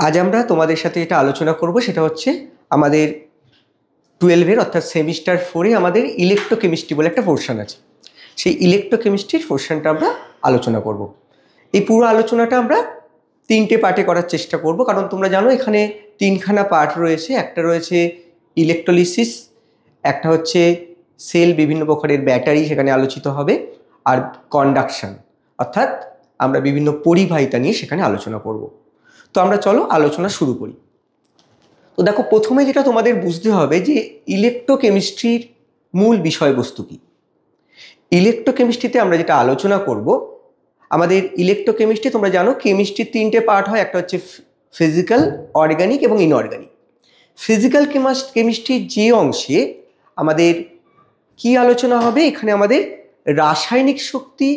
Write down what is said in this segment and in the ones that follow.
আজ আমরা তোমাদের সাথে যেটা আলোচনা করব সেটা হচ্ছে আমাদের 12-এর অর্থাৎ সেমিস্টার 4-এ আমাদের ইলেকট্রোকেমিস্ট্রি বলে একটা পোর্শন আছে। সেই ইলেকট্রোকেমিস্ট্রির পোর্শনটা আমরা আলোচনা করব। এই পুরো আলোচনাটা আমরা 3টে পার্টে করার চেষ্টা করব, কারণ তোমরা জানো এখানে 3খানা পার্ট রয়েছে। একটা রয়েছে ইলেকট্রোলিসিস, একটা হচ্ছে সেল বিভিন্ন প্রকারের ব্যাটারি সেখানে আলোচিত হবে, আর কন্ডাকশন অর্থাৎ আমরা বিভিন্ন পরিবাহিতা নিয়ে সেখানে আলোচনা করব। তো আমরা চলো আলোচনা শুরু করি। তো দেখো, প্রথমে যেটা তোমাদের বুঝতে হবে যে ইলেকট্রোকেমিস্ট্রির মূল বিষয়বস্তু কী। ইলেকট্রোকেমিস্ট্রিতে আমরা যেটা আলোচনা করব, আমাদের ইলেকট্রোকেমিস্ট্রি তোমরা জানো কেমিস্ট্রির 3টে পার্ট হয়। একটা হচ্ছে ফিজিক্যাল, অর্গানিক এবং ইনঅর্গানিক। ফিজিক্যাল কেমিস্ট্রির যে অংশে আমাদের কি আলোচনা হবে, এখানে আমাদের রাসায়নিক শক্তি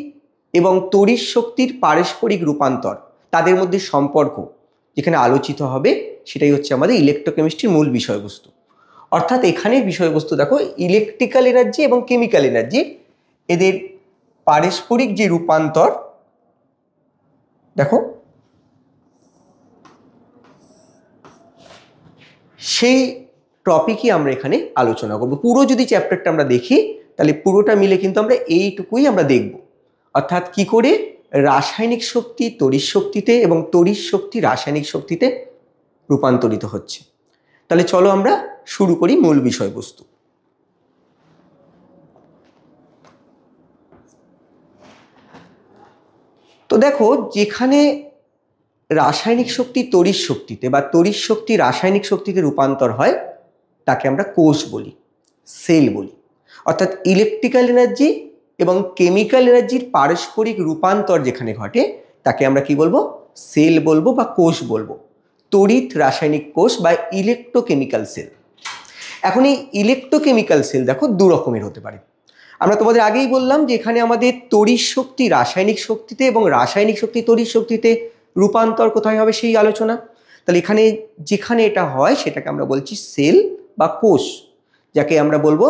এবং তড়িৎ শক্তির পারস্পরিক রূপান্তর, তাদের মধ্যে সম্পর্ক যেখানে আলোচিত হবে, সেটাই হচ্ছে আমাদের ইলেকট্রোকেমিস্ট্রির মূল বিষয়বস্তু। অর্থাৎ এখানে বিষয়বস্তু দেখো, ইলেকট্রিক্যাল এনার্জি এবং কেমিক্যাল এনার্জি এদের পারস্পরিক যে রূপান্তর, দেখো সেই টপিকই আমরা এখানে আলোচনা করব। পুরো যদি চ্যাপ্টারটা আমরা দেখি তাহলে পুরোটা মিলে কিন্তু আমরা এইটুকুই আমরা দেখব, অর্থাৎ কি করে রাসায়নিক শক্তি তড়িৎ শক্তিতে এবং তড়িৎ শক্তি রাসায়নিক শক্তিতে রূপান্তরিত হচ্ছে। তাহলে চলো আমরা শুরু করি মূল বিষয়বস্তু। তো দেখো, যেখানে রাসায়নিক শক্তি তড়িৎ শক্তিতে বা তড়িৎ শক্তি রাসায়নিক শক্তিতে রূপান্তর হয় তাকে আমরা কোষ বলি, সেল বলি। অর্থাৎ ইলেকট্রিক্যাল এনার্জি এবং কেমিক্যাল এনার্জির পারস্পরিক রূপান্তর যেখানে ঘটে তাকে আমরা কি বলবো, সেল বলবো বা কোষ বলবো। তড়িৎ রাসায়নিক কোষ বা ইলেকট্রোকেমিক্যাল সেল। এখন এই ইলেকট্রোকেমিক্যাল সেল দেখো দু রকমের হতে পারে। আমরা তোমাদের আগেই বললাম যে এখানে আমাদের তড়িৎ শক্তি রাসায়নিক শক্তিতে এবং রাসায়নিক শক্তি তড়িৎ শক্তিতে রূপান্তর কোথায় হবে সেই আলোচনা। তাহলে এখানে যেখানে এটা হয় সেটাকে আমরা বলছি সেল বা কোষ, যাকে আমরা বলবো,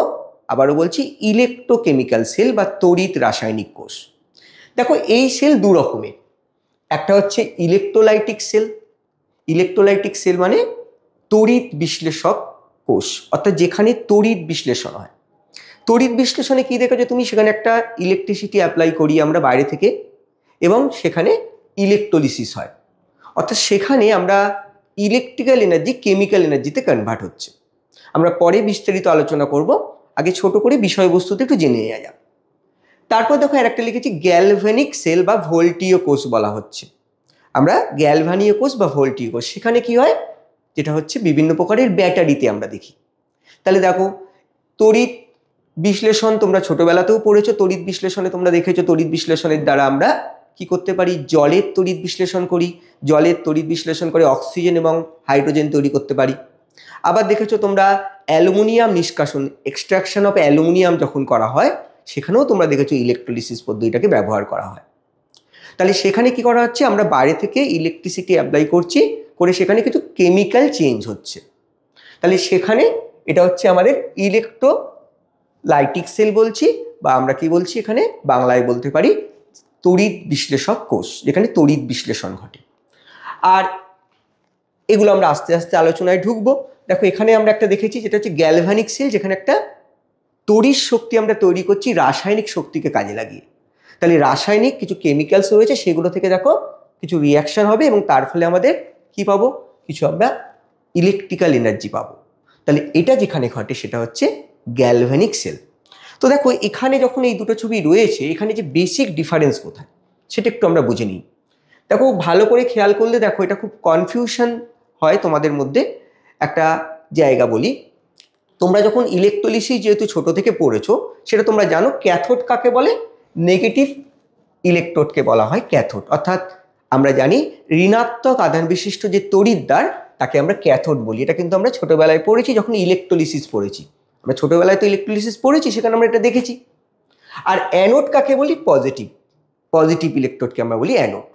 আবারও বলছি, ইলেকট্রোকেমিক্যাল সেল বা তড়িৎ রাসায়নিক কোষ। দেখো, এই সেল দু রকমের। একটা হচ্ছে ইলেকট্রোলাইটিক সেল। ইলেকট্রোলাইটিক সেল মানে তড়িৎ বিশ্লেষক কোষ, অর্থাৎ যেখানে তড়িৎ বিশ্লেষণ হয়। তড়িৎ বিশ্লেষণে কি দেখেছো তুমি, সেখানে একটা ইলেকট্রিসিটি অ্যাপ্লাই করি আমরা বাইরে থেকে এবং সেখানে ইলেকট্রোলিসিস হয়, অর্থাৎ সেখানে আমরা ইলেকট্রিক্যাল এনার্জি কেমিক্যাল এনার্জিতে কনভার্ট হচ্ছে। আমরা পরে বিস্তারিত আলোচনা করব, আগে ছোট করে বিষয়বস্তুতে একটু জেনে নেওয়া যাক। তারপর দেখো আরেকটা লিখেছি গ্যালভানিক সেল বা ভোল্টীয় কোষ বলা হচ্ছে। আমরা গ্যালভানীয় কোষ বা ভোল্টীয় কোষ, সেখানে কি হয়, যেটা হচ্ছে বিভিন্ন প্রকারের ব্যাটারিতে আমরা দেখি। তাহলে দেখো, তড়িৎ বিশ্লেষণ তোমরা ছোটবেলাতেও পড়েছো। তড়িৎ বিশ্লেষণে তোমরা দেখেছো তড়িৎ বিশ্লেষণের দ্বারা আমরা কি করতে পারি, জলের তড়িৎ বিশ্লেষণ করি। জলের তড়িৎ বিশ্লেষণ করে অক্সিজেন এবং হাইড্রোজেন তৈরি করতে পারি। আবার দেখেছো তোমরা অ্যালুমিনিয়াম নিষ্কাশন, এক্সট্রাকশন অফ অ্যালুমিনিয়াম যখন করা হয় সেখানেও তোমরা দেখেছো ইলেকট্রোলিসিস পদ্ধতিটাকে ব্যবহার করা হয়। তাহলে সেখানে কি করা হচ্ছে, আমরা বাইরে থেকে ইলেকট্রিসিটি অ্যাপ্লাই করছি, করে সেখানে কিছু কেমিক্যাল চেঞ্জ হচ্ছে। তাহলে সেখানে এটা হচ্ছে আমাদের ইলেকট্রোলাইটিক সেল বলছি, বা আমরা কি বলছি এখানে বাংলায় বলতে পারি তড়িৎ বিশ্লেষক কোষ, যেখানে তড়িৎ বিশ্লেষণ ঘটে। আর এগুলো আমরা আস্তে আস্তে আলোচনায় ঢুকবো। দেখো, এখানে আমরা একটা দেখেছি যেটা হচ্ছে গ্যালভানিক সেল, যেখানে একটা তড়িৎ শক্তি আমরা তৈরি করছি রাসায়নিক শক্তিকে কাজে লাগিয়ে। তাহলে রাসায়নিক কিছু কেমিক্যালস রয়েছে, সেগুলো থেকে দেখো কিছু রিয়াকশন হবে এবং তার ফলে আমাদের কি পাবো, কিছু আমরা ইলেকট্রিক্যাল এনার্জি পাবো। তাহলে এটা যেখানে ঘটে সেটা হচ্ছে গ্যালভানিক সেল। তো দেখো, এখানে যখন এই দুটো ছবি রয়েছে, এখানে যে বেসিক ডিফারেন্স কোথায় সেটা একটু আমরা বুঝে নিই। দেখো, ভালো করে খেয়াল করলে দেখো এটা খুব কনফিউশন হয় তোমাদের মধ্যে। একটা জায়গা বলি, তোমরা যখন ইলেকট্রোলিসিস যেহেতু ছোট থেকে পড়েছো, সেটা তোমরা জানো ক্যাথোড কাকে বলে, নেগেটিভ ইলেকট্রোডকে বলা হয় ক্যাথোড। অর্থাৎ আমরা জানি ঋণাত্মক আধান বিশিষ্ট যে তড়িৎদ্বার তাকে আমরা ক্যাথোড বলি। এটা কিন্তু আমরা ছোটবেলায় পড়েছি, যখন ইলেকট্রোলিসিস পড়েছি। আমরা ছোটবেলায় তো ইলেকট্রোলিসিস পড়েছি, সেখানে আমরা এটা দেখেছি। আর অ্যানোড কাকে বলি, পজিটিভ, পজিটিভ ইলেকট্রোডকে আমরা বলি অ্যানোড।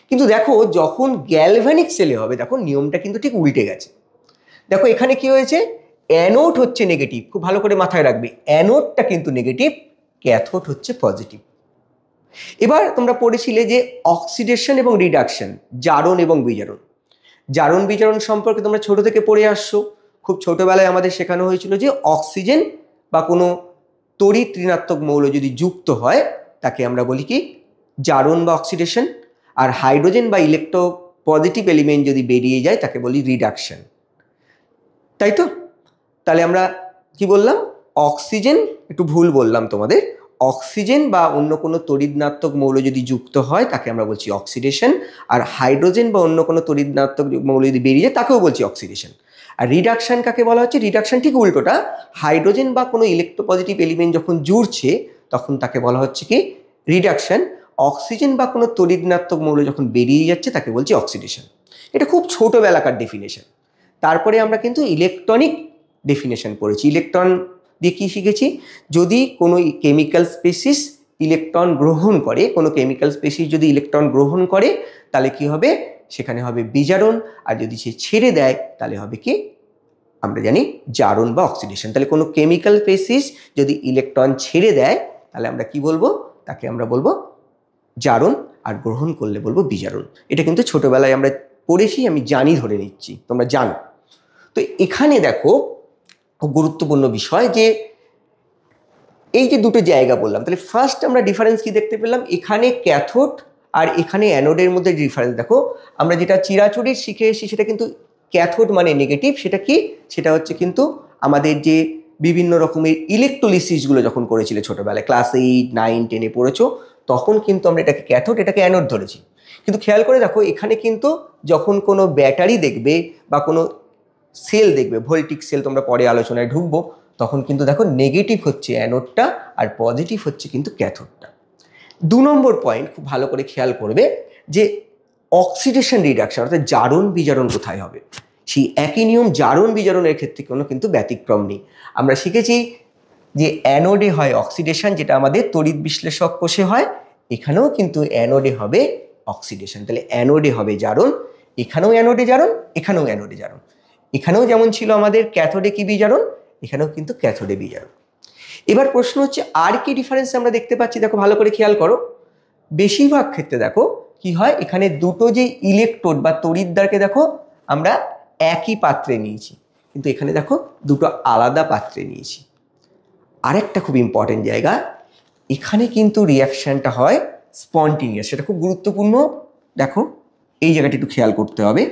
কিন্তু দেখো, যখন গ্যালভানিক সেলে হবে, দেখো নিয়মটা কিন্তু ঠিক উল্টে গেছে। দেখো এখানে কি হয়েছে, অ্যানোড হচ্ছে নেগেটিভ, খুব ভালো করে মাথায় রাখবে, অ্যানোডটা কিন্তু নেগেটিভ, ক্যাথোড হচ্ছে পজিটিভ। এবার তোমরা পড়েছিলে যে অক্সিডেশন এবং রিডাকশন, জারণ এবং বিজারণ। জারণ বিজারণ সম্পর্কে তোমরা ছোট থেকে পড়ে আসছো। খুব ছোটবেলায় আমাদের শেখানো হয়েছিল যে অক্সিজেন বা কোনো তড়িৎ ঋণাত্মক মৌল যদি যুক্ত হয় তাকে আমরা বলি কি জারণ বা অক্সিডেশন, আর হাইড্রোজেন বা ইলেকট্রো পজিটিভ এলিমেন্ট যদি বেরিয়ে যায় তাকে বলি রিডাকশন, তাই তো? তাহলে আমরা কি বললাম, অক্সিজেন, একটু ভুল বললাম তোমাদের, অক্সিজেন বা অন্য কোনো তড়িৎ-ঋণাত্মক মৌল যদি যুক্ত হয় তাকে আমরা বলছি অক্সিডেশন, আর হাইড্রোজেন বা অন্য কোনো তড়িৎ-ঋণাত্মক মৌল যদি বেরিয়ে যায় তাকেও বলছি অক্সিডেশন। আর রিডাকশন কাকে বলা হচ্ছে, রিডাকশন ঠিক উল্টোটা, হাইড্রোজেন বা কোনো ইলেকট্রোপজিটিভ এলিমেন্ট যখন জুড়ছে তখন তাকে বলা হচ্ছে কি রিডাকশন, অক্সিজেন বা কোনো তড়িৎ-ঋণাত্মক মৌল যখন বেরিয়ে যাচ্ছে তাকে বলছি অক্সিডেশন। এটা খুব ছোটোবেলাকার ডেফিনেশন। তারপরে আমরা কিন্তু ইলেকট্রনিক ডেফিনেশন পড়েছি। ইলেকট্রন দিয়ে কী শিখেছি, যদি কোনো কেমিক্যাল স্পেসিস ইলেকট্রন গ্রহণ করে, কোনো কেমিক্যাল স্পেসিস যদি ইলেকট্রন গ্রহণ করে তাহলে কি হবে, সেখানে হবে বিজারণ, আর যদি সে ছেড়ে দেয় তাহলে হবে কি আমরা জানি জারণ বা অক্সিডেশন। তাহলে কোনো কেমিক্যাল স্পেসিস যদি ইলেকট্রন ছেড়ে দেয় তাহলে আমরা কি বলবো, তাকে আমরা বলবো জারণ, আর গ্রহণ করলে বলবো বিজারণ। এটা কিন্তু ছোটবেলায় আমরা পড়েছি, আমি জানি, ধরে নিচ্ছি তোমরা জানো। তো এখানে দেখো খুব গুরুত্বপূর্ণ বিষয় যে এই যে দুটো জায়গা বললাম, তাহলে ফার্স্ট আমরা ডিফারেন্স কি দেখতে পেলাম, এখানে ক্যাথোড আর এখানে অ্যানোডের মধ্যে ডিফারেন্স দেখো। আমরা যেটা চিরাচুরি শিখে এসেছি সেটা কিন্তু ক্যাথোড মানে নেগেটিভ, সেটা কি, সেটা হচ্ছে কিন্তু আমাদের যে বিভিন্ন রকমের ইলেকট্রোলিসিসগুলো যখন করেছিলে ছোটোবেলায়, ক্লাস 8, 9, 10 পড়েছো, তখন কিন্তু আমরা এটাকে ক্যাথোড এটাকে অ্যানোড ধরেছি। কিন্তু খেয়াল করে দেখো এখানে কিন্তু যখন কোনো ব্যাটারি দেখবে বা কোনো সেল দেখবে, ভোল্টিক সেল, তোমরা পরে আলোচনায় ঢুকবো, তখন কিন্তু দেখো নেগেটিভ হচ্ছে অ্যানোডটা আর পজিটিভ হচ্ছে কিন্তু ক্যাথোডটা। 2 নম্বর পয়েন্ট খুব ভালো করে খেয়াল করবে যে অক্সিডেশন রিডাকশন অর্থাৎ জারণ বিজারণ কোথায় হবে, সেই একই নিয়ম জারণ বিজারণের ক্ষেত্রে কোনো কিন্তু ব্যতিক্রম নেই। আমরা শিখেছি যে অ্যানোডে হয় অক্সিডেশন, যেটা আমাদের তড়িৎ বিশ্লেষক কোষে হয়, এখানেও কিন্তু অ্যানোডে হবে অক্সিডেশন। তাহলে অ্যানোডে হবে জারণ, এখানেও অ্যানোডে জারণ, এখানেও অ্যানোডে জারণ। এখানেও যেমন ছিল আমাদের ক্যাথোডে কি বিজারণ, এখানেও কিন্তু ক্যাথোডে বিজারণ। এবার প্রশ্ন হচ্ছে আর কি ডিফারেন্স আমরা দেখতে পাচ্ছি, দেখো ভালো করে খেয়াল করো। বেশিরভাগ ক্ষেত্রে দেখো কি হয়, এখানে দুটো যে ইলেকট্রোড বা তড়িৎদ্বারকে দেখো আমরা একই পাত্রে নিয়েছি, কিন্তু এখানে দেখো দুটো আলাদা পাত্রে নিয়েছি। আরেকটা খুব ইম্পর্টেন্ট জায়গা, এখানে কিন্তু রিয়াকশানটা হয় স্পন্টিনিয়াস, সেটা খুব গুরুত্বপূর্ণ। দেখো এই জায়গাটা একটু খেয়াল করতে হবে,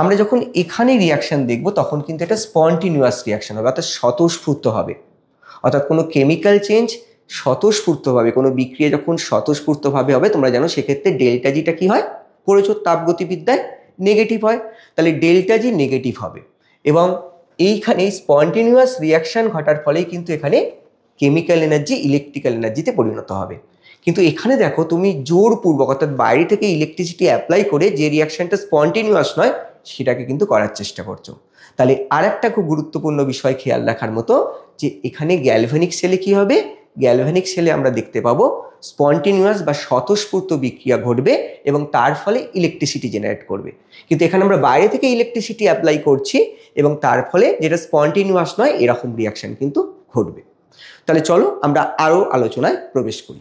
আমরা যখন এখানে রিয়াকশান দেখব তখন কিন্তু এটা স্পন্টিনিয়াস রিয়াকশান হবে, অর্থাৎ স্বতঃস্ফূর্ত হবে। অর্থাৎ কোনো কেমিক্যাল চেঞ্জ স্বতঃস্ফূর্তভাবে, কোনো বিক্রিয়া যখন স্বতঃস্ফূর্তভাবে হবে, তোমরা জানো সেক্ষেত্রে ডেল্টা জিটা কী হয়, পড়েছো তাপগতিবিদ্যায়, নেগেটিভ হয়। তাহলে ডেল্টা জি নেগেটিভ হবে, এবং এইখানে স্পন্টিনিয়াস রিয়াকশান ঘটার ফলেই কিন্তু এখানে কেমিক্যাল এনার্জি ইলেকট্রিক্যাল এনার্জিতে পরিণত হবে। কিন্তু এখানে দেখো তুমি জোরপূর্বক অর্থাৎ বাইরে থেকে ইলেকট্রিসিটি অ্যাপ্লাই করে যে রিয়াকশানটা স্পন্টিনিয়াস নয় সেটাকে কিন্তু করার চেষ্টা করছো। তাহলে আরেকটা খুব গুরুত্বপূর্ণ বিষয় খেয়াল রাখার মতো, যে এখানে গ্যালভানিক সেলে কি হবে, গ্যালভানিক সেলে আমরা দেখতে পাবো স্পন্টিনিয়াস বা স্বতঃস্ফূর্ত বিক্রিয়া ঘটবে এবং তার ফলে ইলেকট্রিসিটি জেনারেট করবে। কিন্তু এখানে আমরা বাইরে থেকে ইলেকট্রিসিটি অ্যাপ্লাই করছি এবং তার ফলে যেটা স্পন্টিনিয়াস নয় এরকম রিয়াকশান কিন্তু ঘটবে। তাহলে চলো আমরা আরও আলোচনায় প্রবেশ করি।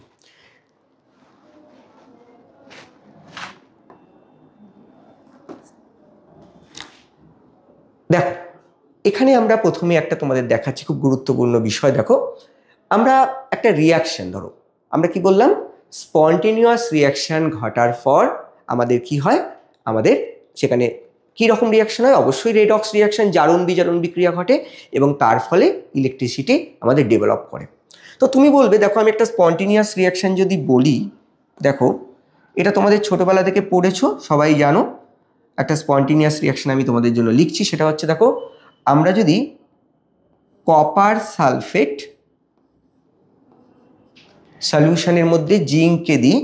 দেখো এখানে আমরা প্রথমে একটা তোমাদের দেখাচ্ছি খুব গুরুত্বপূর্ণ বিষয়। দেখো আমরা একটা রিয়াকশান, ধরো আমরা কি বললাম, স্পন্টেনিয়াস রিয়াকশান ঘটার পর আমাদের কি হয়, আমাদের সেখানে কী রকম রিয়াকশান হয়, অবশ্যই রেডক্স রিয়াকশান, জারণ বিজারণ বিক্রিয়া ঘটে এবং তার ফলে ইলেকট্রিসিটি আমাদের ডেভেলপ করে। তো তুমি বলবে দেখো আমি একটা স্পন্টেনিয়াস রিয়াকশান যদি বলি, দেখো এটা তোমাদের ছোটোবেলা থেকে পড়েছো, সবাই জানো। একটা স্পন্টেনিয়াস রিয়াকশান আমি তোমাদের জন্য লিখছি, সেটা হচ্ছে দেখো আমরা যদি কপার সালফেট সলিউশনের মধ্যে জিঙ্ককে দিই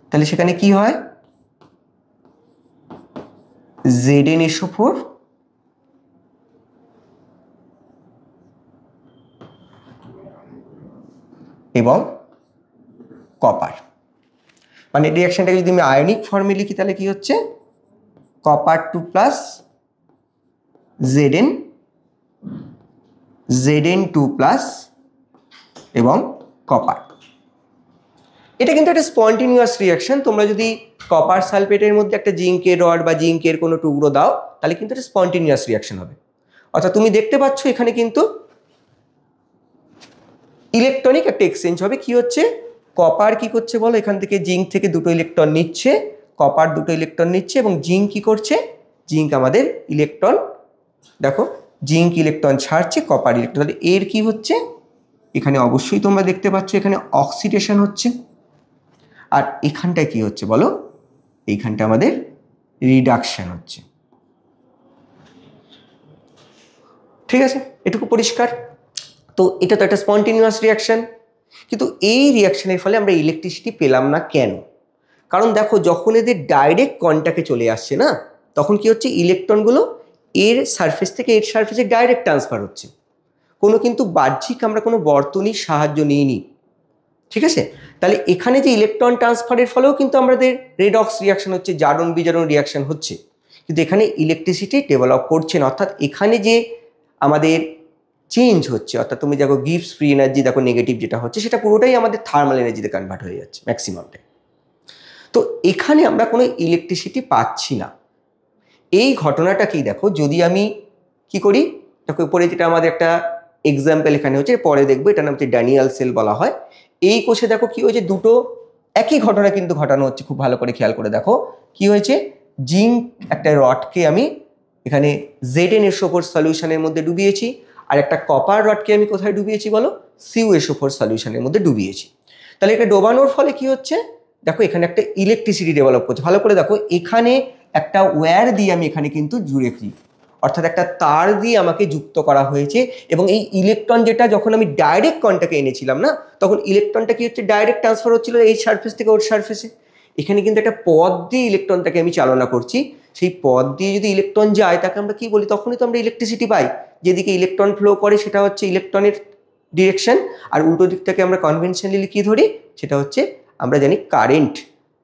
তাহলে সেখানে কি হয়, ZnSO4 এবং কপার, মানে রিয়াকশনটাকে যদি আমি আয়নিক ফর্মে লিখি তাহলে কি হচ্ছে, কপার 2+ Zn2+ এবং কপার। এটা কিন্তু একটা স্পন্টিনিউয়াস রিয়াকশন। তোমরা যদি কপার সালফেটের মধ্যে একটা জিঙ্কের রড বা জিঙ্কের কোনো টুকরো দাও তাহলে কিন্তু এটা স্পন্টিনিউয়াস রিয়াকশন হবে। অর্থাৎ তুমি দেখতে পাচ্ছ এখানে কিন্তু ইলেকট্রনিক একটা এক্সচেঞ্জ হবে। কি হচ্ছে, কপার কি করছে বলো, এখান থেকে জিঙ্ক থেকে দুটো ইলেকট্রন নিচ্ছে, কপার দুটো ইলেকট্রন নিচ্ছে, এবং জিঙ্ক কি করছে, জিঙ্ক আমাদের ইলেকট্রন, দেখো জিঙ্ক ইলেকট্রন ছাড়ছে, কপার ইলেকট্রন, তাহলে এর কি হচ্ছে, এখানে অবশ্যই তোমরা দেখতে পাচ্ছ এখানে অক্সিডেশন হচ্ছে। আর এখানটায় কি হচ্ছে বলো, এইখানটা আমাদের রিডাকশন হচ্ছে। ঠিক আছে, এটুকু পরিষ্কার। তো এটা তো একটা স্পন্টিনিউয়াস রিয়াকশন, কিন্তু এই রিয়াকশনের ফলে আমরা ইলেকট্রিসিটি পেলাম না কেন? কারণ দেখো যখন এদের ডাইরেক্ট কন্ট্যাক্টে চলে আসছে না, তখন কি হচ্ছে, ইলেকট্রনগুলো এর সারফেস থেকে এর সারফেসে ডাইরেক্ট ট্রান্সফার হচ্ছে, কোনো কিন্তু বাহ্যিক আমরা কোনো বর্তনীর সাহায্য নিইনি। ঠিক আছে, তাহলে এখানে যে ইলেকট্রন ট্রান্সফারের ফলেও কিন্তু আমাদের রেডক্স রিয়াকশন হচ্ছে, জারণ বিজারণ রিয়াকশন হচ্ছে, কিন্তু এখানে ইলেকট্রিসিটি ডেভেলপ করছে না। অর্থাৎ এখানে যে আমাদের চেঞ্জ হচ্ছে, অর্থাৎ তুমি দেখো গিভস ফ্রি এনার্জি, দেখো নেগেটিভ যেটা হচ্ছে সেটা পুরোটাই আমাদের থার্মাল এনার্জিতে কনভার্ট হয়ে যাচ্ছে ম্যাক্সিমামটাই। তো এখানে আমরা কোনো ইলেকট্রিসিটি পাচ্ছি না। এই ঘটনাটাকেই দেখো, যদি আমি কি করি, দেখো উপরে যেটা আমাদের একটা এক্সাম্পল এখানে হচ্ছে, পরে দেখবো, এটার নাম হচ্ছে ড্যানিয়েল সেল বলা হয়। এই কোষে দেখো কি হয়েছে, দুটো একই ঘটনা কিন্তু ঘটানো হচ্ছে, খুব ভালো করে খেয়াল করে দেখো কি হয়েছে। জিঙ্ক একটা রডকে আমি এখানে ZnSO4 সলিউশনের মধ্যে ডুবিয়েছি, আর একটা কপার রডকে আমি কোথায় ডুবিয়েছি বলো, CuSO4 সলিউশনের মধ্যে ডুবিয়েছি। তাহলে এটা ডোবানোর ফলে কি হচ্ছে, দেখো এখানে একটা ইলেকট্রিসিটি ডেভেলপ করছে। ভালো করে দেখো, এখানে একটা ওয়্যার দিয়ে আমি এখানে কিন্তু জুড়েছি, অর্থাৎ একটা তার দিয়ে আমাকে যুক্ত করা হয়েছে, এবং এই ইলেকট্রন যেটা যখন আমি ডাইরেক্ট কন্ট্যাক্টে এনেছিলাম না, তখন ইলেকট্রনটা কি হচ্ছে, ডাইরেক্ট ট্রান্সফার হচ্ছিল এই সারফেস থেকে ওর সারফেসে। এখানে কিন্তু একটা পথ দিয়ে ইলেকট্রনটাকে আমি চালনা করছি, সেই পথ দিয়ে যদি ইলেকট্রন যায় তাকে আমরা কি বলি, তখনই তো আমরা ইলেকট্রিসিটি পাই। যেদিকে ইলেকট্রন ফ্লো করে সেটা হচ্ছে ইলেকট্রনের ডিরেকশন, আর উল্টো দিকটাকে আমরা কনভেনশনালি কি ধরি, সেটা হচ্ছে আমরা জানি কারেন্ট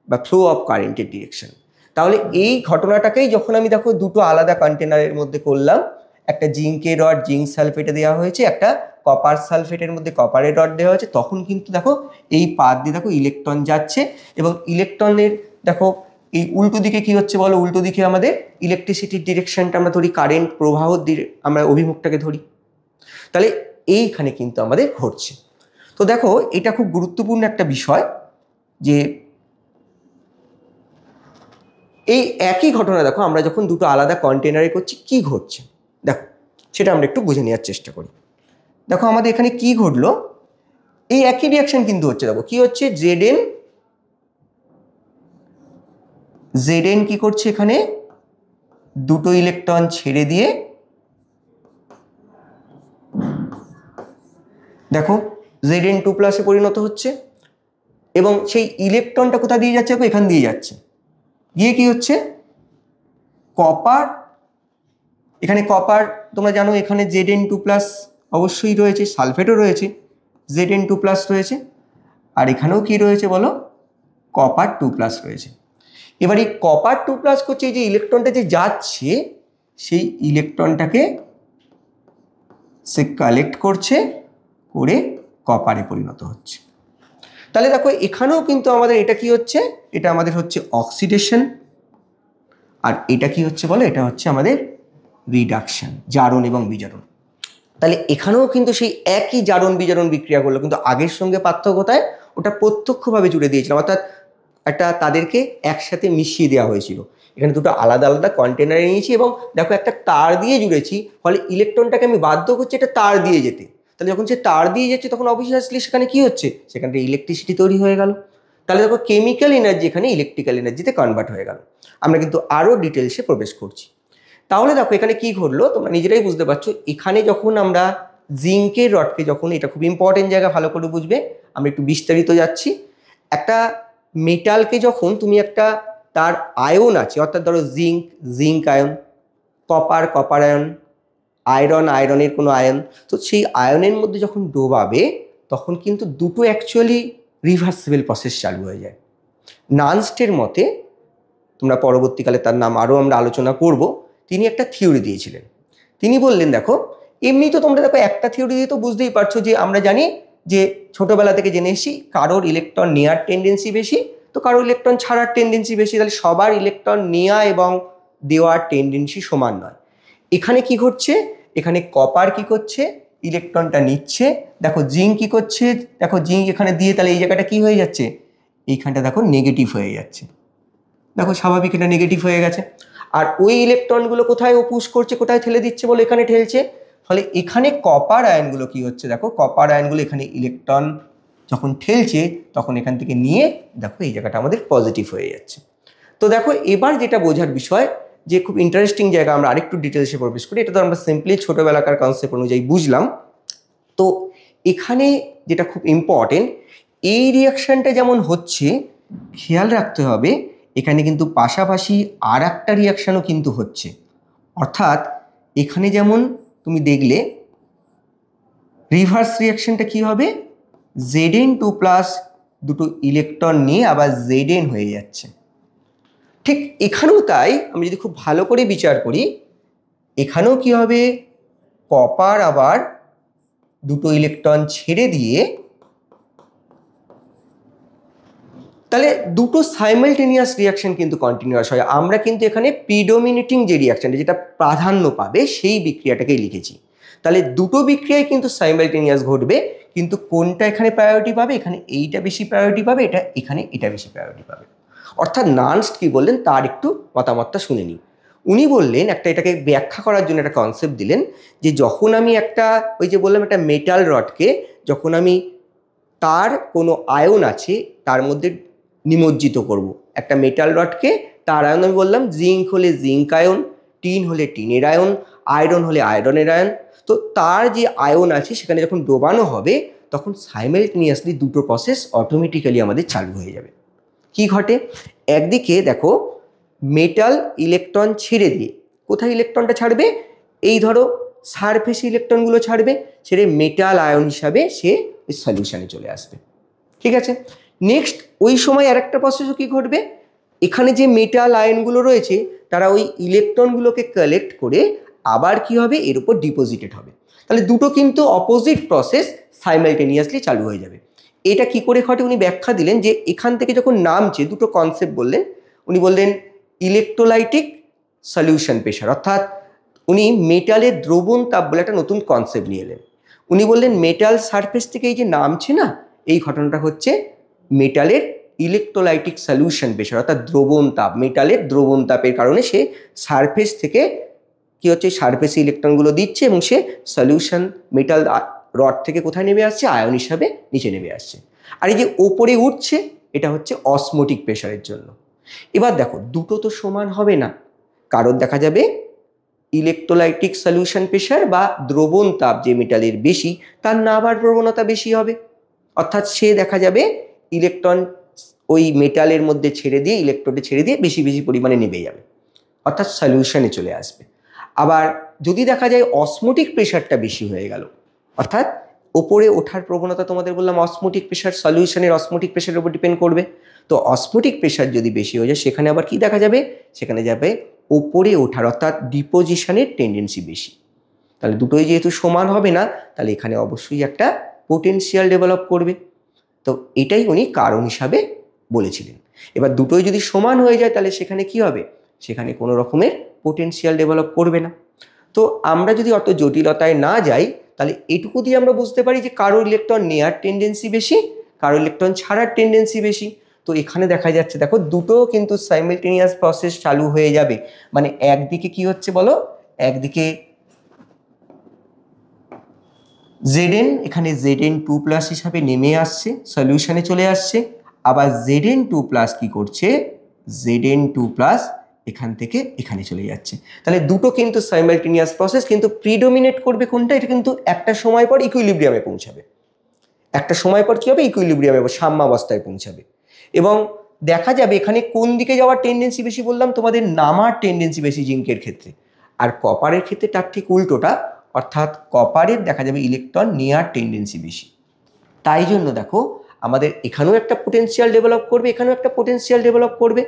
বা ফ্লো অফ কারেন্টের ডিরেকশন। তাহলে এই ঘটনাটাকেই যখন আমি দেখো দুটো আলাদা কন্টেনারের মধ্যে করলাম, একটা জিঙ্কের রড জিঙ্ক সালফেটে দেওয়া হয়েছে, একটা কপার সালফেটের মধ্যে কপারের রড দেওয়া হয়েছে, তখন কিন্তু দেখো এই পাত দিয়ে দেখো ইলেকট্রন যাচ্ছে, এবং ইলেকট্রনের দেখো এই উল্টো দিকে কি হচ্ছে বলো, উল্টো দিকে আমাদের ইলেকট্রিসিটির ডিরেকশনটা আমরা ধরি, কারেন্ট প্রবাহ আমরা অভিমুখটাকে ধরি। তাহলে এইখানে কিন্তু আমাদের ঘটছে। তো দেখো এটা খুব গুরুত্বপূর্ণ একটা বিষয়, যে এই একই ঘটনা দেখো আমরা যখন দুটো আলাদা কন্টেনারে করছি কি ঘটছে, দেখো সেটা আমরা একটু বুঝে নেওয়ার চেষ্টা করি। দেখো আমাদের এখানে কি ঘটলো, এই একই রিয়াকশন কিন্তু হচ্ছে, দেখো কি হচ্ছে, Zn কি করছে, এখানে দুটো ইলেকট্রন ছেড়ে দিয়ে দেখো Zn2+ পরিণত হচ্ছে, এবং সেই ইলেকট্রনটা কোথা দিয়ে যাচ্ছে, এখান দিয়ে যাচ্ছে, গিয়ে কি হচ্ছে, কপার, এখানে কপার তোমরা জানো এখানে Zn2+ অবশ্যই রয়েছে, সালফেটও রয়েছে, Zn2+ রয়েছে, আর এখানেও কি রয়েছে বলো, কপার 2+ রয়েছে। এবার এই কপার 2+ করছে, এই যে ইলেকট্রনটা যে যাচ্ছে সেই ইলেকট্রনটাকে সে কালেক্ট করছে, করে কপারে পরিণত হচ্ছে। তাহলে দেখো এখানেও কিন্তু আমাদের এটা কি হচ্ছে, এটা আমাদের হচ্ছে অক্সিডেশন, আর এটা কি হচ্ছে বলো, এটা হচ্ছে আমাদের রিডাকশন, জারণ এবং বিজারণ। তাহলে এখানেও কিন্তু সেই একই জারণ বিজারণ বিক্রিয়া করলো, কিন্তু আগের সঙ্গে পার্থক্য কোথায়, ওটা প্রত্যক্ষভাবে জুড়ে দিয়েছিলাম, অর্থাৎ একটা তাদেরকে একসাথে মিশিয়ে দেওয়া হয়েছিল। এখানে দুটো আলাদা আলাদা কন্টেনারে নিয়েছি, এবং দেখো একটা তার দিয়ে জুড়েছি, ফলে ইলেকট্রনটাকে আমি বাধ্য করছি এটা তার দিয়ে যেতে। তাহলে যখন সে তার দিয়ে যাচ্ছে তখন অবভিয়াসলি সেখানে কি হচ্ছে, সেখানে ইলেকট্রিসিটি তৈরি হয়ে গেল। তাহলে দেখো কেমিক্যাল এনার্জি এখানে ইলেকট্রিক্যাল এনার্জিতে কনভার্ট হয়ে গেল। আমরা কিন্তু আরও ডিটেলসে প্রবেশ করছি। তাহলে দেখো এখানে কি ঘটলো তোমরা নিজেরাই বুঝতে পারছো। এখানে যখন আমরা জিঙ্কের রডকে, যখন এটা খুব ইম্পর্টেন্ট জায়গা, ভালো করে বুঝবে, আমরা একটু বিস্তারিত যাচ্ছি। একটা মেটালকে যখন তুমি একটা, তার আয়ন আছে, অর্থাৎ ধরো জিঙ্ক আয়ন, কপার আয়ন, আয়রনের কোনো আয়ন, তো সেই আয়নের মধ্যে যখন ডোবাবে তখন কিন্তু দুটো অ্যাকচুয়ালি রিভার্সিবল প্রসেস চালু হয়ে যায়। নানস্টের মতে, তোমরা পরবর্তীকালে তার নাম আরও আমরা আলোচনা করব, তিনি একটা থিওরি দিয়েছিলেন। তিনি বললেন দেখো এমনি তো তোমরা দেখো একটা থিওরি দিয়ে তো বুঝতেই পারছো যে আমরা জানি যে ছোটবেলা থেকে জেনে এসেছি কারোর ইলেকট্রন নেওয়ার টেন্ডেন্সি বেশি, তো কারোর ইলেকট্রন ছাড়ার টেন্ডেন্সি বেশি, তাহলে সবার ইলেকট্রন নেওয়া এবং দেওয়ার টেন্ডেন্সি সমান নয়। এখানে কি ঘটছে, এখানে কপার কি করছে, ইলেকট্রনটা নিচ্ছে, দেখো জিঙ্ক কি করছে, দেখো জিঙ্ক এখানে দিয়ে তাহলে এই জায়গাটা কি হয়ে যাচ্ছে, এইখানটা দেখো নেগেটিভ হয়ে যাচ্ছে, দেখো স্বাভাবিক এটা নেগেটিভ হয়ে গেছে। আর ওই ইলেকট্রনগুলো কোথায় ও পুশ করছে, কোথায় ঠেলে দিচ্ছে বলে এখানে ঠেলছে, ফলে এখানে কপার আয়নগুলো কি হচ্ছে, দেখো কপার আয়নগুলো এখানে ইলেকট্রন যখন ঠেলছে তখন এখান থেকে নিয়ে দেখো এই জায়গাটা আমাদের পজিটিভ হয়ে যাচ্ছে। তো দেখো এবার যেটা বোঝার বিষয় যে খুব ইন্টারেস্টিং জায়গা, আমরা আরেকটু ডিটেলসে প্রবেশ করি, এটা তো আমরা সিম্পলি ছোটোবেলাকার কনসেপ্ট অনুযায়ী বুঝলাম। তো এখানে যেটা খুব ইম্পর্টেন্ট, এই রিয়াকশানটা যেমন হচ্ছে খেয়াল রাখতে হবে এখানে কিন্তু পাশাপাশি আর একটা রিয়াকশানও কিন্তু হচ্ছে, অর্থাৎ এখানে যেমন তুমি দেখলে রিভার্স রিয়াকশানটা কি হবে, Zn2+ দুটো ইলেকট্রন নিয়ে আবার Zn হয়ে যাচ্ছে। ঠিক এখানেও তাই, আমি যদি খুব ভালো করে বিচার করি এখানেও কি হবে, কপার আবার দুটো ইলেকট্রন ছেড়ে দিয়ে, তাহলে দুটো সাইমালটেনিয়াস রিয়াকশন কিন্তু কন্টিনিউয়াস হয়। আমরা কিন্তু এখানে প্রিডোমিনেটিং যে রিয়াকশনটা যেটা প্রাধান্য পাবে সেই বিক্রিয়াটাকেই লিখেছি। তাহলে দুটো বিক্রিয়ায় কিন্তু সাইমালটেনিয়াস ঘটবে, কিন্তু কোনটা এখানে প্রায়োরিটি পাবে, এখানে এইটা বেশি প্রায়োরিটি পাবে, এখানে এটা বেশি প্রায়োরিটি পাবে। অর্থাৎ নার্স্ট কি বললেন তার একটু মতামতটা শুনে নিই। উনি বললেন একটা, এটাকে ব্যাখ্যা করার জন্য একটা কনসেপ্ট দিলেন যে যখন আমি একটা, ওই যে বললাম একটা মেটাল রডকে যখন আমি তার কোনো আয়ন আছে তার মধ্যে নিমজ্জিত করব, একটা মেটাল রডকে তার আয়ন আমি বললাম জিঙ্ক হলে জিঙ্ক আয়ন, টিন হলে টিনের আয়ন, আয়রন হলে আয়রনের আয়ন, তো তার যে আয়ন আছে সেখানে যখন ডোবানো হবে তখন সাইমালটেনিয়াসলি দুটো প্রসেস অটোমেটিক্যালি আমাদের চালু হয়ে যাবে। কি ঘটে, একদিকে দেখো মেটাল ইলেকট্রন ছেড়ে দিয়ে, কোথায় ইলেকট্রনটা ছাড়বে, এই ধরো সারফেসে ইলেকট্রনগুলো ছাড়বে, ছেড়ে মেটাল আয়ন হিসাবে সে ওই সলিউশনে চলে আসবে। ঠিক আছে, নেক্সট ওই সময় আরেকটা প্রসেসও কি ঘটবে, এখানে যে মেটাল আয়নগুলো রয়েছে তারা ওই ইলেকট্রনগুলোকে কালেক্ট করে আবার কি হবে এর উপর ডিপোজিটেড হবে। তাহলে দুটো কিন্তু অপোজিট প্রসেস সাইমালটেনিয়াসলি চালু হয়ে যাবে। এটা কি করে ঘটে উনি ব্যাখ্যা দিলেন যে এখান থেকে যখন নামছে দুটো কনসেপ্ট বললেন, উনি বললেন ইলেকট্রোলাইটিক সলিউশন প্রেশার, অর্থাৎ উনি মেটালের দ্রবণ তাপ বলে একটা নতুন কনসেপ্ট নিয়ে এলেন। উনি বললেন মেটাল সারফেস থেকে এই যে নামছে না, এই ঘটনাটা হচ্ছে মেটালের ইলেকট্রোলাইটিক সলিউশন প্রেশার, অর্থাৎ দ্রবণ তাপ, মেটালের দ্রবণ তাপের কারণে সে সারফেস থেকে কি হচ্ছে সারফেসে ইলেকট্রনগুলো দিচ্ছে এবং সে সলিউশন মেটাল রড থেকে কোথায় নেমে আসছে, আয়ন হিসাবে নিচে নেমে আসছে। আর এই যে ওপরে উঠছে এটা হচ্ছে অসমোটিক প্রেশারের জন্য। এবার দেখো দুটো তো সমান হবে না, কারণ দেখা যাবে ইলেকট্রোলাইটিক সলিউশন প্রেশার বা দ্রবণ তাপ যে মেটালের বেশি তার নাবার প্রবণতা বেশি হবে, অর্থাৎ সে দেখা যাবে ইলেকট্রন ওই মেটালের মধ্যে ছেড়ে দিয়ে, ইলেকট্রোডে ছেড়ে দিয়ে বেশি বেশি পরিমাণে নেমে যাবে, অর্থাৎ সলিউশনে চলে আসবে। আবার যদি দেখা যায় অসমোটিক প্রেশারটা বেশি হয়ে গেল, অর্থাৎ ওপরে ওঠার প্রবণতা তোমাদের বললাম অসমোটিক প্রেশার সলিউশনের অসমোটিক প্রেশারের উপর ডিপেন্ড করবে, তো অসমোটিক প্রেশার যদি বেশি হয়ে যায় সেখানে আবার কি দেখা যাবে, সেখানে যাবে ওপরে ওঠার অর্থাৎ ডিপোজিশনের টেন্ডেন্সি বেশি। তাহলে দুটোই যেহেতু সমান হবে না তাহলে এখানে অবশ্যই একটা পোটেনশিয়াল ডেভেলপ করবে, তো এটাই উনি কারণ হিসাবে বলেছিলেন। এবার দুটোই যদি সমান হয়ে যায় তাহলে সেখানে কি হবে, সেখানে কোনো রকমের পোটেনশিয়াল ডেভেলপ করবে না। তো আমরা যদি অত জটিলতায় না যাই তাহলে এটুকু দিয়ে আমরা বুঝতে পারি যে কারো ইলেকট্রন নেওয়ার টেন্ডেন্সি বেশি, কারো ইলেকট্রন ছাড়ার টেন্ডেন্সি বেশি। তো এখানে দেখা যাচ্ছে দেখো দুটো কিন্তু সাইমালটেনিয়াস প্রসেস চালু হয়ে যাবে, মানে একদিকে কি হচ্ছে বলো, একদিকে Zn এখানে Zn2+ হিসাবে নেমে আসছে, সলিউশনে চলে আসছে, আবার Zn2+ কি করছে, Zn2+ এখান থেকে এখানে চলে যাচ্ছে। তাহলে দুটো কিন্তু সাইমালটেনিয়াস প্রসেস, কিন্তু প্রিডোমিনেট করবে কোনটা, এটা কিন্তু একটা সময় পর ইকুইলিব্রিয়ামে পৌঁছাবে, একটা সময় পর কি হবে ইকুইলিব্রিয়ামে সাম্যাবস্থায় পৌঁছাবে। এবং দেখা যাবে এখানে কোন দিকে যাওয়ার টেন্ডেন্সি বেশি বললাম, তোমাদের নামার টেন্ডেন্সি বেশি জিঙ্কের ক্ষেত্রে, আর কপারের ক্ষেত্রে তার ঠিক উল্টোটা, অর্থাৎ কপারের দেখা যাবে ইলেকট্রন নেওয়ার টেন্ডেন্সি বেশি। তাই জন্য দেখো আমাদের এখানেও একটা পোটেনশিয়াল ডেভেলপ করবে, এখানেও একটা পোটেনশিয়াল ডেভেলপ করবে,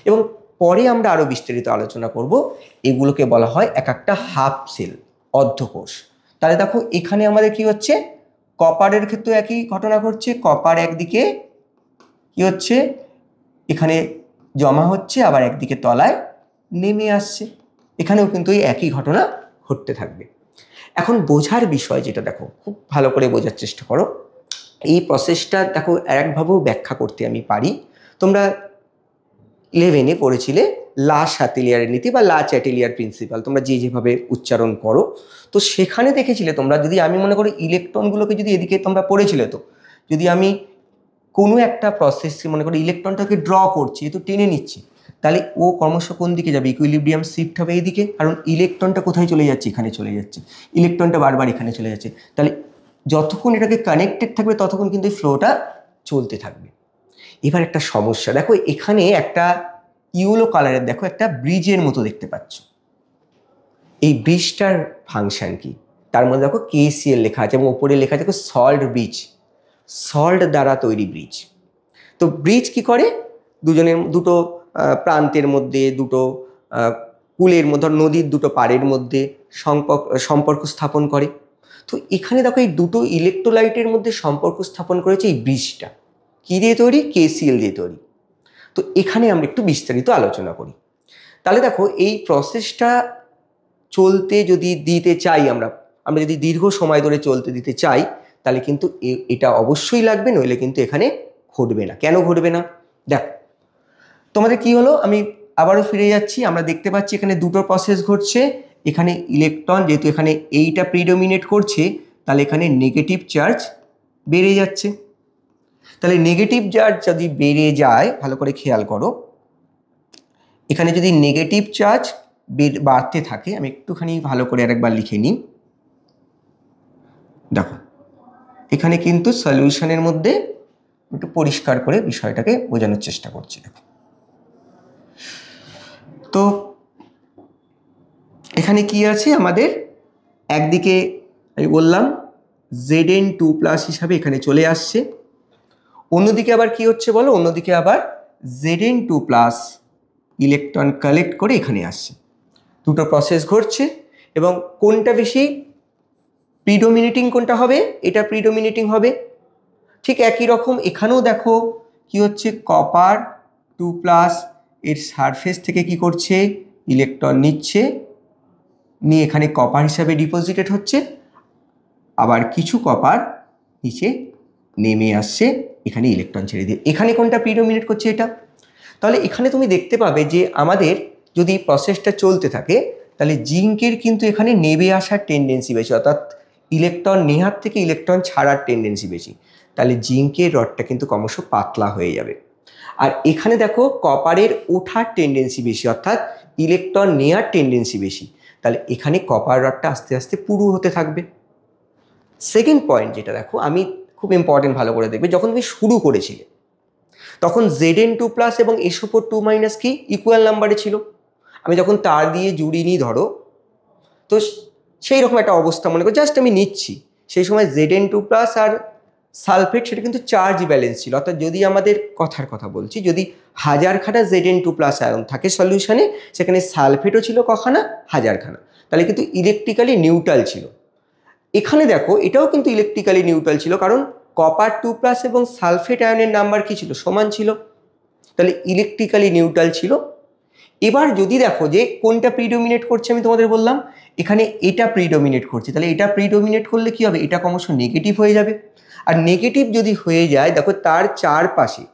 এবং পরে আমরা আরও বিস্তারিত আলোচনা করব। এগুলোকে বলা হয় এক একটা হাফ সেল, অর্ধকোষ। তাহলে দেখো এখানে আমাদের কি হচ্ছে, কপারের ক্ষেত্রে একই ঘটনা ঘটছে, কপার একদিকে কি হচ্ছে এখানে জমা হচ্ছে, আবার একদিকে তলায় নেমে আসছে, এখানেও কিন্তু এই একই ঘটনা ঘটতে থাকবে। এখন বোঝার বিষয় যেটা দেখো, খুব ভালো করে বোঝার চেষ্টা করো। এই প্রসেসটা দেখো একভাবেও ব্যাখ্যা করতে আমি পারি। তোমরা 11-এ পড়েছিলে লা শাতেলিয়ারের নীতি বা লা চ্যাটেলিয়ার প্রিন্সিপাল, তোমরা যেভাবে উচ্চারণ করো। তো সেখানে দেখেছিলে তোমরা, যদি আমি মনে করি ইলেকট্রনগুলোকে যদি এদিকে তোমরা পড়েছিলে, তো যদি আমি কোনো একটা প্রসেস মনে করি ইলেকট্রনটাকে ড্র করছি, তো টেনে নিচ্ছি, তাহলে ও ক্রমশ কোন দিকে যাবে, ইকুইলিব্রিয়াম শিফট হবে এইদিকে, কারণ ইলেকট্রনটা কোথায় চলে যাচ্ছে, এখানে চলে যাচ্ছে, ইলেকট্রনটা বারবার এখানে চলে যাচ্ছে। তাহলে যতক্ষণ এটাকে কানেক্টেড থাকবে ততক্ষণ কিন্তু এই ফ্লোটা চলতে থাকবে। এবার একটা সমস্যা দেখো, এখানে একটা ইয়েলো কালারের দেখো একটা ব্রিজের মতো দেখতে পাচ্ছ। এই ব্রিজটার ফাংশন কি, তার মধ্যে দেখো KCl লেখা আছে এবং ওপরে লেখা আছে সল্ট ব্রিজ, সল্ট দ্বারা তৈরি ব্রিজ। তো ব্রিজ কি করে, দুটো প্রান্তের মধ্যে, দুটো কুলের মধ্যে, নদীর দুটো পাড়ের মধ্যে সম্পর্ক স্থাপন করে। তো এখানে দেখো এই দুটো ইলেকট্রোলাইটের মধ্যে সম্পর্ক স্থাপন করেছে এই ব্রিজটা, কি দিয়ে তৈরি, KCl দিয়ে তৈরি। তো এখানে আমরা একটু বিস্তারিত আলোচনা করি। তাহলে দেখো এই প্রসেসটা চলতে যদি দিতে চাই, আমরা যদি দীর্ঘ সময় ধরে চলতে দিতে চাই, তাহলে কিন্তু এটা অবশ্যই লাগবে, নইলে কিন্তু এখানে ঘটবে না। কেন ঘটবে না, দেখো তোমাদের কি হলো, আমি আবারও ফিরে যাচ্ছি। আমরা দেখতে পাচ্ছি এখানে দুটো প্রসেস ঘটছে। এখানে ইলেকট্রন যেহেতু এখানে এইটা প্রিডোমিনেট করছে, তাহলে এখানে নেগেটিভ চার্জ বেড়ে যাচ্ছে। তাহলে নেগেটিভ চার্জ যদি বেড়ে যায়, ভালো করে খেয়াল করো, এখানে যদি নেগেটিভ চার্জ বাড়তে থাকে, আমি একটুখানি ভালো করে আরেকবার লিখে নিই। দেখো এখানে কিন্তু সলিউশনের মধ্যে একটু পরিষ্কার করে বিষয়টাকে বোঝানোর চেষ্টা করছি। দেখো তো এখানে কি আছে, আমাদের একদিকে আমি বললাম Zn2+ হিসাবে এখানে চলে আসছে, অন্যদিকে আবার কি হচ্ছে বলো, অন্যদিকে আবার Zn2+ ইলেকট্রন কালেক্ট করে এখানে আসছে। দুটো প্রসেস ঘটছে এবং কোনটা বেশি প্রিডোমিনেটিং, কোনটা হবে, এটা প্রিডোমিনেটিং হবে। ঠিক একই রকম এখানেও দেখো কি হচ্ছে, কপার 2+ এর সারফেস থেকে কি করছে, ইলেকট্রন নিচ্ছে, নিয়ে এখানে কপার হিসাবে ডিপোজিটেড হচ্ছে, আবার কিছু কপার নিচে নেমে আসছে এখানে ইলেকট্রন ছেড়ে দিয়ে। এখানে কোনটা প্রিডোমিনেট করছে, এটা। তাহলে এখানে তুমি দেখতে পাবে যে আমাদের যদি প্রসেসটা চলতে থাকে, তাহলে জিঙ্কের কিন্তু এখানে নেমে আসার টেন্ডেন্সি বেশি, অর্থাৎ ইলেকট্রন নেওয়ার থেকে ইলেকট্রন ছাড়ার টেন্ডেন্সি বেশি। তাহলে জিঙ্কের রডটা কিন্তু ক্রমশ পাতলা হয়ে যাবে। আর এখানে দেখো কপারের ওঠার টেন্ডেন্সি বেশি, অর্থাৎ ইলেকট্রন নেওয়ার টেন্ডেন্সি বেশি। তাহলে এখানে কপার রডটা আস্তে আস্তে পুরু হতে থাকবে। সেকেন্ড পয়েন্ট যেটা দেখো, আমি খুব ইম্পর্টেন্ট, ভালো করে দেখবে, যখন তুমি শুরু করেছিলে তখন Zn2+ এবং SO4 2- কি ইকুয়াল নাম্বারে ছিল। আমি যখন তার দিয়ে জুড়ি নিই ধরো, তো সেই রকম একটা অবস্থা মনে করো, জাস্ট আমি নিচ্ছি, সেই সময় Zn2+ আর সালফেট সেটা কিন্তু চার্জ ব্যালেন্স ছিল। অর্থাৎ যদি আমাদের কথার কথা বলছি, যদি 1000 খানা Zn2+ আয়ন থাকে সলিউশনে, সেখানে সালফেটও ছিল কখানা, 1000 খানা, তাহলে কিন্তু ইলেকট্রিক্যালি নিউট্রাল ছিল। এখানে দেখো এটাও কিন্তু ইলেকট্রিক্যালি নিউট্রাল ছিল, কারণ কপার 2+ এবং সালফেট আয়নের নাম্বার কি ছিল, সমান ছিল, তাহলে ইলেকট্রিক্যালি নিউট্রাল ছিল। এবার যদি দেখো যে কোনটা প্রিডোমিনেট করছে, আমি তোমাদের বললাম এখানে এটা প্রিডোমিনেট করছে, তাহলে এটা প্রিডোমিনেট করলে কি হবে, এটা ক্রমশ নেগেটিভ হয়ে যাবে। আর নেগেটিভ যদি হয়ে যায়, দেখো তার চারপাশে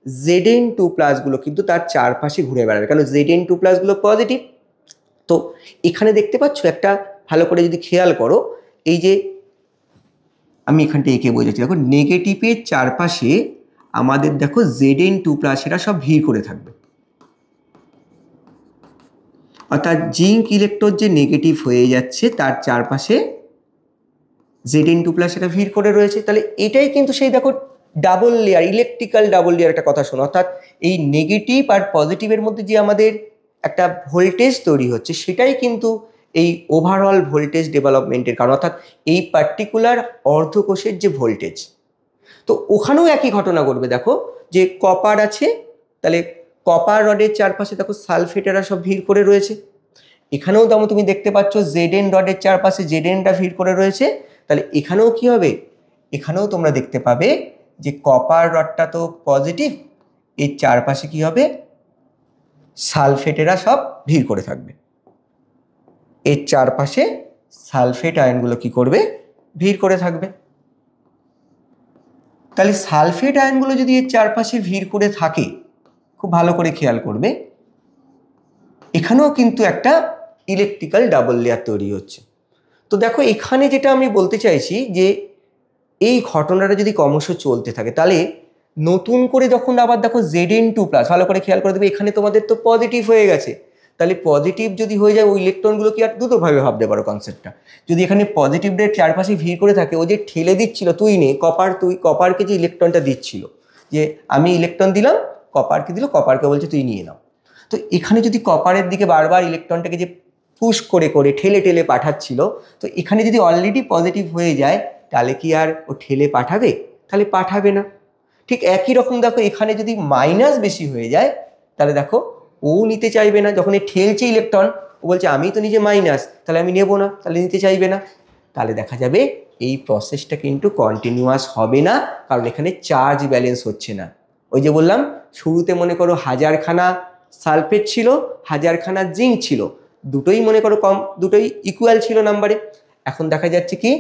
Zn2+ গুলো কিন্তু তার চারপাশে ঘুরে বেড়াবে, কারণ Zn2+ গুলো পজিটিভ। তো এখানে দেখতে পাচ্ছ একটা, ভালো করে যদি খেয়াল করো, এই যে আমি এখানটা এঁকে বোঝাচ্ছি, দেখো নেগেটিভের চারপাশে আমাদের দেখো Zn2+ এরা সব ভিড় করে থাকবে, অর্থাৎ জিঙ্ক ইলেকট্রন যে নেগেটিভ হয়ে যাচ্ছে তার চারপাশে Zn2+ এটা ভিড় করে রয়েছে। তাহলে এটাই কিন্তু সেই দেখো double layer, electrical double layer একটা কথা শোনো, অর্থাৎ এই নেগেটিভ আর পজিটিভের মধ্যে যে আমাদের একটা ভোল্টেজ তৈরি হচ্ছে, সেটাই কিন্তু এই ওভারঅল ভোল্টেজ ডেভেলপমেন্টের কারণ, অর্থাৎ এই পার্টিকুলার অর্ধকোষের যে ভোল্টেজ। তো ওখানেও একই ঘটনা ঘটবে, দেখো যে কপার আছে, তাহলে কপার রডের চারপাশে দেখো সালফেটেরা সব ভিড় করে রয়েছে। এখানেও তেমন তুমি দেখতে পাচ্ছ Zn রডের চারপাশে Znটা ভিড় করে রয়েছে, তাহলে এখানেও কি হবে, এখানেও তোমরা দেখতে পাবে যে কপার রডটা তো পজিটিভ, এর চারপাশে কি হবে, সালফেটেরা সব ভিড় করে থাকবে। এর চারপাশে সালফেট আয়নগুলো কি করবে, ভিড় করে থাকবে। তাহলে সালফেট আয়নগুলো যদি এর চারপাশে ভিড় করে থাকে, খুব ভালো করে খেয়াল করবে, এখানেও কিন্তু একটা ইলেকট্রিক্যাল ডাবল লেয়ার তৈরি হচ্ছে। তো দেখো এখানে যেটা আমি বলতে চাইছি যে এই ঘটনাটা যদি ক্রমশ চলতে থাকে, তাহলে নতুন করে যখন আবার দেখো Zn2+, ভালো করে খেয়াল করে দেবে, এখানে তোমাদের তো পজিটিভ হয়ে গেছে, তাহলে পজিটিভ যদি হয়ে যায় ওই ইলেকট্রনগুলো কি আর দুটোভাবে ভাবতে পারো কনসেপ্টটা। যদি এখানে পজিটিভদের চারপাশে ভিড় করে থাকে, ও যে ঠেলে দিচ্ছিল তুই নে কপার, তুই কপারকে যে ইলেকট্রনটা দিচ্ছিল, যে আমি ইলেকট্রন দিলাম, কপারকে দিল, কপারকে বলছে তুই নিয়ে নাও। তো এখানে যদি কপারের দিকে বারবার ইলেকট্রনটাকে যে পুশ করে করে ঠেলে ঠেলে পাঠাচ্ছিল, তো এখানে যদি অলরেডি পজিটিভ হয়ে যায়, তাহলে কি আর ও ঠেলে পাঠাবে? তাহলে পাঠাবে না। ঠিক একই রকম দেখো এখানে যদি মাইনাস বেশি হয়ে যায়, তাহলে দেখো ও নিতে চাইবে না। যখন এ ঠেলছে ইলেকট্রন, ও বলছে আমি তো নিজে মাইনাস, তাহলে আমি নেব না, তাহলে নিতে চাইবে না। তাহলে দেখা যাবে এই প্রসেসটা কিন্তু কন্টিনিউয়াস হবে না, কারণ এখানে চার্জ ব্যালেন্স হচ্ছে না। ওই যে বললাম শুরুতে মনে করো 1000খানা সালফেট ছিল, 1000খানা জিঙ্ক ছিল, দুটোই মনে করো কম, দুটোই ইকুয়াল ছিল নাম্বারে। এখন দেখা যাচ্ছে কি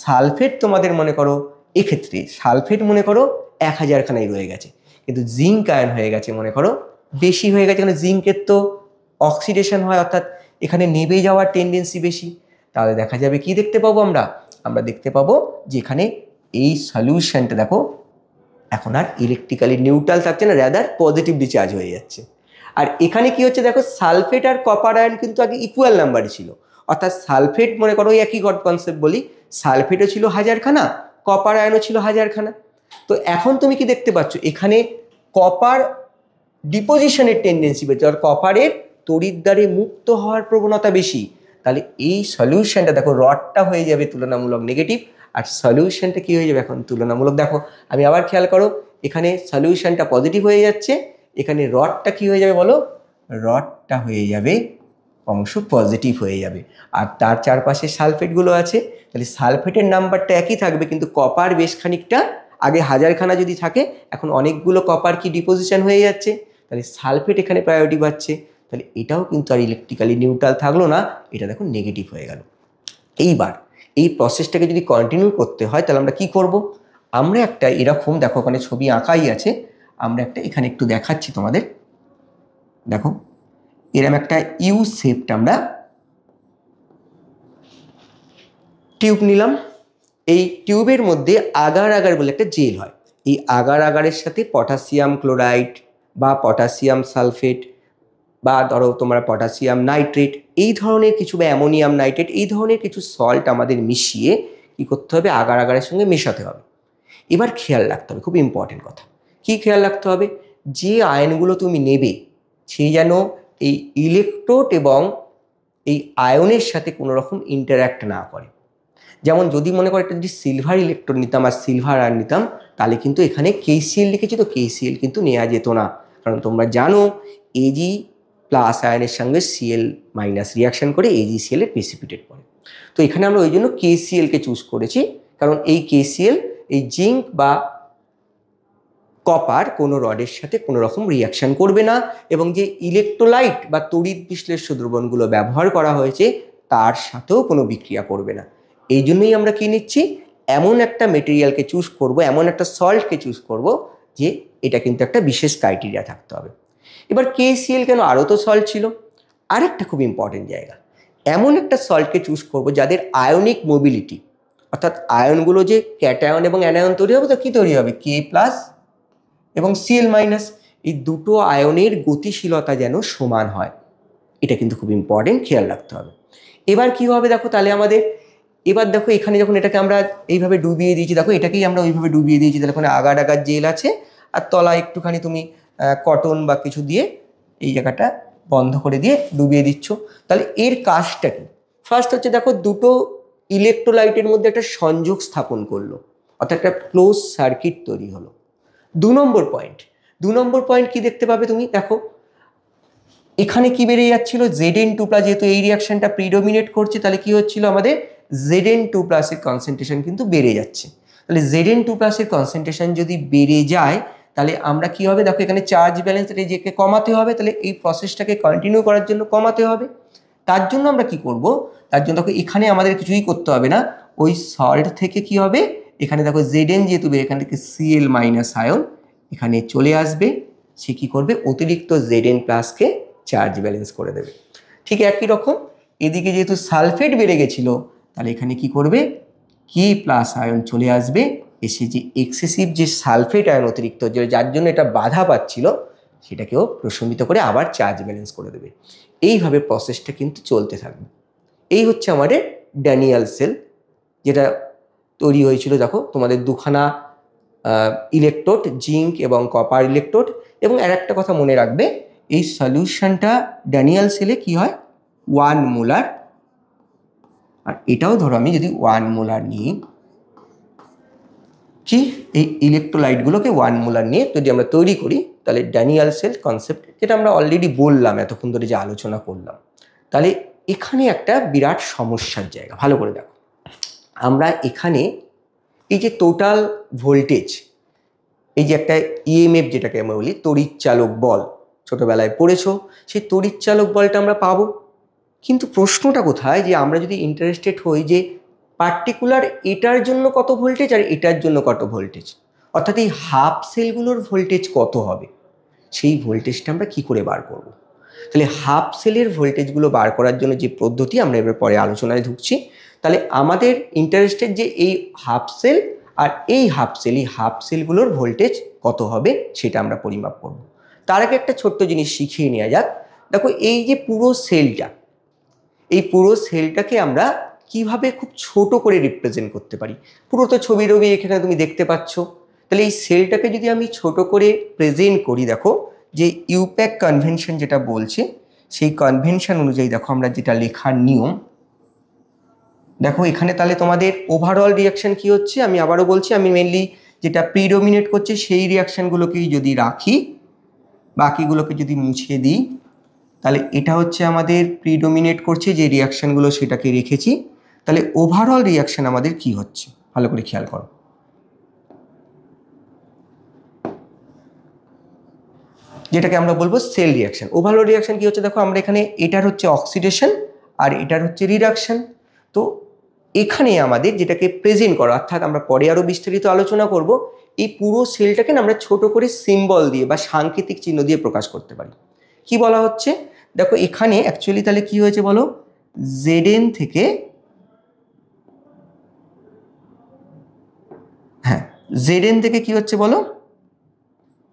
সালফেট তোমাদের মনে করো, এক্ষেত্রে সালফেট মনে করো 1000খানাই রয়ে গেছে, কিন্তু জিঙ্ক আয়ন হয়ে গেছে মনে করো বেশি হয়ে গেছে, কারণ জিঙ্কের তো অক্সিডেশন হয়, অর্থাৎ এখানে নেবে যাওয়ার টেন্ডেন্সি বেশি। তাহলে দেখা যাবে কি দেখতে পাবো আমরা দেখতে পাবো যে এখানে এই সলিউশনটা দেখো এখন আর ইলেকট্রিক্যালি নিউট্রাল থাকছে না, রাদার পজিটিভলি চার্জ হয়ে যাচ্ছে। আর এখানে কি হচ্ছে দেখো, সালফেট আর কপার আয়ন কিন্তু আগে ইকুয়াল নাম্বারে ছিল, অর্থাৎ সালফেট মনে করো একই কনসেপ্ট বলি, সালফেটও ছিল 1000খানা, কপার আয়নও ছিল 1000খানা। তো এখন তুমি কি দেখতে পাচ্ছ, এখানে কপার ডিপোজিশনের টেন্ডেন্সি বেশি, আর কপারের তড়িৎদ্বারে মুক্ত হওয়ার প্রবণতা বেশি। তাহলে এই সলিউশনটা দেখো রডটা হয়ে যাবে তুলনামূলক নেগেটিভ, আর সলিউশনটা কি হয়ে যাবে এখন তুলনামূলক, দেখো আমি আবার খেয়াল করো, এখানে সলিউশনটা পজিটিভ হয়ে যাচ্ছে, এখানে রডটা কি হয়ে যাবে বলো, রডটা হয়ে যাবে অংশ পজিটিভ হয়ে যাবে, আর তার চারপাশে সালফেটগুলো আছে, তাহলে সালফেটের নাম্বারটা একই থাকবে, কিন্তু কপার বেশ খানিকটা, আগে 1000খানা যদি থাকে এখন অনেকগুলো কপার কি ডিপোজিশন হয়ে যাচ্ছে, তাহলে সালফেট এখানে প্রায়োরিটি পাচ্ছে। তাহলে এটাও কিন্তু আর ইলেকট্রিক্যালি নিউট্রাল থাকলো না, এটা দেখো নেগেটিভ হয়ে গেল। এইবার এই প্রসেসটাকে যদি কন্টিনিউ করতে হয়, তাহলে আমরা কি করব, আমরা একটা এরকম দেখো ওখানে ছবি আঁকাই আছে, আমরা একটা এখানে একটু দেখাচ্ছি তোমাদের, দেখো এরকম একটা ইউ শেপটা আমরা টিউব নিলাম, এই টিউবের মধ্যে আগার আগার বলে একটা জেল হয়, এই আগার আগারের সাথে পটাশিয়াম ক্লোরাইড বা পটাশিয়াম সালফেট বা ধরো তোমরা পটাশিয়াম নাইট্রেট এই ধরনের কিছু, বা অ্যামোনিয়াম নাইট্রেট এই ধরনের কিছু সল্ট আমাদের মিশিয়ে কী করতে হবে, আগার আগারের সঙ্গে মেশাতে হবে। এবার খেয়াল রাখতে হবে, খুব ইম্পর্টেন্ট কথা, কি খেয়াল রাখতে হবে, যে আয়নগুলো তুমি নেবে সে যেন এই ইলেকট্রোড এবং এই আয়নের সাথে কোনো রকম ইন্টারঅ্যাক্ট না করে। যেমন যদি মনে করো একটা যদি সিলভার ইলেকট্রন নিতাম আর সিলভার আয়ন নিতাম, তাহলে কিন্তু এখানে KCl লিখেছি, তো KCl কিন্তু নেওয়া যেত না, কারণ তোমরা জানো Ag প্লাস আয়নের সঙ্গে Cl মাইনাস রিয়াকশন করে AgCl এর প্রেসিপিটেট করে। তো এখানে আমরা ওই জন্য KClকে চুজ করেছি, কারণ এই KCl এই জিঙ্ক বা কপার কোনো রডের সাথে কোনো রকম রিয়াকশন করবে না, এবং যে ইলেকট্রোলাইট বা তড়িৎ বিশ্লেষ্য দ্রবণগুলো ব্যবহার করা হয়েছে তার সাথেও কোনো বিক্রিয়া করবে না। এই জন্যই আমরা কি নিচ্ছি, এমন একটা মেটেরিয়ালকে চুজ করব, এমন একটা সল্টকে চুজ করব যে এটা কিন্তু একটা বিশেষ ক্রাইটেরিয়া থাকতে হবে। এবার KCl কেন, আরও তো সল্ট ছিল, আরেকটা খুব ইম্পর্টেন্ট জায়গা, এমন একটা সল্টকে চুজ করব যাদের আয়নিক মোবিলিটি, অর্থাৎ আয়নগুলো যে ক্যাটায়ন এবং অ্যানায়ন তৈরি হবে, তো কী তৈরি হবে, K+ এবং Cl-, এই দুটো আয়নের গতিশীলতা যেন সমান হয়, এটা কিন্তু খুব ইম্পর্টেন্ট, খেয়াল রাখতে হবে। এবার কি হবে দেখো, তাহলে আমাদের এবার দেখো এখানে যখন এটাকে আমরা এইভাবে ডুবিয়ে দিয়েছি, দেখো এটাকেই আমরা ওইভাবে ডুবিয়ে দিয়েছি, তাহলে ওখানে আগার আগার জেল আছে, আর তলায় একটুখানি তুমি কটন বা কিছু দিয়ে এই জায়গাটা বন্ধ করে দিয়ে ডুবিয়ে দিচ্ছ। তাহলে এর কাজটা কি, ফার্স্ট হচ্ছে দেখো দুটো ইলেকট্রোলাইটের মধ্যে একটা সংযোগ স্থাপন করলো, অর্থাৎ একটা ক্লোজ সার্কিট তৈরি হলো। দু নম্বর পয়েন্ট কি দেখতে পাবে তুমি, দেখো এখানে কি বেড়ে যাচ্ছিল, Zn2+, যেহেতু এই রিয়াকশনটা প্রিডোমিনেট করছে, তাহলে কি হচ্ছিল আমাদের Zn2+ এর কনসেন্ট্রেশন কিন্তু বেড়ে যাচ্ছে। তাহলে Zn2+ এর কনসেন্ট্রেশন যদি বেড়ে যায় তাহলে আমরা কি হবে, দেখো এখানে চার্জ ব্যালেন্স এটাকে কমাতে হবে, তাহলে এই প্রসেসটাকে কন্টিনিউ করার জন্য কমাতে হবে। তার জন্য আমরা কি করব, তার জন্য দেখো এখানে আমাদের কিছুই করতে হবে না, ওই সল্ট থেকে কি হবে, এখানে দেখো Zn যেহেতু এখান থেকে Cl- আয়ন এখানে চলে আসবে, সে কি করবে, অতিরিক্ত Zn+ কে চার্জ ব্যালেন্স করে দেবে। ঠিক একই রকম এদিকে যেহেতু সালফেট বেড়ে গেছিল, তাহলে এখানে কি করবে, K+ আয়ন চলে আসবে, এসে যে এক্সেসিভ যে সালফেট আয়ন অতিরিক্ত যার জন্য এটা বাধা পাচ্ছিল সেটাকেও প্রশমিত করে আবার চার্জ ব্যালেন্স করে দেবে। এইভাবে প্রসেসটা কিন্তু চলতে থাকবে। এই হচ্ছে আমাদের ড্যানিয়াল সেল, যেটা তৈরি হয়েছিল দেখো তোমাদের দুখানা ইলেকট্রোড, জিঙ্ক এবং কপার ইলেকট্রোড। এবং আর একটা কথা মনে রাখবে, এই সলিউশনটা ড্যানিয়াল সেলে কি হয় 1 মোলার, আর এটাও ধরো আমি যদি 1 মোলার নিই, কি এই ইলেকট্রোলাইটগুলোকে 1 মোলার নিয়ে যদি আমরা তৈরি করি, তাহলে ড্যানিয়াল সেল কনসেপ্ট, যেটা আমরা অলরেডি বললাম এতক্ষণ ধরে যে আলোচনা করলাম, তাহলে এখানে একটা বিরাট সমস্যার জায়গা। ভালো করে দেখো, আমরা এখানে এই যে টোটাল ভোল্টেজ, এই যে একটা ইএমএফ যেটাকে আমরা বলি তড়িৎচালক বল, ছোটবেলায় পড়েছো, সেই তড়িৎচালক বলটা আমরা পাবো। কিন্তু প্রশ্নটা কোথায়, যে আমরা যদি ইন্টারেস্টেড হই যে পার্টিকুলার এটার জন্য কত ভোল্টেজ আর এটার জন্য কত ভোল্টেজ, অর্থাৎ এই হাফ সেলগুলোর ভোল্টেজ কত হবে, সেই ভোল্টেজটা আমরা কি করে বার করব। তাহলে হাফ সেলের ভোল্টেজগুলো বার করার জন্য যে পদ্ধতি, আমরা এবার পরে আলোচনায় ঢুকছি। তাহলে আমাদের ইন্টারেস্টেড যে এই হাফ সেল আর এই হাফ সেল, এই হাফ সেলগুলোর ভোল্টেজ কত হবে সেটা আমরা পরিমাপ করব। তার আগে একটা ছোট্ট জিনিস শিখিয়ে নেওয়া যাক। দেখো এই যে পুরো সেলটা, এই পুরো সেলটাকে আমরা কিভাবে খুব ছোট করে রিপ্রেজেন্ট করতে পারি। পুরো তো ছবি রবি এখানে তুমি দেখতে পাচ্ছ। তাহলে এই সেলটাকে যদি আমি ছোট করে প্রেজেন্ট করি, দেখো যে ইউপ্যাক কনভেনশন যেটা বলছে, সেই কনভেনশন অনুযায়ী দেখো আমরা যেটা লেখার নিয়ম, দেখো এখানে তাহলে তোমাদের ওভারঅল রিয়াকশন কি হচ্ছে, আমি আবারও বলছি, আমি মেনলি যেটা প্রিডোমিনেট করছে সেই রিয়াকশানগুলোকেই যদি রাখি, বাকিগুলোকে যদি মুছে দিই, তাহলে এটা হচ্ছে আমাদের প্রিডোমিনেট করছে যে রিয়াকশানগুলো, সেটাকে রেখেছি। তাহলে ওভারঅল রিয়াকশান আমাদের কি হচ্ছে, ভালো করে খেয়াল করো। যেটাকে আমরা বলবো সেল রিয়াকশন। ওভারঅল রিয়াকশন কি হচ্ছে, দেখো আমরা এখানে এটার হচ্ছে অক্সিডেশন আর এটার হচ্ছে রিডাকশন। তো এখানে আমাদের যেটাকে প্রেজেন্ট করা, অর্থাৎ আমরা পরে আরো বিস্তারিত আলোচনা করব, এই পুরো সেলটাকে না আমরা ছোট করে সিম্বল দিয়ে বা সাংকেতিক চিহ্ন দিয়ে প্রকাশ করতে পারি। কি বলা হচ্ছে, দেখো এখানে অ্যাকচুয়ালি তাহলে কি হয়েছে বলো, Zn থেকে, হ্যাঁ Zn থেকে কি হচ্ছে বলো,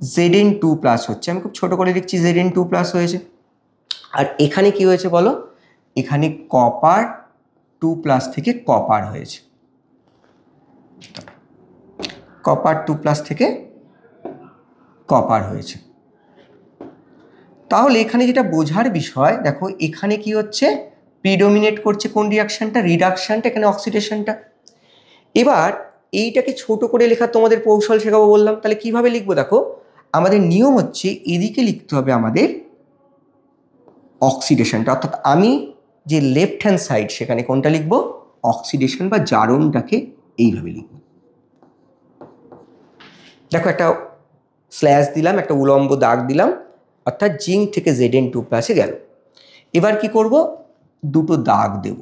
Zn2+ হচ্ছে, আমি খুব ছোট করে লিখছি, Zn2+ হয়েছে। আর এখানে কি হয়েছে বলো, এখানে কপার 2+ থেকে কপার হয়েছে, কপার 2+ থেকে কপার হয়েছে। তাহলে এখানে যেটা বোঝার বিষয়, দেখো এখানে কি হচ্ছে, প্রিডোমিনেট করছে কোন রিয়াকশনটা, রিডাকশনটা, এখানে অক্সিডেশনটা। এবার এইটাকে ছোট করে লেখা তোমাদের কৌশল শেখাবো বললাম, তাহলে কিভাবে লিখবো, দেখো আমাদের নিয়ম হচ্ছে এদিকে লিখতে হবে আমাদের অক্সিডেশনটা, অর্থাৎ আমি যে লেফট হ্যান্ড সাইড সেখানে কোনটা লিখবো, অক্সিডেশন বা জারণটাকে এইভাবে লিখবো। দেখো একটা স্ল্যাশ দিলাম, একটা উলম্ব দাগ দিলাম, অর্থাৎ জিঙ্ক থেকে Zn2+ গেল। এবার কি করব, দুটো দাগ দেব,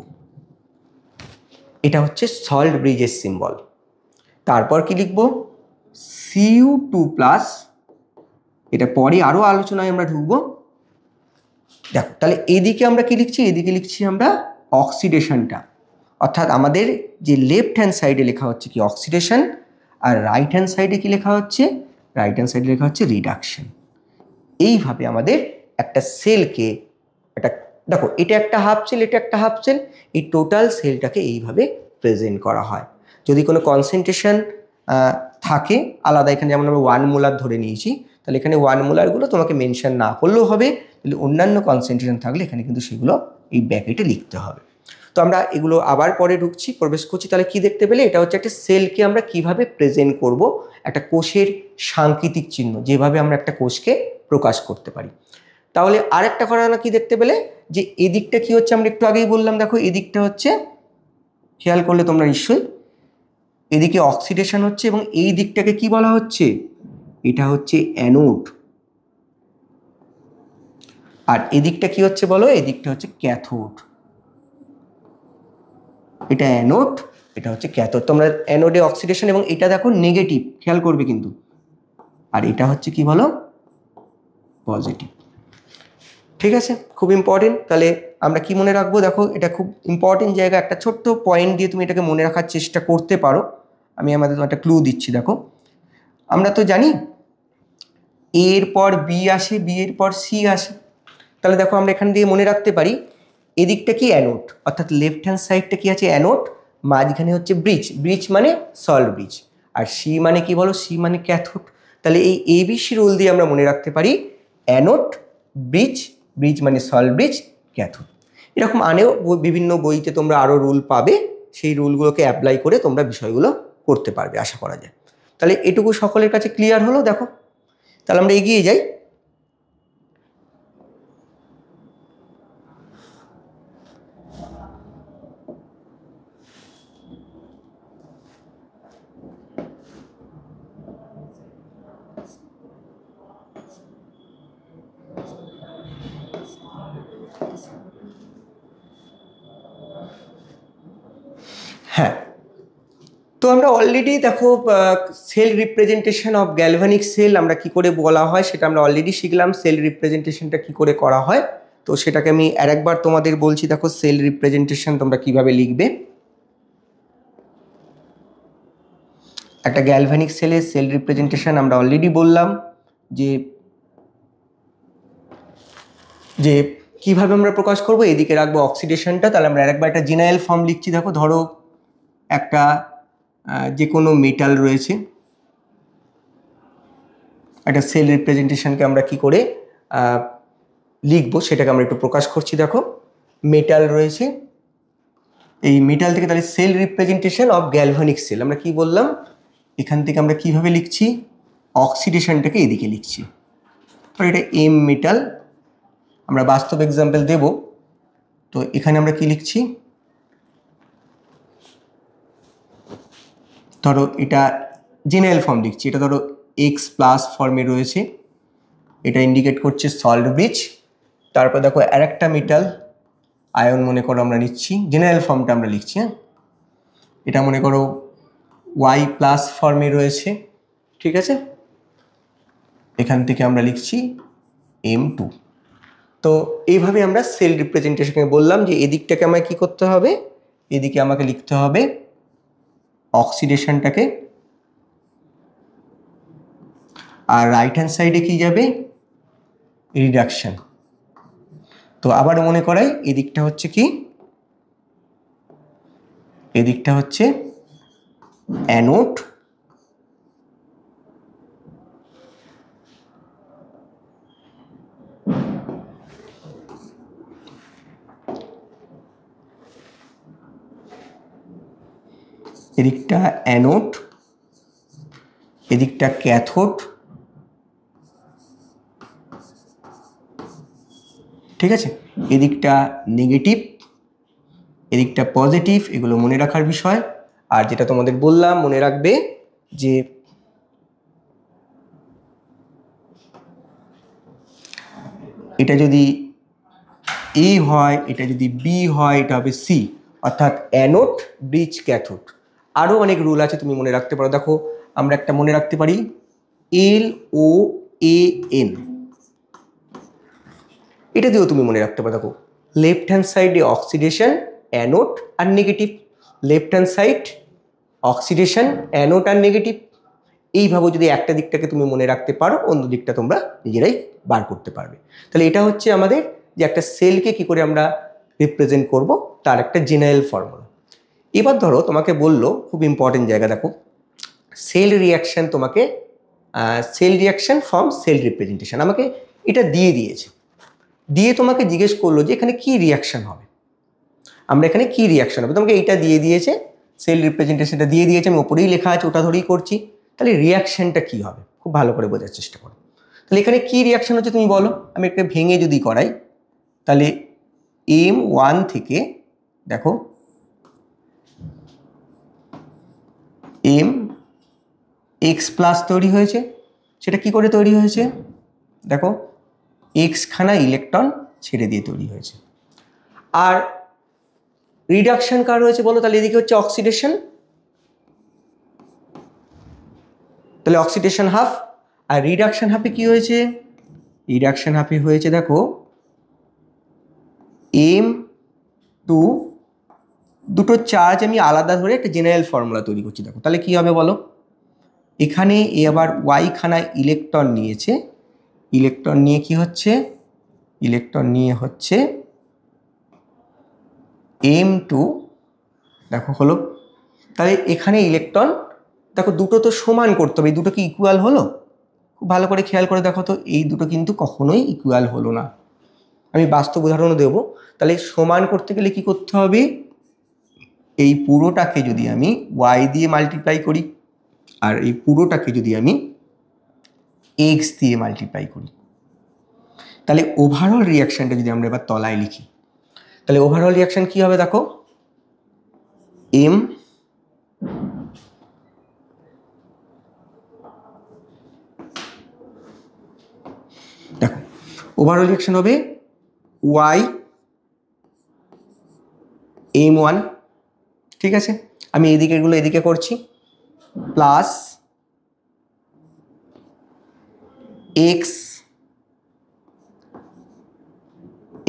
এটা হচ্ছে সল্ট ব্রিজের সিম্বল। তারপর কি লিখব, Cu2+, এটা পরে আরো আলোচনায় আমরা ঢুকবো। দেখো তাহলে এদিকে আমরা কি লিখছি, এদিকে লিখছি আমরা অক্সিডেশনটা, অর্থাৎ আমাদের যে লেফট হ্যান্ড সাইডে লেখা হচ্ছে কি অক্সিডেশন, আর রাইট হ্যান্ড সাইডে কি লেখা হচ্ছে, রাইট হ্যান্ড সাইডে লেখা হচ্ছে রিডাকশন। এইভাবে আমাদের একটা সেলকে, একটা দেখো এটা একটা হাফ সেল, এটা একটা হাফ সেল, এই টোটাল সেলটাকে এইভাবে প্রেজেন্ট করা হয়। যদি কোনো কনসেন্ট্রেশন থাকে আলাদা, এখানে যেমন আমরা 1 মোলার ধরে নিয়েছি, তাহলে এখানে 1 মোলারগুলো তোমাকে মেনশন না করলেও হবে, তাহলে অন্যান্য কনসেন্ট্রেশন থাকলে এখানে কিন্তু সেগুলো এই ব্যাকেটে লিখতে হবে। তো আমরা এগুলো আবার পরে ঢুকছি, প্রবেশ করছি। তাহলে কি দেখতে পেলে, এটা হচ্ছে একটা সেলকে আমরা কিভাবে প্রেজেন্ট করব, একটা কোষের সাংকেতিক চিহ্ন, যেভাবে আমরা একটা কোষকে প্রকাশ করতে পারি। তাহলে আরেকটা ঘটনা কি দেখতে পেলে, যে এদিকটা কি হচ্ছে, আমরা একটু আগেই বললাম, দেখো এদিকটা হচ্ছে, খেয়াল করলে তোমরা নিশ্চয়ই, এদিকে অক্সিডেশন হচ্ছে এবং এই দিকটাকে কি বলা হচ্ছে, এটা হচ্ছে অ্যানোড। আর এদিকটা কি হচ্ছে বলো, এদিকটা হচ্ছে ক্যাথোড। এটা অ্যানোড, এটা হচ্ছে ক্যাথোড। তোমরা অ্যানোডে অক্সিডেশন এবং এটা দেখো নেগেটিভ, খেয়াল করবে কিন্তু। আর এটা হচ্ছে কি বলো, পজিটিভ। ঠিক আছে, খুব ইম্পর্টেন্ট। তাহলে আমরা কি মনে রাখবো, দেখো এটা খুব ইম্পর্টেন্ট জায়গা, একটা ছোট্ট পয়েন্ট দিয়ে তুমি এটাকে মনে রাখার চেষ্টা করতে পারো। আমি আমাদের একটা ক্লু দিচ্ছি। দেখো আমরা তো জানি এর পর বি আসে, বি এর পর সি আসে। তাহলে দেখো আমরা এখান দিয়ে মনে রাখতে পারি এদিকটা কি অ্যানোড, অর্থাৎ লেফট হ্যান্ড সাইডটা কি আছে অ্যানোড, মাঝখানে হচ্ছে ব্রিজ, ব্রিজ মানে সল্ট ব্রিজ। আর সি মানে কি বলো, সি মানে ক্যাথোড। তাহলে এই এবিসি রুল দিয়ে আমরা মনে রাখতে পারি অ্যানোড, ব্রিজ, ব্রিজ মানে সল্ট ব্রিজ, ক্যাথোড। এরকম আনেও বিভিন্ন বইতে তোমরা আরও রুল পাবে, সেই রুলগুলোকে অ্যাপ্লাই করে তোমরা বিষয়গুলো করতে পারবে আশা করা যায়। তাহলে এটুকু সকলের কাছে ক্লিয়ার হলো। দেখো তাহলে আমরা এগিয়ে যাই। হ্যাঁ, তো আমরা অলরেডি দেখো cell representation of galvanic cell আমরা কি করে বলা হয় সেটা আমরা অলরেডি শিখলাম। সেল রিপ্রেজেন্টেশনটা কি করে করা হয়, তো সেটাকে আমি আরেকবার তোমাদের বলছি। দেখো সেল রিপ্রেজেন্টেশন তোমরা কিভাবে লিখবে। একটা গ্যালভানিক সেলের সেল রিপ্রেজেন্টেশন আমরা অলরেডি বললাম যে কিভাবে আমরা প্রকাশ করব। এদিকে রাখবো অক্সিডেশনটা। তাহলে আমরা আরেকবার একটা জেনারেল ফর্ম লিখছি। দেখো ধরো একটা যে কোনো মেটাল রয়েছে, একটা সেল রিপ্রেজেন্টেশনকে আমরা কি করে লিখবো সেটাকে আমরা একটু প্রকাশ করছি। দেখো মেটাল রয়েছে, এই মেটাল থেকে তাহলে cell representation of galvanic cell আমরা কি বললাম, এখান থেকে আমরা কিভাবে লিখছি, অক্সিডেশনটাকে এদিকে লিখছি। তো এটা এম মেটাল, আমরা বাস্তব এক্সাম্পল দেব। তো এখানে আমরা কি লিখছি, ধরো এটা জেনারেল ফর্ম লিখছি, এটা ধরো এক্স প্লাস ফর্মে রয়েছে, এটা ইন্ডিকেট করছে সল্ট ব্রিজ। তারপর দেখো আরেকটা মেটাল আয়ন মনে করো আমরা নিচ্ছি, জেনারেল ফর্মটা আমরা লিখছি। হ্যাঁ, এটা মনে করো ওয়াই প্লাস ফর্মে রয়েছে, ঠিক আছে। এখান থেকে আমরা লিখছি M2। তো এইভাবে আমরা সেল রিপ্রেজেন্টেশনকে বললাম যে এদিকটাকে আমায় কি করতে হবে, এদিকে আমাকে লিখতে হবে অক্সিডেশনটাকে, আর রাইট হ্যান্ড সাইডে কি যাবে, রিডাকশন। তো আবার মনে করাই এদিকটা হচ্ছে কি, এদিকটা হচ্ছে অ্যানোড, এদিকটা অ্যানোড, এদিকটা ক্যাথোড, ঠিক আছে। এদিকটা নেগেটিভ, এদিকটা পজিটিভ, এগুলো মনে রাখার বিষয়। আর যেটা তোমাদের বললাম মনে রাখবে যে এটা যদি এ হয়, এটা যদি বি হয়, এটা হবে সি, অর্থাৎ অ্যানোড, ব্রিজ, ক্যাথোড। আরও অনেক রুল আছে তুমি মনে রাখতে পারো। দেখো আমরা একটা মনে রাখতে পারি LOAN, এটা দিয়েও তুমি মনে রাখতে পারো। দেখো লেফট হ্যান্ড সাইডে অক্সিডেশন, অ্যানোড আর negative, left hand side oxidation, anode আর নেগেটিভ। এইভাবে যদি একটা দিকটাকে তুমি মনে রাখতে পারো, অন্য দিকটা তোমরা নিজেরাই বার করতে পারবে। তাহলে এটা হচ্ছে আমাদের যে একটা সেলকে কি করে আমরা রিপ্রেজেন্ট করব তার একটা জেনারেল ফর্মুলা। এবার ধরো তোমাকে বললো, খুব ইম্পর্টেন্ট জায়গা, দেখো সেল রিয়াকশন, তোমাকে cell reaction from cell representation আমাকে এটা দিয়ে দিয়েছে, দিয়ে তোমাকে জিজ্ঞেস করলো যে এখানে কি রিয়াকশন হবে, আমরা এখানে কি রিয়াকশন হবে, তোমাকে এইটা দিয়ে দিয়েছে, সেল রিপ্রেজেন্টেশনটা দিয়ে দিয়েছে, আমি ওপরেই লেখা আছে ওটা ধরেই করছি। তাহলে রিয়াকশনটা কি হবে খুব ভালো করে বোঝার চেষ্টা করো। তাহলে এখানে কি রিয়াকশন হচ্ছে তুমি বলো, আমি একটা ভেঙে যদি করাই, তাহলে M1 থেকে দেখো এম এক্স প্লাস তৈরি হয়েছে। সেটা কি করে তৈরি হয়েছে দেখো, এক্স খানা ইলেকট্রন ছেড়ে দিয়ে তৈরি হয়েছে। আর রিডাকশন কার রয়েছে বলো, তাহলে এদিকে হচ্ছে অক্সিডেশন, তাহলে অক্সিডেশন হাফ। আর রিডাকশন হাফে কি হয়েছে, রিডাকশন হাফে হয়েছে দেখো এম টু, দুটো চার্জ আমি আলাদা ধরে একটা জেনারেল ফর্মুলা তৈরি করছি। দেখো তাহলে কি হবে বলো, এখানে এ আবার ওয়াই খানা ইলেকট্রন নিয়েছে, ইলেকট্রন নিয়ে কি হচ্ছে, ইলেকট্রন নিয়ে হচ্ছে এম টু, দেখো হলো। তাহলে এখানে ইলেকট্রন দেখো দুটো তো সমান করতে হবে, এই দুটো কি ইকুয়াল হলো? খুব ভালো করে খেয়াল করে দেখো তো, এই দুটো কিন্তু কখনোই ইকুয়াল হলো না। আমি বাস্তব উদাহরণও দেব। তাহলে সমান করতে গেলে কি করতে হবে, এই পুরোটাকে যদি আমি ওয়াই দিয়ে মাল্টিপ্লাই করি, আর এই পুরোটাকে যদি আমি এক্স দিয়ে মাল্টিপ্লাই করি, তাহলে ওভারঅল রিয়াকশানটা যদি আমরা এবার তলায় লিখি, তাহলে ওভারঅল রিয়াকশান কি হবে দেখো, এম দেখো ওভারঅল রিয়াকশন হবে ওয়াই এম ওয়ান, ঠিক আছে, আমি এদিকেগুলো এদিকে করছি, plus X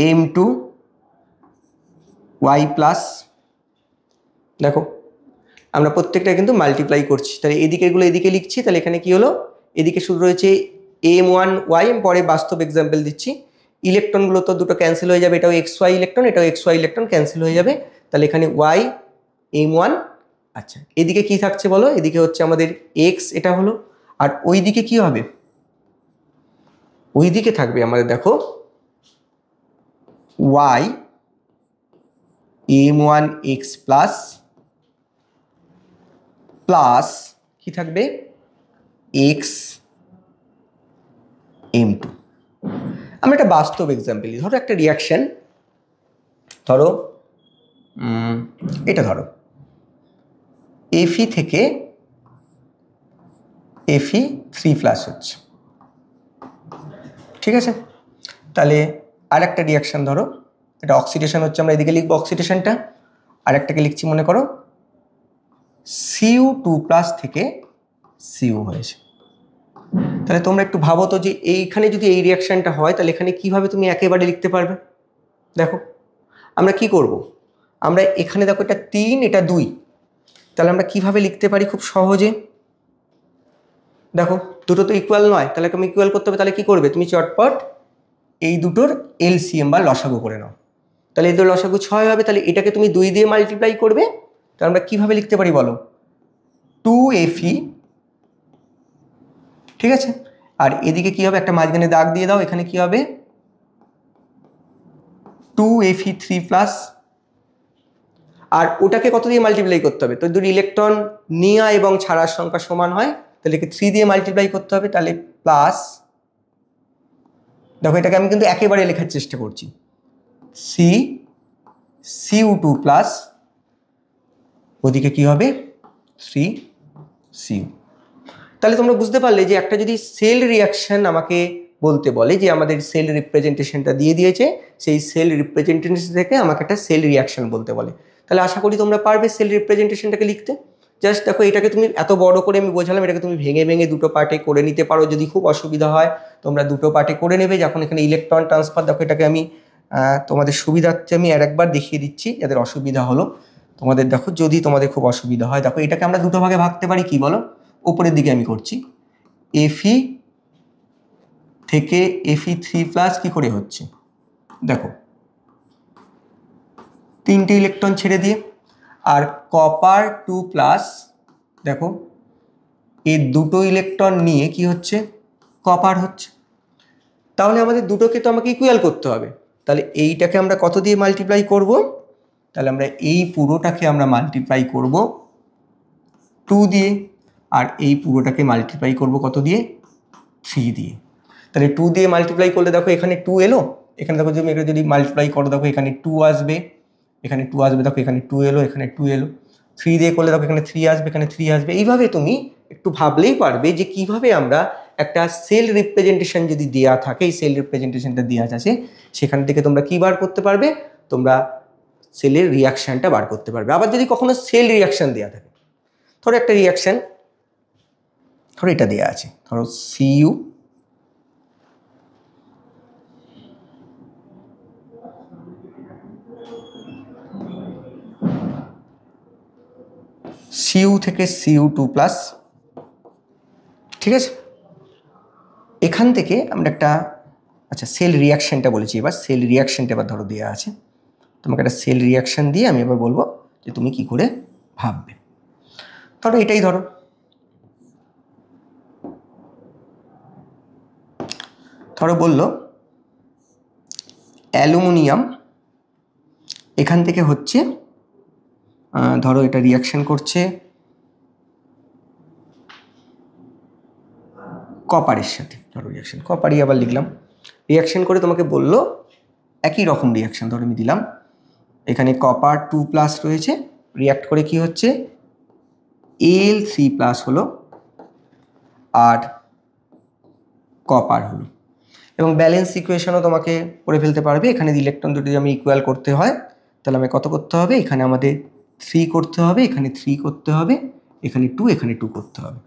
M two Y plus, দেখো আমরা প্রত্যেকটা কিন্তু মাল্টিপ্লাই করছি, তাহলে এদিকেগুলো এদিকে লিখছি। তাহলে এখানে কি হলো, এদিকে শুধু রয়েছে এম ওয়ান ওয়াই, পরে বাস্তব এক্সাম্পল দিচ্ছি। ইলেকট্রনগুলো তো দুটো ক্যান্সেল হয়ে যাবে, এটাও এক্স ওয়াই ইলেকট্রন, এটাও এক্স ওয়াই ইলেকট্রন ক্যান্সেল হয়ে যাবে। তাহলে এখানে ওয়াই এম ওয়ান। আচ্ছা এদিকে কি থাকছে বলো, এদিকে হচ্ছে আমাদের এক্স, এটা হলো। আর ওই দিকে কি হবে, ওই দিকে থাকবে আমাদের দেখো Y M one X plus, plus কি থাকবে এক্স এম টু। আমরা একটা বাস্তব এক্সাম্পল দিই, ধরো একটা রিয়াকশন, ধরো এটা ধরো এফি থেকে এফি থ্রি প্লাস হচ্ছে, ঠিক আছে। তাহলে আর একটা রিয়াকশান ধরো, এটা অক্সিডেশন হচ্ছে, আমরা এদিকে লিখবো অক্সিডেশনটা। আর একটাকে লিখছি মনে করো সিউ টু প্লাস থেকে সিউ হয়েছে। তাহলে তোমরা একটু ভাবো তো যে এইখানে যদি এই রিয়াকশানটা হয়, তাহলে এখানে কিভাবে তুমি একেবারে লিখতে পারবে। দেখো আমরা কি করব, আমরা এখানে দেখো এটা 3 এটা 2, তাহলে আমরা কিভাবে লিখতে পারি খুব সহজে, দেখো দুটো তো ইকুয়াল নয়, তাহলে তুমি ইকুয়াল করতে হবে। তাহলে কি করবে তুমি, চটপট এই দুটোর এলসিএম বা লসাগু করে নাও। তাহলে এই দুটো লসাগু 6 হবে, তাহলে এটাকে তুমি 2 দিয়ে মাল্টিপ্লাই করবে। তাহলে আমরা কিভাবে লিখতে পারি বলো, 2Fe, ঠিক আছে। আর এদিকে কি হবে, একটা মাঝখানে দাগ দিয়ে দাও, এখানে কি হবে 2Fe3 প্লাস। আর ওটাকে কত দিয়ে মাল্টিপ্লাই করতে হবে, তো দুটো ইলেকট্রন নেওয়া এবং ছাড়ার সংখ্যা সমান হয়, তাহলে একে 3 দিয়ে মাল্টিপ্লাই করতে হবে, তাহলে প্লাস, দেখো এটাকে আমি কিন্তু একেবারে লেখার চেষ্টা করছি, Cu2 প্লাস, ওদিকে কি হবে 3Cu। তাহলে তোমরা বুঝতে পারলে যে একটা যদি সেল রিয়াকশন আমাকে বলতে বলে, যে আমাদের সেল রিপ্রেজেন্টেশনটা দিয়ে দিয়েছে, সেই সেল রিপ্রেজেন্টেশন থেকে আমাকে একটা সেল রিয়াকশন বলতে বলে, তাহলে আশা করি তোমরা পারবে সেল রিপ্রেজেন্টেশনটাকে লিখতে। জাস্ট দেখো এটাকে তুমি এত বড় করে আমি বোঝালাম, এটাকে তুমি ভেঙে ভেঙে দুটো পার্টে করে নিতে পারো, যদি খুব অসুবিধা হয় তোমরা দুটো পার্টে করে নেবে। যখন এখানে ইলেকট্রন ট্রান্সফার, দেখো এটাকে আমি তোমাদের সুবিধার্থে আমি আর একবার দেখিয়ে দিচ্ছি, যাদের অসুবিধা হলো তোমাদের, দেখো যদি তোমাদের খুব অসুবিধা হয়, দেখো এটাকে আমরা দুটো ভাগে ভাগতে পারি, কি বলো, উপরের দিকে আমি করছি, এফি থেকে Fe3 প্লাস কি করে হচ্ছে, দেখো 3টে ইলেকট্রন ছেড়ে দিয়ে, আর কপার 2 প্লাস, দেখো এই দুটো ইলেকট্রন নিয়ে কি হচ্ছে, কপার হচ্ছে। তাহলে আমাদের দুটোকে তো আমাকে ইকুয়াল করতে হবে, তাহলে এইটাকে আমরা কত দিয়ে মাল্টিপ্লাই করব, তাহলে আমরা এই পুরোটাকে আমরা মাল্টিপ্লাই করব 2 দিয়ে, আর এই পুরোটাকে মাল্টিপ্লাই করব কত দিয়ে, 3 দিয়ে। তাহলে 2 দিয়ে মাল্টিপ্লাই করলে দেখো এখানে 2 এলো, এখানে দেখো তুমি এটা যদি মাল্টিপ্লাই করো, দেখো এখানে 2 আসবে, এখানে 2 আসবে, দেখো এখানে 2 এলো, এখানে 2 এলো। 3 দিয়ে করলে দেখো এখানে 3 আসবে, এখানে 3 আসবে। এইভাবে তুমি একটু ভাবলেই পারবে যে কিভাবে আমরা একটা সেল রিপ্রেজেন্টেশন যদি দেওয়া থাকে, এই সেল রিপ্রেজেন্টেশনটা দেওয়া আছে, সেখান থেকে তোমরা কি বার করতে পারবে, তোমরা সেলের রিয়াকশানটা বার করতে পারবে। আবার যদি কখনো সেল রিয়াকশান দেওয়া থাকে, ধরো একটা রিয়াকশান, ধরো এটা দেওয়া আছে, ধরো সিইউ থেকে Cu2+, ঠিক আছে। এখান থেকে আমরা একটা, আচ্ছা সেল রিয়াকশানটা বলেছি, এবার সেল রিয়াকশানটা এবার ধরো দেওয়া আছে, তোমাকে একটা সেল রিয়াকশান দিয়ে আমি এবার বলবো যে তুমি কি করে ভাববে। ধরো এটাই ধরো, বললো অ্যালুমিনিয়াম এখান থেকে হচ্ছে, ধরো এটা রিয়াকশান করছে কপারের সাথে, ধরো রিয়াকশান কপারই আবার লিখলাম, রিয়াকশান করে তোমাকে বললো একই রকম রিয়াকশান, ধরো আমি দিলাম এখানে কপার 2+ রয়েছে, রিয়াক্ট করে কি হচ্ছে Al3+ হলো আর কপার হলো। এবং ব্যালেন্স ইকুয়েশনও তোমাকে করে ফেলতে পারবে, এখানে ইলেকট্রন দুটি আমি ইকুয়াল করতে হয়, তাহলে আমি কত করতে হবে, এখানে আমাদের 3 করতে হবে, এখানে 3 করতে হবে, এখানে 2, এখানে 2 করতে হবে।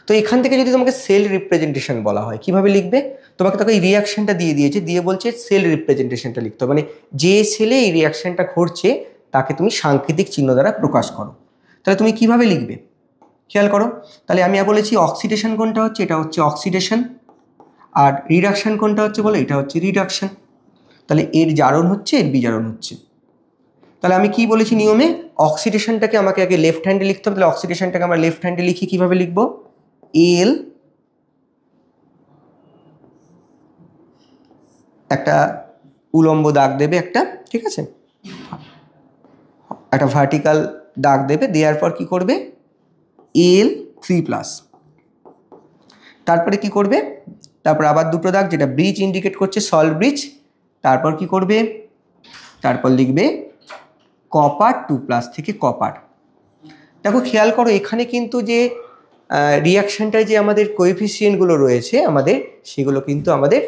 তো এখান থেকে যদি তোমাকে সেল রিপ্রেজেন্টেশন বলা হয়, কিভাবে লিখবে, তোমাকে এই রিয়াকশানটা দিয়ে দিয়েছে, দিয়ে বলছে সেল রিপ্রেজেন্টেশনটা লিখতে হবে, মানে যে সেলে এই রিয়াকশানটা ঘটছে তাকে তুমি সাংকেতিক চিহ্ন দ্বারা প্রকাশ করো। তাহলে তুমি কিভাবে লিখবে খেয়াল করো, তাহলে আমি বলেছি অক্সিডেশন কোনটা হচ্ছে, এটা হচ্ছে অক্সিডেশন, আর রিডাকশন কোনটা হচ্ছে বলো, এটা হচ্ছে রিডাকশন। তাহলে এর জারণ হচ্ছে, এর বিজারণ হচ্ছে। তাহলে আমি কি বলেছি নিয়মে, অক্সিডেশনটাকে আমাকে আগে লেফট হ্যান্ডে লিখতে হবে, তাহলে অক্সিডেশনটাকে আমরা লেফট হ্যান্ডে লিখি, কিভাবে লিখবো, এল একটা উলম্ব দাগ দেবে একটা, ঠিক আছে, একটা ভার্টিক্যাল দাগ দেবে, দেওয়ার পর কি করবে Al3+, তারপরে কি করবে, তারপর আবার দুটো দাগ যেটা ব্রিজ ইন্ডিকেট করছে, সল্ট ব্রিজ, তারপর কি করবে, তারপর লিখবে কপার 2+ থেকে কপার। দেখো খেয়াল করো এখানে কিন্তু যে রিয়াকশানটায় যে আমাদের কোএফিসিয়েন্টগুলো রয়েছে আমাদের, সেগুলো কিন্তু আমাদের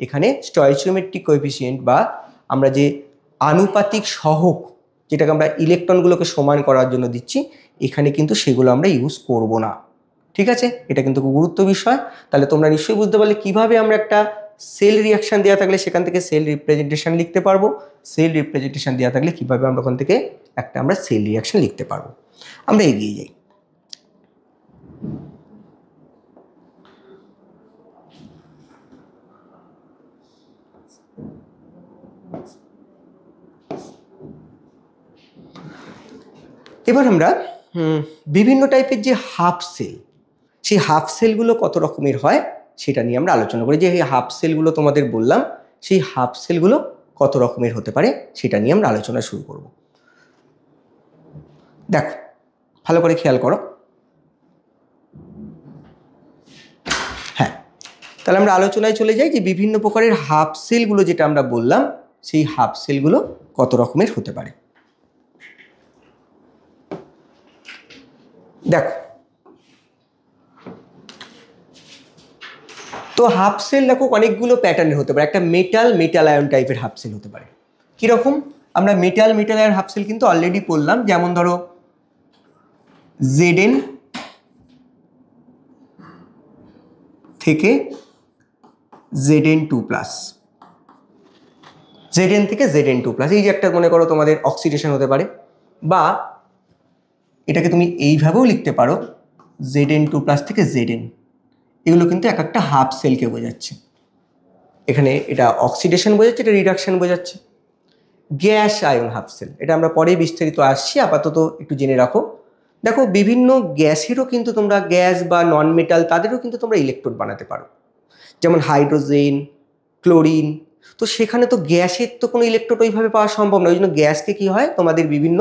এখানে স্টয়চিওমেট্রিক কোএফিসিয়েন্ট বা আমরা যে আনুপাতিক সহগ, যেটাকে আমরা ইলেকট্রনগুলোকে সমান করার জন্য দিচ্ছি, এখানে কিন্তু সেগুলো আমরা ইউজ করব না, ঠিক আছে। এটা কিন্তু খুব গুরুত্ব বিষয়। তাহলে তোমরা নিশ্চয়ই বুঝতে পারলে কিভাবে আমরা একটা সেল রিয়াকশান দেওয়া থাকলে সেখান থেকে সেল রিপ্রেজেন্টেশন লিখতে পারবো, সেল রিপ্রেজেন্টেশন দেওয়া থাকলে কিভাবে আমরা ওখান থেকে একটা আমরা সেল রিয়াকশান লিখতে পারবো। আমরা এগিয়ে যাই। এবার আমরা বিভিন্ন টাইপের যে হাফ সেল, সেই হাফ সেলগুলো কত রকমের হয় সেটা নিয়ে আমরা আলোচনা করি, যে এই হাফ সেলগুলো তোমাদের বললাম, সেই হাফ সেলগুলো কত রকমের হতে পারে সেটা নিয়ে আমরা আলোচনা শুরু করব। দেখো ভালো করে খেয়াল করো, হ্যাঁ, তাহলে আমরা আলোচনায় চলে যাই যে বিভিন্ন প্রকারের হাফ সেলগুলো যেটা আমরা বললাম, সেই হাফ সেলগুলো কত রকমের হতে পারে। দেখো তো হাফ সেল দেখো অনেকগুলো প্যাটার্নের হতে পারে, একটা মেটাল আয়ন টাইপের হাফ সেল হতে পারে। কীরকম, আমরা মেটাল আয়ন হাফ সেল কিন্তু অলরেডি পড়লাম, যেমন ধরো Zn থেকে Zn2+, Zn থেকে Zn2+, এই যে একটা মনে করো তোমাদের অক্সিডেশন হতে পারে, বা এটাকে তুমি এইভাবেও লিখতে পারো Zn2+ থেকে Zn, এগুলো কিন্তু এক একটা হাফ সেলকে বোঝাচ্ছে। এখানে এটা অক্সিডেশন বোঝাচ্ছে, এটা রিডাকশন বোঝাচ্ছে। গ্যাস আয়ন হাফ সেল, এটা আমরা পরে বিস্তারিত আসছি, আপাতত একটু জেনে রাখো। দেখো বিভিন্ন গ্যাসেরও কিন্তু তোমরা, গ্যাস বা নন মেটাল, তাদেরও কিন্তু তোমরা ইলেকট্রোড বানাতে পারো, যেমন হাইড্রোজেন, ক্লোরিন। তো সেখানে তো গ্যাসের তো কোনো ইলেকট্রোড ওইভাবে পাওয়া সম্ভব নয়, ওই জন্য গ্যাসকে কী হয় তোমাদের বিভিন্ন,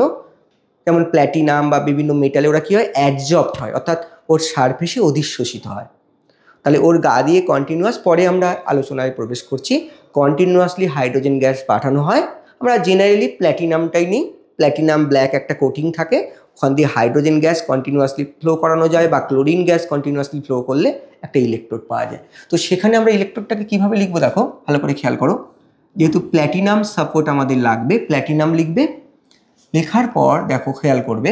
যেমন প্ল্যাটিনাম বা বিভিন্ন মেটালে ওরা কী হয় অ্যাডজর্বড হয়, অর্থাৎ ওর সারফেসে অধিশোষিত হয়। তাহলে ওর গা দিয়ে কন্টিনিউয়াস, পরে আমরা আলোচনায় প্রবেশ করছি, কন্টিনিউয়াসলি হাইড্রোজেন গ্যাস পাঠানো হয়। আমরা জেনারেলি প্ল্যাটিনামটাই নিই, প্ল্যাটিনাম ব্ল্যাক একটা কোটিং থাকে, ওখান দিয়ে হাইড্রোজেন গ্যাস কন্টিনিউয়াসলি ফ্লো করানো যায় বা ক্লোরিন গ্যাস কন্টিনিউয়াসলি ফ্লো করলে একটা ইলেকট্রোড পাওয়া যায়। তো সেখানে আমরা ইলেকট্রোডটাকে কীভাবে লিখবো দেখো, ভালো করে খেয়াল করো। যেহেতু প্ল্যাটিনাম সাপোর্ট আমাদের লাগবে, প্ল্যাটিনাম লিখবে। লেখার পর দেখো খেয়াল করবে,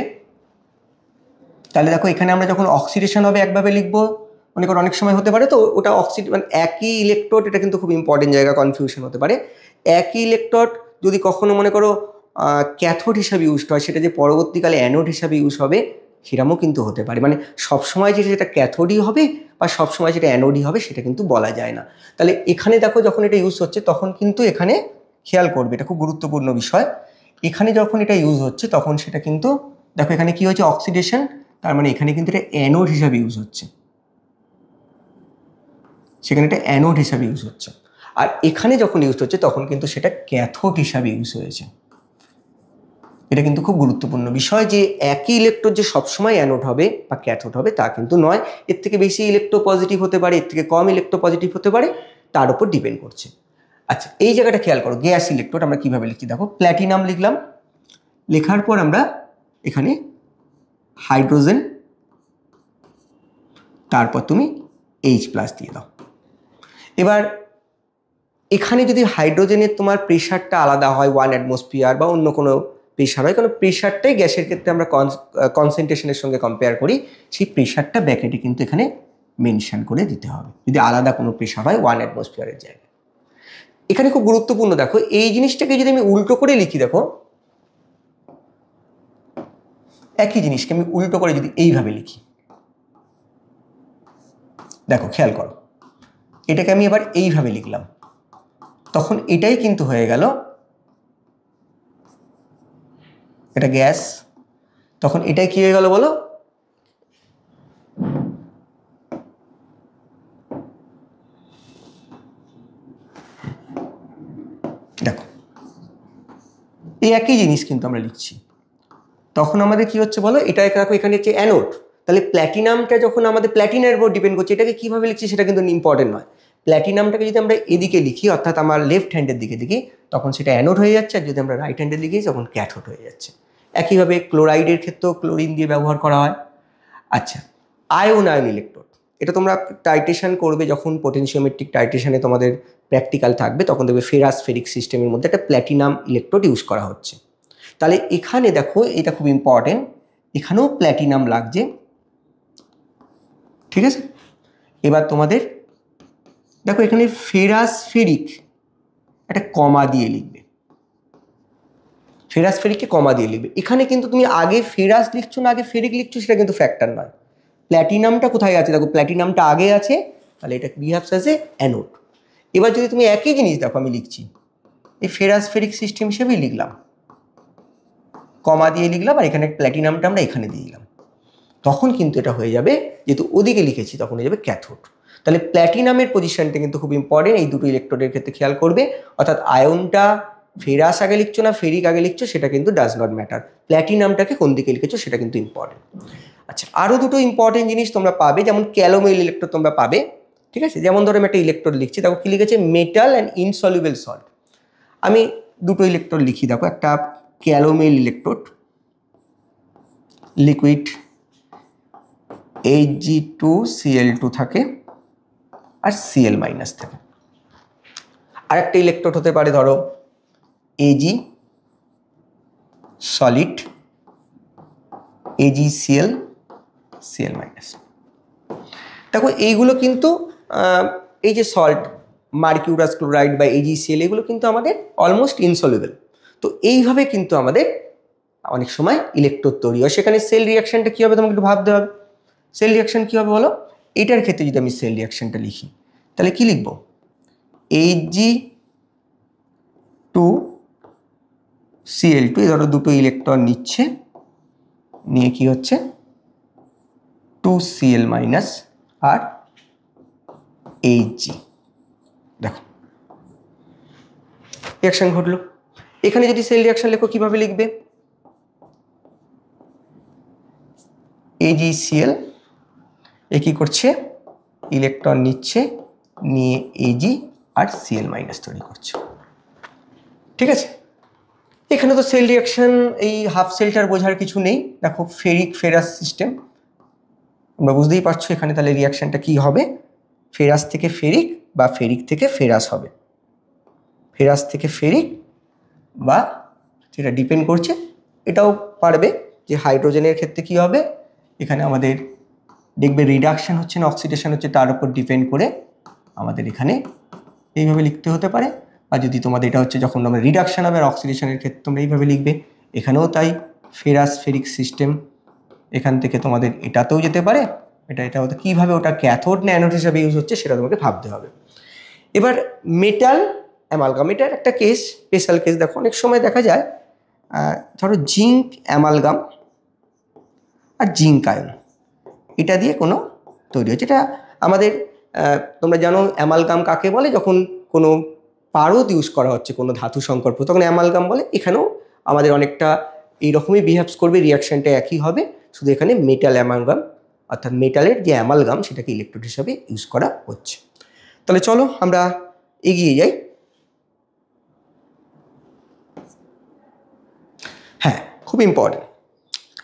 তাহলে দেখো এখানে আমরা যখন অক্সিডেশন হবে একভাবে লিখবো, মনে করো অনেক সময় হতে পারে তো ওটা মানে একই ইলেকট্রোড, এটা কিন্তু খুব ইম্পর্টেন্ট জায়গা, কনফিউশন হতে পারে। একই ইলেকট্রোড যদি কখনো মনে করো ক্যাথোড হিসাবে ইউজ হয়, সেটা যে পরবর্তীকালে অ্যানোড হিসাবে ইউজ হবে সেরকমও কিন্তু হতে পারে। মানে সবসময় যে সেটা ক্যাথোডই হবে বা সবসময় সেটা অ্যানোডই হবে সেটা কিন্তু বলা যায় না। তাহলে এখানে দেখো যখন এটা ইউজ হচ্ছে তখন কিন্তু এখানে খেয়াল করবে, এটা খুব গুরুত্বপূর্ণ বিষয়। এখানে যখন এটা ইউজ হচ্ছে তখন সেটা কিন্তু দেখো এখানে কি হচ্ছে, অক্সিডেশন, তার মানে এখানে কিন্তু এটা অ্যানোড হিসাবে ইউজ হচ্ছে, সেখানে এটা অ্যানোড হিসাবে ইউজ হচ্ছে। আর এখানে যখন ইউজ হচ্ছে তখন কিন্তু সেটা ক্যাথোড হিসাবে ইউজ হয়েছে। এটা কিন্তু খুব গুরুত্বপূর্ণ বিষয় যে একই ইলেকট্রোড যে সবসময় অ্যানোড হবে বা ক্যাথোড হবে তা কিন্তু নয়। এর থেকে বেশি ইলেকট্রোপজিটিভ হতে পারে, এর থেকে কম ইলেকট্রোপজিটিভ হতে পারে, তার উপর ডিপেন্ড করছে। আচ্ছা, এই জায়গাটা খেয়াল করো, গ্যাস ইলেকট্রোড আমরা কীভাবে লিখছি দেখো, প্ল্যাটিনাম লিখলাম। লেখার পর আমরা এখানে হাইড্রোজেন, তারপর তুমি H+ দিয়ে দাও। এবার এখানে যদি হাইড্রোজেনের তোমার প্রেশারটা আলাদা হয়, 1 অ্যাটমসফিয়ার বা অন্য কোনো প্রেশার হয়, কারণ প্রেশারটাই গ্যাসের ক্ষেত্রে আমরা কনসেন্ট্রেশনের সঙ্গে কম্পেয়ার করি, সেই প্রেশারটা ব্র্যাকেটে কিন্তু এখানে মেনশন করে দিতে হবে যদি আলাদা কোনো প্রেশার হয় 1 অ্যাটমসফিয়ারের জায়গায়। এখানে খুব গুরুত্বপূর্ণ দেখো, এই জিনিসটাকে যদি আমি উল্টো করে লিখি, দেখো একই জিনিসকে আমি উল্টো করে যদি এইভাবে লিখি, দেখো খেয়াল করো, এটাকে আমি এবার এইভাবে লিখলাম, তখন এটাই কিন্তু হয়ে গেল, এটা গ্যাস, তখন এটাই কি হয়ে গেল বলো, দেখো এই একই জিনিস কিন্তু আমরা লিখছি, তখন আমাদের কি হচ্ছে বলো, এটা দেখো এখানে হচ্ছে অ্যানোড, তাহলে প্ল্যাটিনামটা যখন আমাদের প্ল্যাটিনামের উপর ডিপেন্ড করছে, এটাকে কিভাবে লিখছি সেটা কিন্তু ইম্পর্টেন্ট নয়। প্ল্যাটিনামটাকে যদি আমরা এদিকে লিখি, অর্থাৎ আমার লেফট হ্যান্ডের দিকে দেখি, তখন সেটা অ্যানোড হয়ে যাচ্ছে, আর যদি আমরা রাইট হ্যান্ডের দিকে তখন ক্যাথোড হয়ে যাচ্ছে। একইভাবে ক্লোরাইডের ক্ষেত্রেও ক্লোরিন দিয়ে ব্যবহার করা হয়। আচ্ছা, আয়ন ইলেকট্রোড, এটা তোমরা টাইট্রেশন করবে যখন পোটেনশিওমেট্রিক টাইট্রেশনে তোমাদের প্র্যাকটিক্যাল থাকবে, তখন দেখবে ফেরাস ফেরিক সিস্টেমের মধ্যে একটা প্ল্যাটিনাম ইলেকট্রোড ইউজ করা হচ্ছে। তাহলে এখানে দেখো এটা খুব ইম্পর্টেন্ট, এখানেও প্ল্যাটিনাম লাগছে, ঠিক আছে। এবার তোমাদের দেখো এখানে ফেরাস ফেরিক একটা কমা দিয়ে লিখবে, ফেরাস ফেরিককে কমা দিয়ে লিখবে। এখানে কিন্তু তুমি আগে ফেরাস লিখছো না আগে ফেরিক লিখছো সেটা কিন্তু ফ্যাক্টর নয়। প্ল্যাটিনামটা কোথায় আছে দেখো, প্ল্যাটিনামটা আগে আছে, তাহলে এটা বিহেভস অ্যাজ এ অ্যানোড। এবার যদি তুমি একই জিনিস দেখো আমি লিখছি, এই ফেরাস ফেরিক সিস্টেম হিসেবেই লিখলাম, কমা দিয়ে লিখলাম, আর এখানে প্ল্যাটিনামটা আমরা এখানে দিয়ে দিলাম, তখন কিন্তু এটা হয়ে যাবে, যেহেতু ওদিকে লিখেছি তখন হয়ে যাবে ক্যাথোড। তাহলে প্ল্যাটিনামের পজিশনটা কিন্তু খুব ইম্পর্টেন্ট, এই দুটো ইলেকট্রোডের ক্ষেত্রে খেয়াল করবে, অর্থাৎ আয়নটা ফেরাস আগে লিখছো না ফেরিক আগে লিখছো সেটা কিন্তু ডাজ নট ম্যাটার, প্ল্যাটিনামটাকে কোন দিকে লিখেছো সেটা কিন্তু ইম্পর্টেন্ট। আচ্ছা, আরও দুটো ইম্পর্টেন্ট জিনিস তোমরা পাবে, যেমন ক্যালোমেল ইলেকট্রোড তোমরা পাবে, ঠিক আছে। যেমন ধরো আমি একটা ইলেকট্রোড লিখছি, দেখো কি লিখেছে, মেটাল অ্যান্ড ইনসলিউবল সল্ট। আমি দুটো ইলেকট্রোড লিখি, দেখো একটা ক্যালোমেল ইলেকট্রোড, লিকুইড Hg2Cl2 থাকে আর Cl- থাকে। আর একটা ইলেকট্রোড হতে পারে ধরো Ag সলিড AgCl Cl-। দেখো এইগুলো কিন্তু এই যে সল্ট মার্কিউরাস ক্লোরাইড বা AgCl এগুলো কিন্তু আমাদের অলমোস্ট ইনসলিউবল। তো এইভাবে কিন্তু আমাদের অনেক সময় ইলেকট্রোড তৈরি হয়। সেখানে সেল রিয়াকশনটা কী হবে তোমাকে একটু ভাবতে হবে। সেল রিয়াকশন কী হবে বলো, এটার ক্ষেত্রে যদি আমি সেল রিয়াকশনটা লিখি তাহলে কি লিখব, Ag2Cl2, ধরো দুটো ইলেকট্রন নিচ্ছে, নিয়ে কি হচ্ছে 2Cl- আর Ag, দেখো রিয়াকশন ঘটলো। এখানে যদি সেল রিয়াকশন লেখো কিভাবে লিখবে, AgCl এ কি করছে, ইলেকট্রন নিচ্ছে, নিয়ে Ag আর Cl- তৈরি করছে, ঠিক আছে। এখানে তো সেল রিয়াকশন এই হাফ সেলটার বোঝার কিছু নেই, দেখো ফেরিক ফেরাস সিস্টেম, তোমরা বুঝতেই পারছো এখানে তাহলে রিয়াকশনটা কি হবে, ফেরাস থেকে ফেরিক বা ফেরিক থেকে ফেরাস হবে, ফেরাস থেকে ফেরিক বা সেটা ডিপেন্ড করছে, এটাও পারবে যে হাইড্রোজেনের ক্ষেত্রে কি হবে, এখানে আমাদের দেখবে রিডাকশন হচ্ছে না অক্সিডেশন হচ্ছে তার উপর ডিপেন্ড করে আমাদের এখানে এইভাবে লিখতে হতে পারে, আর যদি তোমাদের এটা হচ্ছে যখন আমরা রিডাকশন হবে আর অক্সিডেশনের ক্ষেত্রে তোমরা এইভাবে লিখবে, এখানেও তাই ফেরাস ফেরিক সিস্টেম, এখান থেকে তোমাদের এটাতেও যেতে পারে, এটা হতে কীভাবে ওটা ক্যাথোড না অ্যানোড হিসাবে ইউজ হচ্ছে সেটা তোমাকে ভাবতে হবে। এবার মেটাল অ্যামালগাম, এটার একটা কেস, স্পেশাল কেস, দেখো অনেক সময় দেখা যায় ধরো জিঙ্ক অ্যামালগাম আর জিঙ্ক আয়ন এটা দিয়ে কোনো তৈরি হচ্ছে, এটা আমাদের তোমরা জানো অ্যামালগাম কাকে বলে, যখন কোনো পারদ ইউজ করা হচ্ছে কোনো ধাতু সংকর তখন অ্যামালগাম বলে, এখানেও আমাদের অনেকটা এইরকমই বিহেভস করবে, রিয়াকশানটা একই হবে, শুধু এখানে মেটাল অ্যামালগাম অর্থাৎ মেটালের যে অ্যামালগাম সেটাকে ইলেকট্রোড হিসাবে ইউজ করা হচ্ছে। তাহলে চলো আমরা এগিয়ে যাই। হ্যাঁ, খুব ইম্পর্টেন্ট,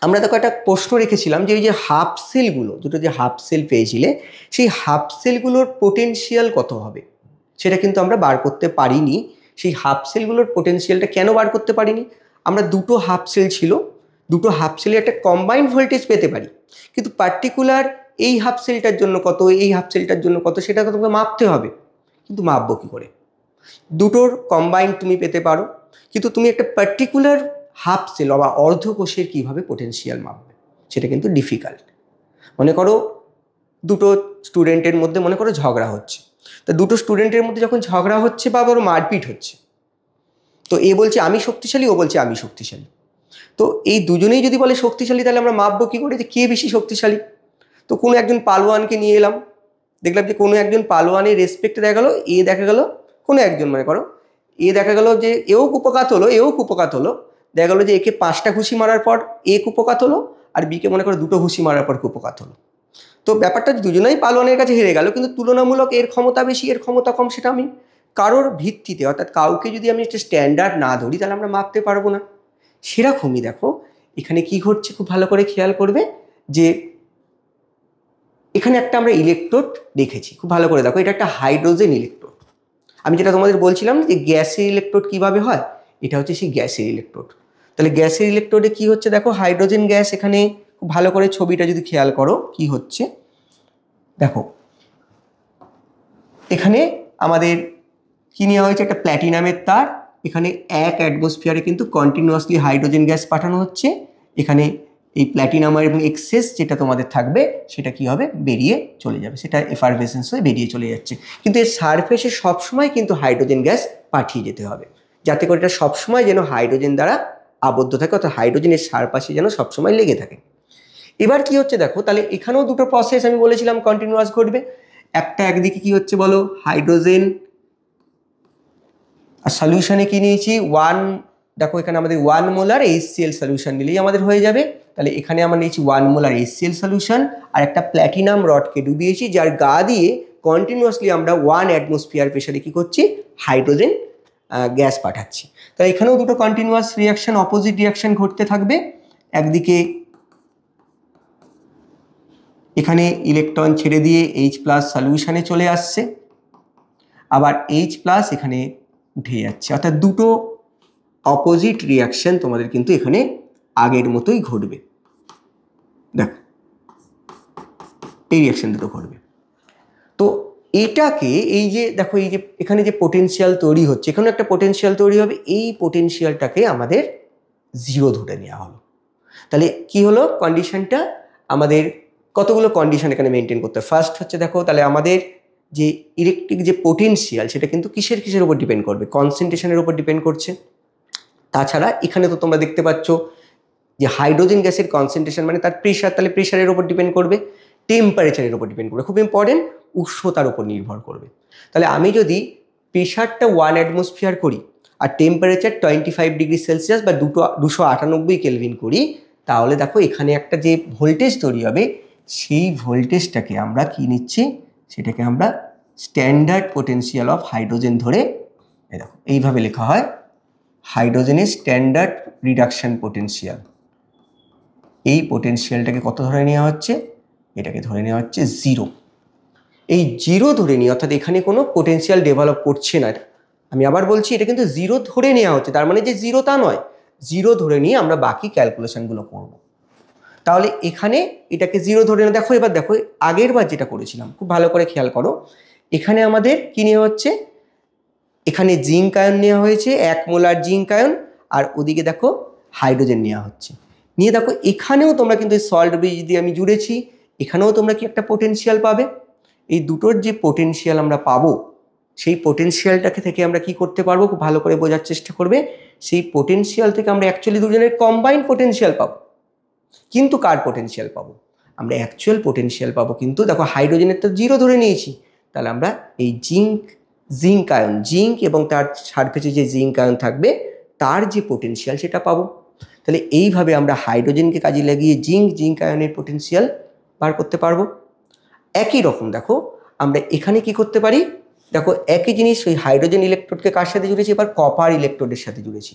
আমরা দেখো একটা প্রশ্ন রেখেছিলাম যে এই যে হাফ সেলগুলো, দুটো যে হাফ সেল পেয়েছিলে সেই হাফ সেলগুলোর পোটেনশিয়াল কত হবে সেটা কিন্তু আমরা বার করতে পারিনি। সেই হাফ সেলগুলোর পোটেনশিয়ালটা কেন বার করতে পারিনি, আমরা দুটো হাফ সেল ছিল, দুটো হাফ সেলে একটা কম্বাইন্ড ভোল্টেজ পেতে পারি, কিন্তু পার্টিকুলার এই হাফ সেলটার জন্য কত এই হাফ সেলটার জন্য কত সেটা তোমাকে মাপতে হবে, কিন্তু মাপবো কী করে, দুটোর কম্বাইন্ড তুমি পেতে পারো, কিন্তু তুমি একটা পার্টিকুলার হাফ সেল বা অর্ধকোষের কীভাবে পোটেনশিয়াল মাপবে সেটা কিন্তু ডিফিকাল্ট। মনে করো দুটো স্টুডেন্টের মধ্যে মনে করো ঝগড়া হচ্ছে, তা দুটো স্টুডেন্টের মধ্যে যখন ঝগড়া হচ্ছে বা বড় মারপিট হচ্ছে, তো এ বলছে আমি শক্তিশালী, ও বলছে আমি শক্তিশালী, তো এই দুজনেই যদি বলে শক্তিশালী তাহলে আমরা মাপবো কী করে যে কে বেশি শক্তিশালী, তো কোনো একজন পালোয়ানকে নিয়ে এলাম, দেখলাম যে কোনো একজন পালোয়ানের রেসপেক্টে দেখা গেলো এ দেখা গেলো কোনো একজন মনে করো এ দেখা গেলো যে এও কুপকাত হলো এও কুপকাত হলো, দেখা গেলো যে একে 5টা ঘুষি মারার পর এ কুপকাত হলো আর বিকে মনে করো 2টো ঘুষি মারার পর কুপকাত হলো, তো ব্যাপারটা দুজনেই পালোয়ানের কাছে হেরে গেল, কিন্তু তুলনামূলক এর ক্ষমতা বেশি এর ক্ষমতা কম সেটা আমি কারোর ভিত্তিতে অর্থাৎ কাউকে যদি আমি একটা স্ট্যান্ডার্ড না ধরি তাহলে আমরা মাপতে পারবো না। সেরকমই দেখো এখানে কি ঘটছে খুব ভালো করে খেয়াল করবে যে এখানে একটা আমরা ইলেকট্রোড দেখেছি, খুব ভালো করে দেখো এটা একটা হাইড্রোজেন ইলেকট্রোড, আমি যেটা তোমাদের বলছিলাম যে গ্যাসের ইলেকট্রোড কিভাবে হয়, এটা হচ্ছে সেই গ্যাসের ইলেকট্রোড। তাহলে গ্যাসের ইলেকট্রোডে কি হচ্ছে দেখো হাইড্রোজেন গ্যাস, এখানে খুব ভালো করে ছবিটা যদি খেয়াল করো কি হচ্ছে দেখো এখানে আমাদের কি নেওয়া হয়েছে একটা প্ল্যাটিনামের তার, এখানে 1 অ্যাটমসফিয়ারে কিন্তু কন্টিনিউয়াসলি হাইড্রোজেন গ্যাস পাঠানো হচ্ছে, এখানে এই প্ল্যাটিনাম এবং এক্সেস যেটা তোমাদের থাকবে সেটা কি হবে বেরিয়ে চলে যাবে, সেটা এফারভেসেন্স হয়ে বেরিয়ে চলে যাচ্ছে, কিন্তু এর সারফেসে সবসময় কিন্তু হাইড্রোজেন গ্যাস পাঠিয়ে যেতে হবে যাতে করে এটা সবসময় যেন হাইড্রোজেন দ্বারা আবদ্ধ থাকে, অর্থাৎ হাইড্রোজেনের সারপাশে যেন সবসময় লেগে থাকে। এবার কি হচ্ছে দেখো তাহলে এখানেও দুটো প্রসেস আমি বলেছিলাম কন্টিনিউয়াস ঘটবে, একটা একদিকে কি হচ্ছে বলো হাইড্রোজেন আর সলিউশনে কি নিয়েছি 1, দেখো এখানে আমাদের 1 মোলার HCl সলিউশন নিলেই আমাদের হয়ে যাবে, তাহলে এখানে আমরা নিয়েছি 1 মোলার HCl সলিউশন আর একটা প্ল্যাটিনাম রডকে ডুবিয়েছি যার গা দিয়ে কন্টিনিউয়াসলি আমরা 1 অ্যাটমসফিয়ার প্রেসারে কী করছি হাইড্রোজেন গ্যাস পাঠাচ্ছি। তাই এখানেও দুটো কন্টিনিউয়াস রিয়াকশন অপোজিট রিয়াকশন ঘটতে থাকবে, একদিকে এখানে ইলেকট্রন ছেড়ে দিয়ে H+ সলিউশনে চলে আসছে, আবার H+ এখানে উঠে যাচ্ছে, অর্থাৎ দুটো অপোজিট রিয়াকশন তোমাদের কিন্তু এখানে আগের মতোই ঘটবে, দেখো এই রিয়াকশন দুটো ঘটবে। তো এটাকে এই যে দেখো এই যে এখানে যে পোটেনশিয়াল তৈরি হচ্ছে এখানে একটা পোটেনশিয়াল তৈরি হবে, এই পোটেনশিয়ালটাকে আমাদের 0 ধরে নেওয়া হলো। তাহলে কি হলো কন্ডিশনটা, আমাদের কতগুলো কন্ডিশন এখানে মেনটেন করতে হবে। ফার্স্ট হচ্ছে দেখো তাহলে আমাদের যে ইলেকট্রিক যে পোটেনশিয়াল সেটা কিন্তু কিসের উপর ডিপেন্ড করবে, কনসেন্ট্রেশনের উপর ডিপেন্ড করছে। তাছাড়া এখানে তো তোমরা দেখতে পাচ্ছ যে হাইড্রোজেন গ্যাসের কনসেন্ট্রেশন মানে তার প্রেশার, তাহলে প্রেশারের উপর ডিপেন্ড করবে, টেম্পারেচারের উপর ডিপেন্ড করবে, খুব ইম্পর্টেন্ট উষ্ণতার উপর নির্ভর করবে। তাহলে আমি যদি প্রেশারটা 1 অ্যাটমসফিয়ার করি আর টেম্পারেচার 25 ডিগ্রি সেলসিয়াস বা 298 কেলভিন করি, তাহলে দেখো এখানে একটা যে ভোল্টেজ তৈরি হবে সেই ভোল্টেজটাকে আমরা কি নিচ্ছি, সেটাকে আমরা স্ট্যান্ডার্ড পোটেনশিয়াল অফ হাইড্রোজেন ধরে দেখো এইভাবে লেখা হয় হাইড্রোজেনের স্ট্যান্ডার্ড রিডাকশন পোটেনশিয়াল, এই পোটেনশিয়ালটাকে কত ধরে নেওয়া হচ্ছে, এটাকে ধরে নেওয়া হচ্ছে 0। এই 0 ধরে নিয়ে, অর্থাৎ এখানে কোনো পোটেনশিয়াল ডেভেলপ করছে না, আমি আবার বলছি এটা কিন্তু 0 ধরে নেওয়া হচ্ছে, তার মানে যে 0 তা নয়, 0 ধরে নিয়ে আমরা বাকি ক্যালকুলেশনগুলো করব। তাহলে এখানে এটাকে 0 ধরে না, দেখো এবার দেখো আগের বার যেটা করেছিলাম খুব ভালো করে খেয়াল করো, এখানে আমাদের কি নেওয়া হচ্ছে, এখানে জিঙ্ক আয়ন নেওয়া হয়েছে 1 মোলার জিঙ্ক আয়ন, আর ওদিকে দেখো হাইড্রোজেন নেওয়া হচ্ছে, নিয়ে দেখো এখানেও তোমরা কিন্তু সল্ট ব্রিজ দিয়ে আমি জুড়েছি, এখানেও তোমরা কি একটা পোটেনশিয়াল পাবে, এই দুটোর যে পোটেনশিয়াল আমরা পাবো, সেই পোটেনশিয়ালটাকে থেকে আমরা কি করতে পারবো, খুব ভালো করে বোঝার চেষ্টা করবে, সেই পোটেনশিয়াল থেকে আমরা অ্যাকচুয়ালি দুজনের কম্বাইন্ড পোটেনশিয়াল পাবো। কিন্তু কার পোটেনশিয়াল পাবো, আমরা অ্যাকচুয়াল পোটেনশিয়াল পাবো, কিন্তু দেখো হাইড্রোজেনের তো 0 ধরে নিয়েছি, তাহলে আমরা এই জিঙ্ক আয়ন, জিঙ্ক এবং তার সারফেসে যে জিঙ্ক আয়ন থাকবে তার যে পোটেনশিয়াল সেটা পাবো। তাহলে এইভাবে আমরা হাইড্রোজেনকে কাজে লাগিয়ে জিঙ্ক আয়নের পোটেনশিয়াল বার করতে পারবো। একই রকম দেখো আমরা এখানে কি করতে পারি, দেখো একই জিনিস, ওই হাইড্রোজেন ইলেকট্রোডকে কার সাথে জুড়েছি, এবার কপার ইলেকট্রোডের সাথে জুড়েছি,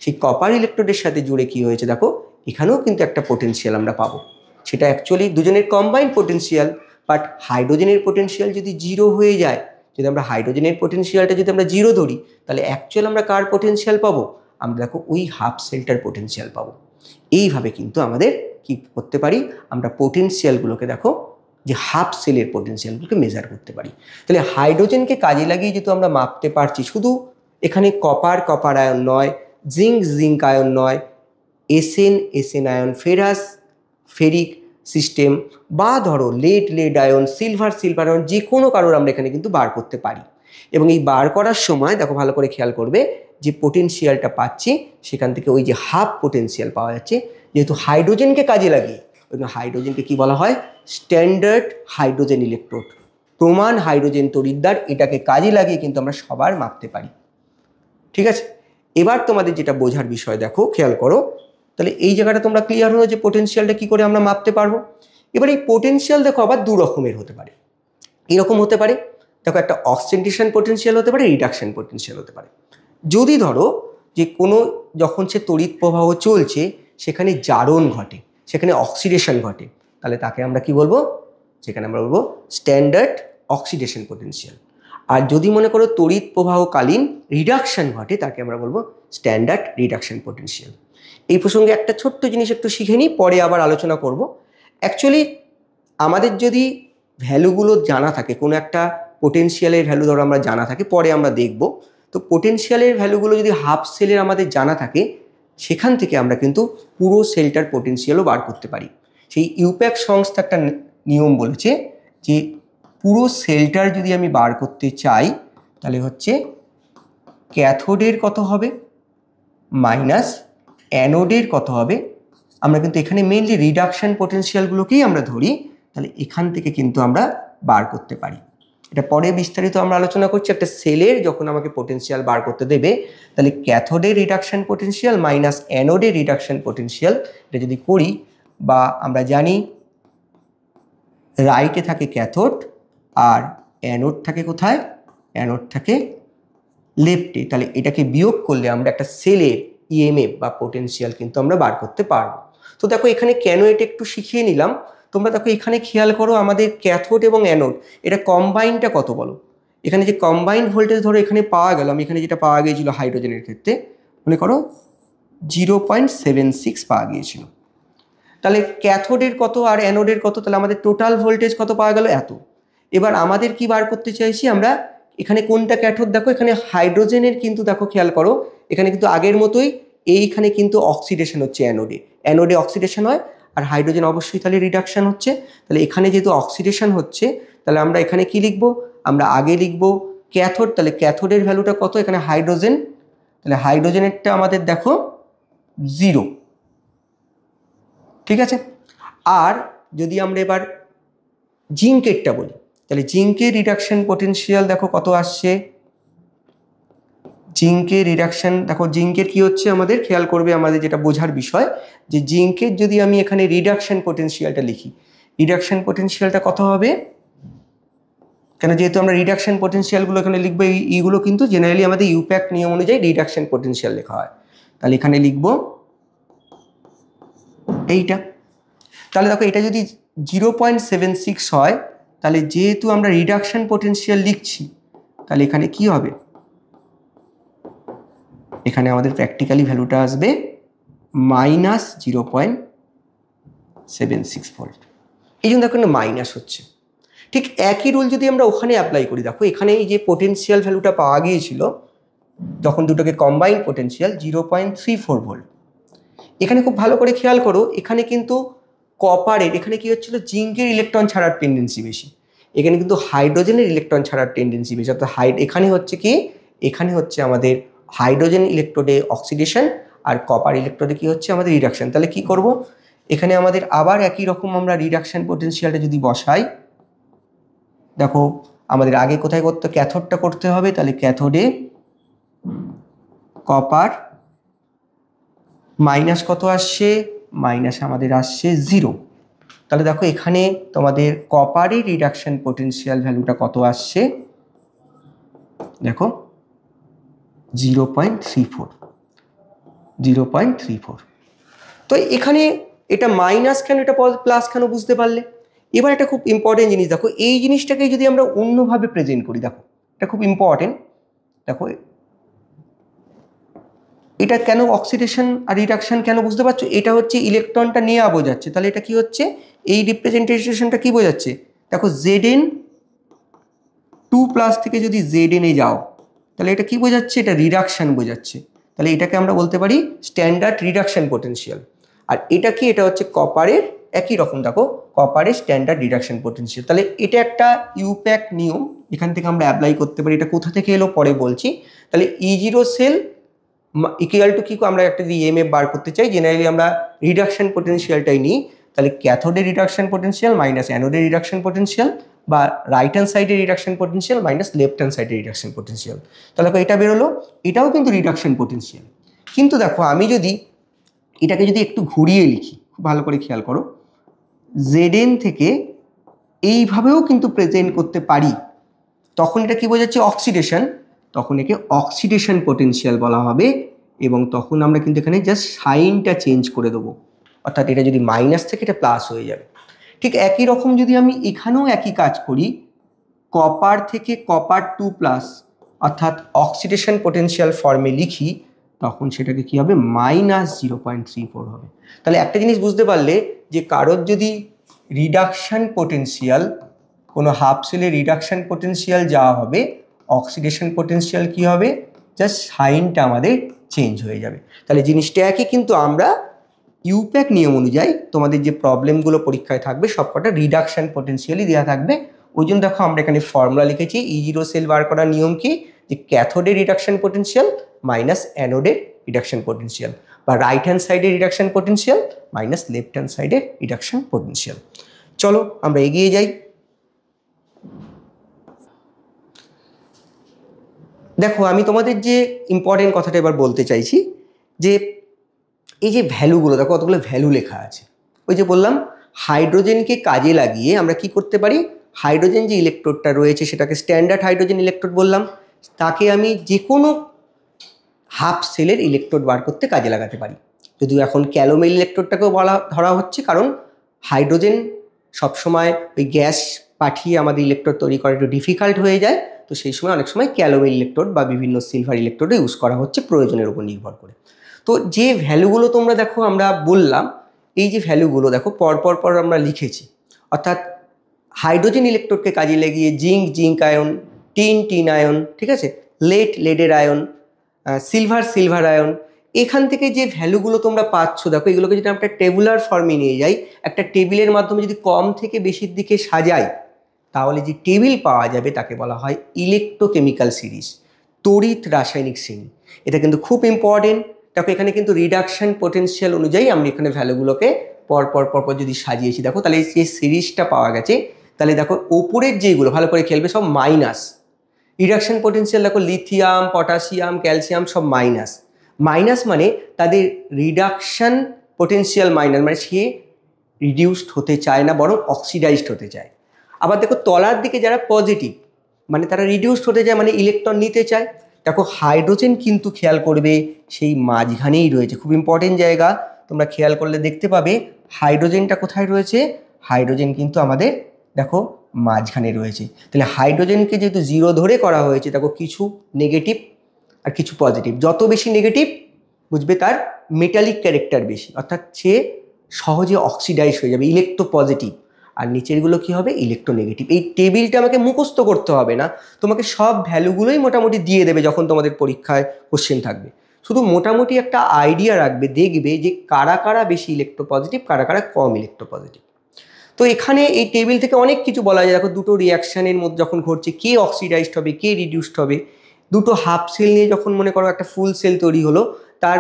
সেই কপার ইলেকট্রোডের সাথে জুড়ে কি হয়েছে দেখো, এখানেও কিন্তু একটা পোটেনশিয়াল আমরা পাবো, সেটা অ্যাকচুয়ালি দুজনের কম্বাইন্ড পোটেনশিয়াল, বাট হাইড্রোজেনের পোটেনশিয়াল যদি 0 হয়ে যায়, যদি আমরা হাইড্রোজেনের পোটেনশিয়ালটা যদি আমরা 0 ধরি, তাহলে অ্যাকচুয়াল আমরা কার পোটেনশিয়াল পাবো, আমরা দেখো ওই হাফ সেলটার পোটেনশিয়াল পাবো। এইভাবে কিন্তু আমাদের কি করতে পারি, আমরা পোটেনশিয়ালগুলোকে দেখো যে হাফ সেলের পোটেনশিয়ালগুলোকে মেজার করতে পারি। তাহলে হাইড্রোজেনকে কাজে লাগিয়ে যেহেতু আমরা মাপতে পারছি, শুধু এখানে কপার আয়ন নয়, জিঙ্ক আয়ন নয়, এসএন আয়ন, ফেরিক সিস্টেম, বা ধরো লেড আয়ন, সিলভার আয়ন, যে কোনো কারোর আমরা এখানে কিন্তু বার করতে পারি। এবং এই বার করার সময় দেখো ভালো করে খেয়াল করবে, যে পোটেনশিয়ালটা পাচ্ছি সেখান থেকে ওই যে হাফ পোটেনশিয়াল পাওয়া যাচ্ছে, যেহেতু হাইড্রোজেনকে কাজে লাগিয়ে, হাইড্রোজেনকে কি বলা হয়, স্ট্যান্ডার্ড হাইড্রোজেন ইলেকট্রোড, প্রমাণ হাইড্রোজেন তড়িৎদ্বার, এটাকে কাজে লাগিয়ে কিন্তু আমরা সবার মাপতে পারি। ঠিক আছে, এবার তোমাদের যেটা বোঝার বিষয় দেখো খেয়াল করো, তাহলে এই জায়গাটা তোমরা ক্লিয়ার হলো যে পোটেনশিয়ালটা কি করে আমরা মাপতে পারবো। এবার এই পোটেনশিয়াল দেখো আবার দু রকমের হতে পারে, এরকম হতে পারে, দেখো একটা অক্সিডেশন পোটেনশিয়াল হতে পারে, রিডাকশন পোটেনশিয়াল হতে পারে। যদি ধরো যে কোনো যখন সে তড়িৎ প্রবাহ চলছে সেখানে জারণ ঘটে, সেখানে অক্সিডেশন ঘটে, তাহলে তাকে আমরা কি বলবো, সেখানে আমরা বলবো স্ট্যান্ডার্ড অক্সিডেশন পোটেনশিয়াল। আর যদি মনে করো তড়িৎ প্রবাহকালীন রিডাকশন ঘটে, তাকে আমরা বলবো স্ট্যান্ডার্ড রিডাকশন পোটেনশিয়াল। এই প্রসঙ্গে একটা ছোট্ট জিনিস একটু শিখে নিই, পরে আবার আলোচনা করব। অ্যাকচুয়ালি আমাদের যদি ভ্যালুগুলো জানা থাকে, কোনো একটা পোটেনশিয়ালের ভ্যালু ধরো আমরা জানা থাকে, পরে আমরা দেখব, তো পোটেনশিয়ালের ভ্যালুগুলো যদি হাফ সেলের আমাদের জানা থাকে, সেখান থেকে আমরা কিন্তু পুরো সেলটার পোটেনশিয়ালও বার করতে পারি। সেই ইউপ্যাক সংস্থা একটা নিয়ম বলেছে যে পুরো সেলটার যদি আমি বার করতে চাই, তাহলে হচ্ছে ক্যাথোডের কত হবে মাইনাস অ্যানোডের কত হবে, আমরা কিন্তু এখানে মেইনলি রিডাকশন পোটেনশিয়ালগুলোকেই আমরা ধরি, তাহলে এখান থেকে কিন্তু আমরা বার করতে পারি। এটা পরে বিস্তারিত আমরা আলোচনা করছি। একটা সেলের যখন আমাকে পোটেনশিয়াল বার করতে দেবে, তাহলে ক্যাথোডের রিডাকশন পোটেনশিয়াল মাইনাস অ্যানোডের রিডাকশন পোটেনশিয়াল, এটা যদি করি, বা আমরা জানি রাইটে থাকে ক্যাথোড আর অ্যানোড থাকে কোথায়, অ্যানোড থাকে লেফটে, তাহলে এটাকে বিয়োগ করলে আমরা একটা সেলের ইএমএফ বা পোটেনশিয়াল কিন্তু আমরা বার করতে পারবো। তো দেখো এখানে কেন এটা একটু শিখিয়ে নিলাম, তোমরা দেখো এখানে খেয়াল করো, আমাদের ক্যাথোড এবং অ্যানোড এটা কম্বাইনটা কত বলো, এখানে যে কম্বাইন্ড ভোল্টেজ ধরো এখানে পাওয়া গেল, আমি এখানে যেটা পাওয়া গিয়েছিল হাইড্রোজেনের ক্ষেত্রে মনে করো 0.76 পাওয়া গিয়েছিল, তাহলে ক্যাথোডের কত আর অ্যানোডের কত, তাহলে আমাদের টোটাল ভোল্টেজ কত পাওয়া গেল, এত। এবার আমাদের কি বার করতে চাইছি আমরা, এখানে কোনটা ক্যাথোড, দেখো এখানে হাইড্রোজেনের কিন্তু দেখো খেয়াল করো, এখানে কিন্তু আগের মতোই এইখানে কিন্তু অক্সিডেশন হচ্ছে, অ্যানোডে অক্সিডেশন হয়, আর হাইড্রোজেন অবশ্যই তাহলে রিডাকশন হচ্ছে। তাহলে এখানে যেহেতু অক্সিডেশন হচ্ছে, তাহলে আমরা এখানে কি লিখবো, আমরা আগে লিখবো ক্যাথোড, তাহলে ক্যাথোডের ভ্যালুটা কত, এখানে হাইড্রোজেন, তাহলে হাইড্রোজেনেরটা আমাদের দেখো 0, ঠিক আছে। আর যদি আমরা এবার জিঙ্কেরটা বলি, তাহলে জিঙ্কের রিডাকশন পোটেনশিয়াল দেখো কত আসছে, জিঙ্কের রিডাকশন দেখো, জিঙ্কের কি হচ্ছে আমাদের খেয়াল করবে, আমাদের যেটা বোঝার বিষয় যে জিঙ্কের যদি আমি এখানে রিডাকশন পোটেনশিয়ালটা লিখি, রিডাকশন পোটেনশিয়ালটা কত হবে, কেন যেহেতু আমরা রিডাকশন পোটেনশিয়ালগুলো এখানে লিখবো, এইগুলো কিন্তু জেনারেলি আমাদের ইউপ্যাক নিয়ম অনুযায়ী রিডাকশন পোটেনশিয়াল লেখা হয়। তাহলে এখানে লিখবো এইটা। তাহলে দেখো এটা যদি 0.76 হয়, তাহলে যেহেতু আমরা রিডাকশন পোটেনশিয়াল লিখছি, তাহলে এখানে কি হবে, এখানে আমাদের প্র্যাকটিক্যালি ভ্যালুটা আসবে -0.76 ভোল্ট। এই জন্য দেখো মাইনাস হচ্ছে। ঠিক একই রুল যদি আমরা ওখানে অ্যাপ্লাই করি, দেখো এখানে এই যে পোটেনশিয়াল ভ্যালুটা পাওয়া গিয়েছিল যখন দুটোকে কম্বাইন পোটেনশিয়াল 0.34 ভোল্ট। এখানে খুব ভালো করে খেয়াল করো, এখানে কিন্তু কপারের, এখানে কি হচ্ছিল, জিঙ্কের ইলেকট্রন ছাড়ার টেন্ডেন্সি বেশি, এখানে কিন্তু হাইড্রোজেনের ইলেকট্রন ছাড়ার টেন্ডেন্সি বেশি। অর্থাৎ এখানে হচ্ছে কি, এখানে হচ্ছে আমাদের হাইড্রোজেন ইলেকট্রোডে অক্সিডেশন আর কপার ইলেকট্রোডে কি হচ্ছে আমাদের রিডাকশন। তাহলে কি করব, এখানে আমাদের আবার একই রকম আমরা রিডাকশন পোটেনশিয়ালটা যদি বসাই, দেখো আমাদের আগে কোথায় করতে, ক্যাথোডটা করতে হবে। তাহলে ক্যাথোডে কপার মাইনাস কত আসছে, মাইনাস আমাদের আসছে 0। তাহলে দেখো এখানে তোমাদের কপারের রিডাকশন পোটেনশিয়াল ভ্যালুটা কত আসছে, দেখো 0.34। তো এখানে এটা মাইনাস কেন, এটা প্লাস কেন বুঝতে পারলে। এবার একটা খুব ইম্পর্টেন্ট জিনিস দেখো, এই জিনিসটাকে যদি আমরা অন্যভাবে প্রেজেন্ট করি, দেখো এটা খুব ইম্পর্টেন্ট। দেখো এটা কেন অক্সিডেশন আর রিডাকশন কেন বুঝতে পারছো, এটা হচ্ছে ইলেকট্রনটা নেওয়া বোঝাচ্ছে। তাহলে এটা কি হচ্ছে, এই রিপ্রেজেন্টেশনটা কি বোঝাচ্ছে, দেখো Zn2+ থেকে যদি Zn এ যাও, তাহলে এটা কি বোঝাচ্ছে, এটা রিডাকশন বোঝাচ্ছে। তাহলে এটাকে আমরা বলতে পারি স্ট্যান্ডার্ড রিডাকশন পোটেনশিয়াল। আর এটা কি, এটা হচ্ছে কপারের একই রকম, দেখো কপারের স্ট্যান্ডার্ড রিডাকশন পোটেনশিয়াল। তাহলে এটা একটা ইউপ্যাক নিয়ম, এখান থেকে আমরা অ্যাপ্লাই করতে পারি। এটা কোথা থেকে এলো পরে বলছি। তাহলে E0 সেল ইকুয়াল টু কি, আমরা একটা যদি EMF বার করতে চাই, জেনারেলি আমরা রিডাকশন পোটেনশিয়ালটাই নিই। তাহলে ক্যাথোডের রিডাকশন পোটেনশিয়াল মাইনাস অ্যানোডের রিডাকশন পোটেনশিয়াল, বা রাইট হ্যান্ড সাইডের reduction potential minus left hand সাইডের রিডাকশন পোটেনশিয়াল। তাহলে এটা বেরোলো, এটাও কিন্তু রিডাকশন পোটেনশিয়াল। কিন্তু দেখো আমি যদি এটাকে যদি একটু ঘুরিয়ে লিখি, খুব ভালো করে খেয়াল করো, Zn থেকে এইভাবেও কিন্তু প্রেজেন্ট করতে পারি, তখন এটা কি বোঝাচ্ছে, অক্সিডেশন, তখন একে অক্সিডেশন পোটেনশিয়াল বলা হবে। এবং তখন আমরা কিন্তু এখানে জাস্ট সাইনটা চেঞ্জ করে দেবো, অর্থাৎ এটা যদি মাইনাস থেকে এটা প্লাস হয়ে যাবে। ঠিক একই রকম যদি আমি এখানেও একই কাজ করি, কপার থেকে কপার 2+, অর্থাৎ অক্সিডেশন পোটেনশিয়াল ফর্মে লিখি, তখন সেটাকে কি হবে, -0.34 হবে। তাহলে একটা জিনিস বুঝতে পারলে যে কারোর যদি রিডাকশন পোটেনশিয়াল, কোনো হাফ সেলে রিডাকশন পোটেনশিয়াল যাওয়া হবে, অক্সিডেশন পোটেনশিয়াল কি হবে, জাস্ট সাইনটা আমাদের চেঞ্জ হয়ে যাবে। তাহলে জিনিসটা একই, কিন্তু আমরা ইউপ্যাক নিয়ম অনুযায়ী তোমাদের যে প্রবলেমগুলো পরীক্ষায় থাকবে সবকটা রিডাকশন পোটেনশিয়ালই দেওয়া থাকবে। ওই জন্য দেখো আমরা এখানে ফর্মুলা লিখেছি, E0 সেল বার করার নিয়ম কি, যে ক্যাথোডের রিডাকশন পোটেনশিয়াল মাইনাস অ্যানোডের রিডাকশন পোটেনশিয়াল, বা রাইট হ্যান্ড সাইডের reduction potential minus left hand সাইডের রিডাকশন পোটেনশিয়াল। চলো আমরা এগিয়ে যাই। দেখো আমি তোমাদের যে ইম্পর্টেন্ট কথাটা এবার বলতে চাইছি, যে এই যে ভ্যালুগুলো, দেখো কতগুলো ভ্যালু লেখা আছে। ওই যে বললাম হাইড্রোজেনকে কাজে লাগিয়ে আমরা কি করতে পারি, হাইড্রোজেন যে ইলেকট্রোডটা রয়েছে সেটাকে স্ট্যান্ডার্ড হাইড্রোজেন ইলেকট্রোড বললাম, তাকে আমি যে কোনো হাফ সেলের ইলেকট্রোড বার করতে কাজে লাগাতে পারি। যদিও এখন ক্যালোমেল ইলেকট্রোডটাকেও ধরা হচ্ছে, কারণ হাইড্রোজেন সবসময় ওই গ্যাস পাঠিয়ে আমাদের ইলেকট্রোড তৈরি করা একটু ডিফিকাল্ট হয়ে যায়। তো সেই সময় অনেক সময় ক্যালোমেল ইলেকট্রোড বা বিভিন্ন সিলভার ইলেকট্রোডে ইউজ করা হচ্ছে প্রয়োজনের উপর নির্ভর করে। তো যে ভ্যালুগুলো তোমরা দেখো আমরা বললাম, এই যে ভ্যালুগুলো দেখো পর আমরা লিখেছি, অর্থাৎ হাইড্রোজেন ইলেকট্রোডকে কাজে লাগিয়ে জিঙ্ক আয়ন, টিন আয়ন, ঠিক আছে, লেডের আয়ন, সিলভার আয়ন, এখান থেকে যে ভ্যালুগুলো তোমরা পাচ্ছ, দেখো এগুলোকে যদি আমরা টেবুলার ফর্মে নিয়ে যাই, একটা টেবিলের মাধ্যমে যদি কম থেকে বেশির দিকে সাজাই, তাহলে যে টেবিল পাওয়া যাবে তাকে বলা হয় ইলেকট্রোকেমিক্যাল সিরিজ, তড়িৎ রাসায়নিক শ্রেণী। এটা কিন্তু খুব ইম্পর্টেন্ট। দেখো এখানে কিন্তু রিডাকশন পোটেনশিয়াল অনুযায়ী আমরা এখানে ভ্যালুগুলোকে পরপর যদি সাজিয়েছি, দেখো তাহলে এই সিরিজটা পাওয়া গেছে। তাহলে দেখো ওপরের যেগুলো ভালো করে খেলবে সব মাইনাস, রিডাকশন পোটেনশিয়াল দেখো লিথিয়াম, পটাশিয়াম, ক্যালসিয়াম সব মাইনাস মানে তাদের রিডাকশন পোটেনশিয়াল মাইনাস, মানে সে রিডিউসড হতে চায় না, বরং অক্সিডাইজড হতে চায়। আবার দেখো তলার দিকে যারা পজিটিভ, মানে তারা রিডিউসড হতে চায়, মানে ইলেকট্রন নিতে চায়। দেখো হাইড্রোজেন কিন্তু খেয়াল করবে সেই মাঝখানেই রয়েছে, খুব ইম্পর্টেন্ট জায়গা। তোমরা খেয়াল করলে দেখতে পাবে হাইড্রোজেনটা কোথায় রয়েছে, হাইড্রোজেন কিন্তু আমাদের দেখো মাঝখানে রয়েছে। তাহলে হাইড্রোজেনকে যেহেতু 0 ধরে করা হয়েছে, দেখো কিছু নেগেটিভ আর কিছু পজিটিভ। যত বেশি নেগেটিভ বুঝবে তার মেটালিক ক্যারেক্টার বেশি, অর্থাৎ সে সহজে অক্সিডাইজ হয়ে যাবে, ইলেকট্রো পজিটিভ। আর নিচেরগুলো কি হবে, ইলেকট্রোনেগেটিভ। এই টেবিলটা আমাকে মুখস্থ করতে হবে না, তোমাকে সব ভ্যালুগুলোই মোটামুটি দিয়ে দেবে যখন তোমাদের পরীক্ষায় কোশ্চেন থাকবে। শুধু মোটামুটি একটা আইডিয়া রাখবে, দেখবে যে কারা কারা বেশি ইলেকট্রো পজিটিভ, কারা কারা কম ইলেকট্রো পজিটিভ। তো এখানে এই টেবিল থেকে অনেক কিছু বলা যায়। দেখো দুটো রিয়াকশানের মধ্যে যখন ঘটছে, কে অক্সিডাইজড হবে, কে রিডিউসড হবে। দুটো হাফ সেল নিয়ে যখন মনে করো একটা ফুল সেল তৈরি হলো, তার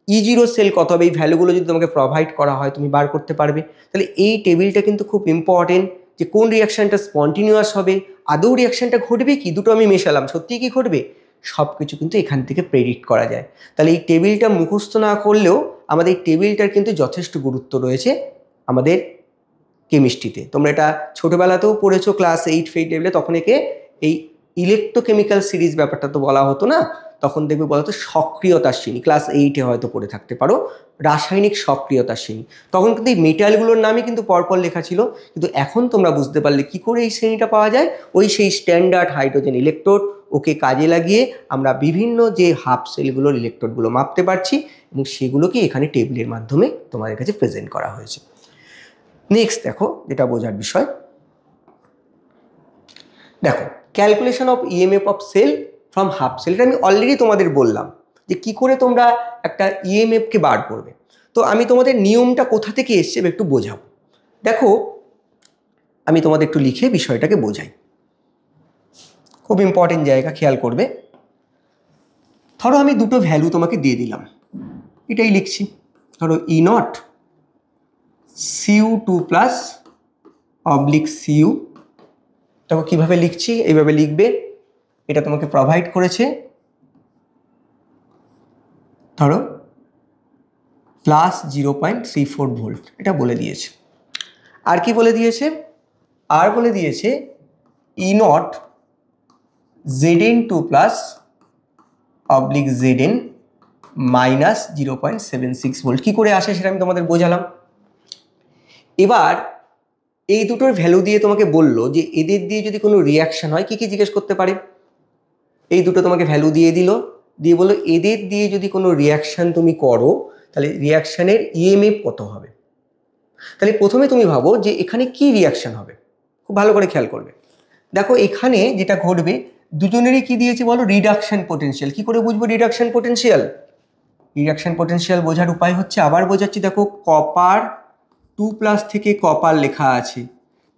E0 সেল কত হবে, এই ভ্যালুগুলো যদি তোমাকে প্রোভাইড করা হয় তুমি বার করতে পারবে। তাহলে এই টেবিলটা কিন্তু খুব ইম্পর্টেন্ট, যে কোন রিয়াকশানটা স্পন্টিনিউয়াস হবে, আদৌ রিয়াকশানটা ঘটবে কি, দুটো আমি মেশালাম সত্যিই কি ঘটবে, সব কিছু কিন্তু এখান থেকে প্রেডিক্ট করা যায়। তাহলে এই টেবিলটা মুখস্থ না করলেও আমাদের এই টেবিলটার কিন্তু যথেষ্ট গুরুত্ব রয়েছে আমাদের কেমিস্ট্রিতে। তোমরা এটা ছোটোবেলাতেও পড়েছো ক্লাস 8 ফেইট লেভেলে, তখন একে এই ইলেকট্রোকেমিক্যাল সিরিজ ব্যাপারটা তো বলা হতো না, তখন দেখবে বলা হতো সক্রিয়তার শ্রেণী। ক্লাস 8-এ হয়তো পড়ে থাকতে পারো, রাসায়নিক সক্রিয়তার শ্রেণী। তখন কিন্তু এই মেটালগুলোর নামই কিন্তু পরপর লেখা ছিল, কিন্তু এখন তোমরা বুঝতে পারলে কি করে এই শ্রেণীটা পাওয়া যায়। ওই সেই স্ট্যান্ডার্ড হাইড্রোজেন ইলেকট্রোড, ওকে কাজে লাগিয়ে আমরা বিভিন্ন যে হাফ সেলগুলোর ইলেকট্রোডগুলো মাপতে পারছি, এবং সেগুলোকে এখানে টেবিলের মাধ্যমে তোমাদের কাছে প্রেজেন্ট করা হয়েছে। নেক্সট দেখো যেটা বোঝার বিষয়, দেখো calculation of EMF of cell from half cell. এটা আমি অলরেডি তোমাদের বললাম যে কি করে তোমরা একটা ইএমএফকে বার করবে। তো আমি তোমাদের নিয়মটা কোথা থেকে এসছে একটু বোঝাবো। দেখো আমি তোমাদের একটু লিখে বিষয়টাকে বোঝাই, খুব ইম্পর্টেন্ট জায়গা, খেয়াল করবে। ধরো আমি দুটো ভ্যালু তোমাকে দিয়ে দিলাম, এটাই লিখছি। ধরো E0 Cu2+ Cu, দেখো কীভাবে লিখছি, এইভাবে লিখবে। এটা তোমাকে প্রোভাইড করেছে ধরো +0.34 ভোল্ট, এটা বলে দিয়েছে। আর কি বলে দিয়েছে, আর বলে দিয়েছে E0 Zn2+ Zn -0.76 ভোল্ট। কী করে আসে সেটা আমি তোমাদের বোঝালাম। এবার এই দুটোর ভ্যালু দিয়ে তোমাকে বললো যে এদের দিয়ে যদি কোনো রিয়াকশান হয়, কি কি জিজ্ঞেস করতে পারে। এই দুটো তোমাকে ভ্যালু দিয়ে দিল, দিয়ে বললো এদের দিয়ে যদি কোনো রিয়াকশান তুমি করো তাহলে রিয়াকশানের ইএমএফ কত হবে। তাহলে প্রথমে তুমি ভাবো যে এখানে কি রিয়াকশান হবে, খুব ভালো করে খেয়াল করবে। দেখো এখানে যেটা ঘটবে, দুজনেরই কি দিয়েছে বলো, রিডাকশান পোটেনশিয়াল। কি করে বুঝবো রিডাকশান পোটেনশিয়াল? রিডাকশান পোটেনশিয়াল বোঝার উপায় হচ্ছে, আবার বোঝাচ্ছি, দেখো কপার 2+ থেকে কপার লেখা আছে,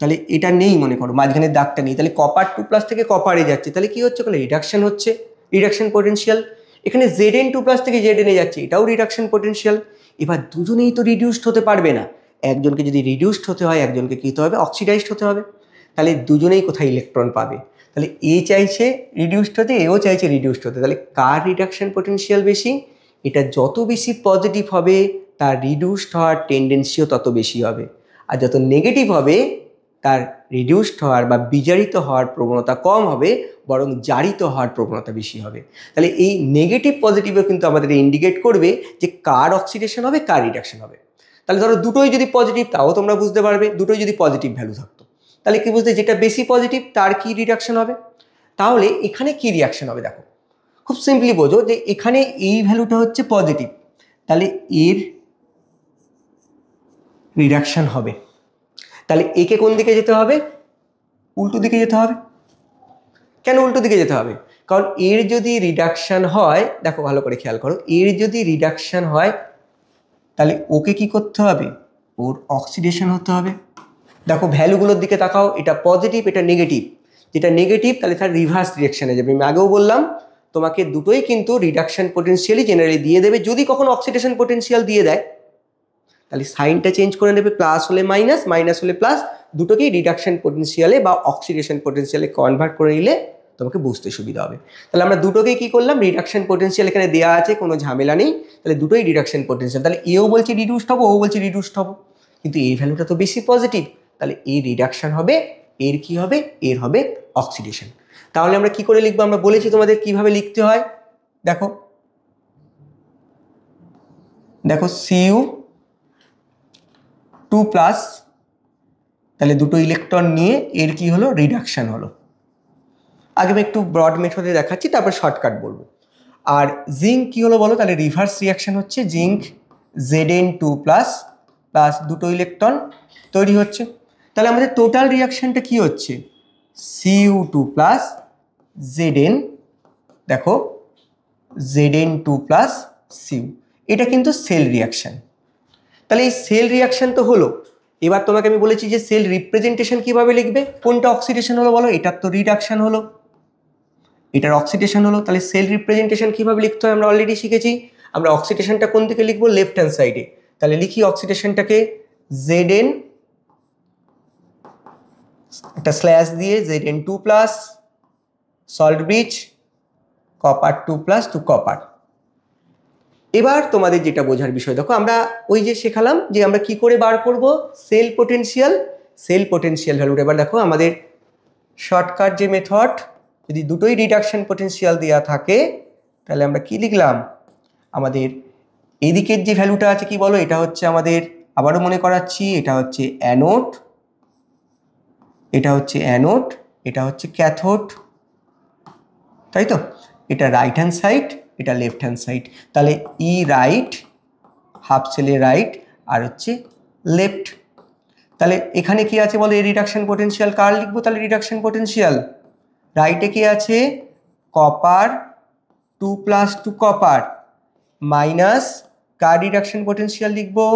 তাহলে এটা নেই মনে করো, মাঝখানে দাগটা নেই, তাহলে কপার 2+ থেকে কপারে যাচ্ছে, তাহলে কি হচ্ছে, ওখানে রিডাকশান হচ্ছে, রিডাকশান পোটেনশিয়াল। এখানে Zn2+ থেকে Zn-এ যাচ্ছে, এটাও রিডাকশান পোটেনশিয়াল। এবার দুজনেই তো রিডিউসড হতে পারবে না, একজনকে যদি রিডিউসড হতে হয় একজনকে কী হতে হবে, অক্সিডাইজড হতে হবে। তাহলে দুজনেই কোথায় ইলেকট্রন পাবে, তাহলে এ চাইছে রিডিউসড হতে, এও চাইছে রিডিউসড হতে, তাহলে কার রিডাকশান পোটেনশিয়াল বেশি? এটা যত বেশি পজিটিভ হবে তার রিডিউসড হওয়ার টেন্ডেন্সিও তত বেশি হবে, আর যত নেগেটিভ হবে তার রিডিউসড হওয়ার বা বিজারিত হওয়ার প্রবণতা কম হবে, বরং জারিত হওয়ার প্রবণতা বেশি হবে। তাহলে এই নেগেটিভ পজিটিভও কিন্তু আমাদের ইন্ডিকেট করবে যে কার অক্সিডেশন হবে, কার রিডাকশন হবে। তাহলে ধরো দুটোই যদি পজিটিভ, তাও তোমরা বুঝতে পারবে, দুটোই যদি পজিটিভ ভ্যালু থাকতো, তাহলে কি বুঝতে, যেটা বেশি পজিটিভ তার কি রিডাকশন হবে। তাহলে এখানে কি রিয়াকশন হবে, দেখো খুব সিম্পলি বোঝো যে এখানে এই ভ্যালুটা হচ্ছে পজিটিভ, তাহলে এর রিডাকশন হবে। তাহলে একে কোন দিকে যেতে হবে, উল্টো দিকে যেতে হবে। কেন উল্টো দিকে যেতে হবে? কারণ এর যদি রিডাকশন হয়, দেখো ভালো করে খেয়াল করো, এর যদি রিডাকশন হয় তাহলে ওকে কি করতে হবে, ওর অক্সিডেশন হতে হবে। দেখো ভ্যালুগুলোর দিকে তাকাও, এটা পজিটিভ এটা নেগেটিভ, যেটা নেগেটিভ তাহলে তার রিভার্স ডিরেকশনে যাবে। আমি আগেও বললাম তোমাকে দুটোই কিন্তু রিডাকশন পোটেনশিয়ালই জেনারেলি দিয়ে দেবে, যদি কখনো অক্সিডেশন পোটেনশিয়াল দিয়ে দেয় তাহলে সাইনটা চেঞ্জ করে নেবে, প্লাস হলে মাইনাস, মাইনাস হলে প্লাস, দুটোকেই রিডাকশন পোটেনশিয়ালে বা অক্সিডেশন পোটেনশিয়ালে কনভার্ট করে নিলে তোমাকে বুঝতে সুবিধা হবে। তাহলে আমরা দুটোকেই কী করলাম, রিডাকশন পোটেনশিয়াল এখানে দেওয়া আছে, কোনো ঝামেলা নেই, তাহলে দুটোই রিডাকশন পোটেনশিয়াল। তাহলে এও বলছে রিডিউসড হবো, ও বলছে রিডিউসড হবো, কিন্তু এই ভ্যালুটা তো বেশি পজিটিভ, তাহলে এই রিডাকশন হবে এর কি হবে, এর হবে অক্সিডেশন। তাহলে আমরা কি করে লিখবো, আমরা বলেছি তোমাদের কিভাবে লিখতে হয়। দেখো দেখো Cu2+, তাহলে দুটো ইলেকট্রন নিয়ে এর কি হলো, রিডাকশন হলো। আগে আমি একটু ব্রড মেথডে দেখাচ্ছি, তারপর শর্টকাট বলবো। আর জিঙ্ক কি হলো বলো, তাহলে রিভার্স রিয়াকশন হচ্ছে, জিঙ্ক Zn2+ প্লাস দুটো ইলেকট্রন তৈরি হচ্ছে। তাহলে আমাদের টোটাল রিয়াকশনটা কি হচ্ছে, Cu2+ Zn, দেখো Zn2+ Cu, এটা কিন্তু সেল রিয়াকশন। তাহলে এই সেল রিয়াকশন তো হলো। এবার তোমাকে আমি বলেছি যে সেল রিপ্রেজেন্টেশন কিভাবে লিখবে, কোনটা অক্সিডেশন হলো বলো, এটার তো রিডাকশন হলো, এটার অক্সিডেশন হলো। তাহলে সেল রিপ্রেজেন্টেশন কিভাবে লিখতে হয় আমরা অলরেডি শিখেছি। আমরা অক্সিডেশনটা কোন দিকে লিখবো, লেফট হ্যান্ড সাইডে। তাহলে লিখি অক্সিডেশনটাকে Zn, একটা স্ল্যাশ দিয়ে Zn2+, salt bridge, copper2+ two copper. এবার তোমাদের যেটা বোঝার বিষয়, দেখো আমরা ওই যে শেখালাম যে আমরা কি করে বার করব সেল পোটেনশিয়াল, সেল পোটেনশিয়াল ভ্যালুটা। এবার দেখো আমাদের শর্টকাট যে মেথড, যদি দুটোই রিডাকশন পোটেনশিয়াল দেওয়া থাকে তাহলে আমরা কি লিখলাম, আমাদের এদিকের যে ভ্যালুটা আছে কি বলো, এটা হচ্ছে আমাদের, আবারও মনে করাচ্ছি, এটা হচ্ছে অ্যানোড, এটা হচ্ছে অ্যানোড, এটা হচ্ছে ক্যাথোড, তাই তো। এটা রাইট হ্যান্ড সাইড, এটা লেফট হ্যান্ড সাইড। তাহলে ই রাইট, হাফ সেলে রাইট, আর হচ্ছে লেফট। তাহলে এখানে কি আছে বলো, এই রিডাকশন পোটেনশিয়াল কার লিখবো, তাহলে রিডাকশন পোটেনশিয়াল রাইটে কি আছে, copper2+ টু কপার মাইনাস কার রিডাকশন পোটেনশিয়াল লিখবো,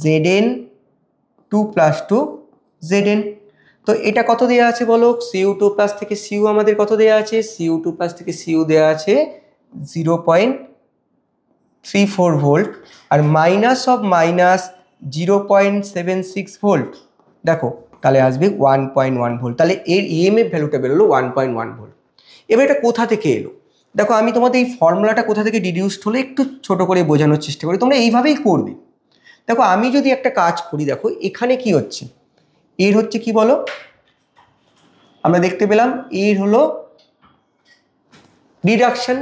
Zn2+ টু Zn। তো এটা কত দেওয়া আছে বলো, Cu2+ থেকে Cu আমাদের কত দেওয়া আছে, Cu2+ থেকে Cu দেওয়া আছে 0.34 ভোল্ট, আর মাইনাস অফ মাইনাস 0.76 ভোল্ট, দেখো তাহলে আসবে 1.1 ভোল্ট। তাহলে এর ইএমএফ ভ্যালুটা বেরোলো 1.1 ভোল্ট। এবার এটা কোথা থেকে এলো, দেখো আমি তোমাদের এই ফর্মুলাটা কোথা থেকে ডিডিউসড হলো একটু ছোট করে বোঝানোর চেষ্টা করি, তোমরা এইভাবেই করবে। দেখো আমি যদি একটা কাজ করি, দেখো এখানে কি হচ্ছে, এর হচ্ছে কি বলো, আমরা দেখতে পেলাম এর হলো রিডাকশন।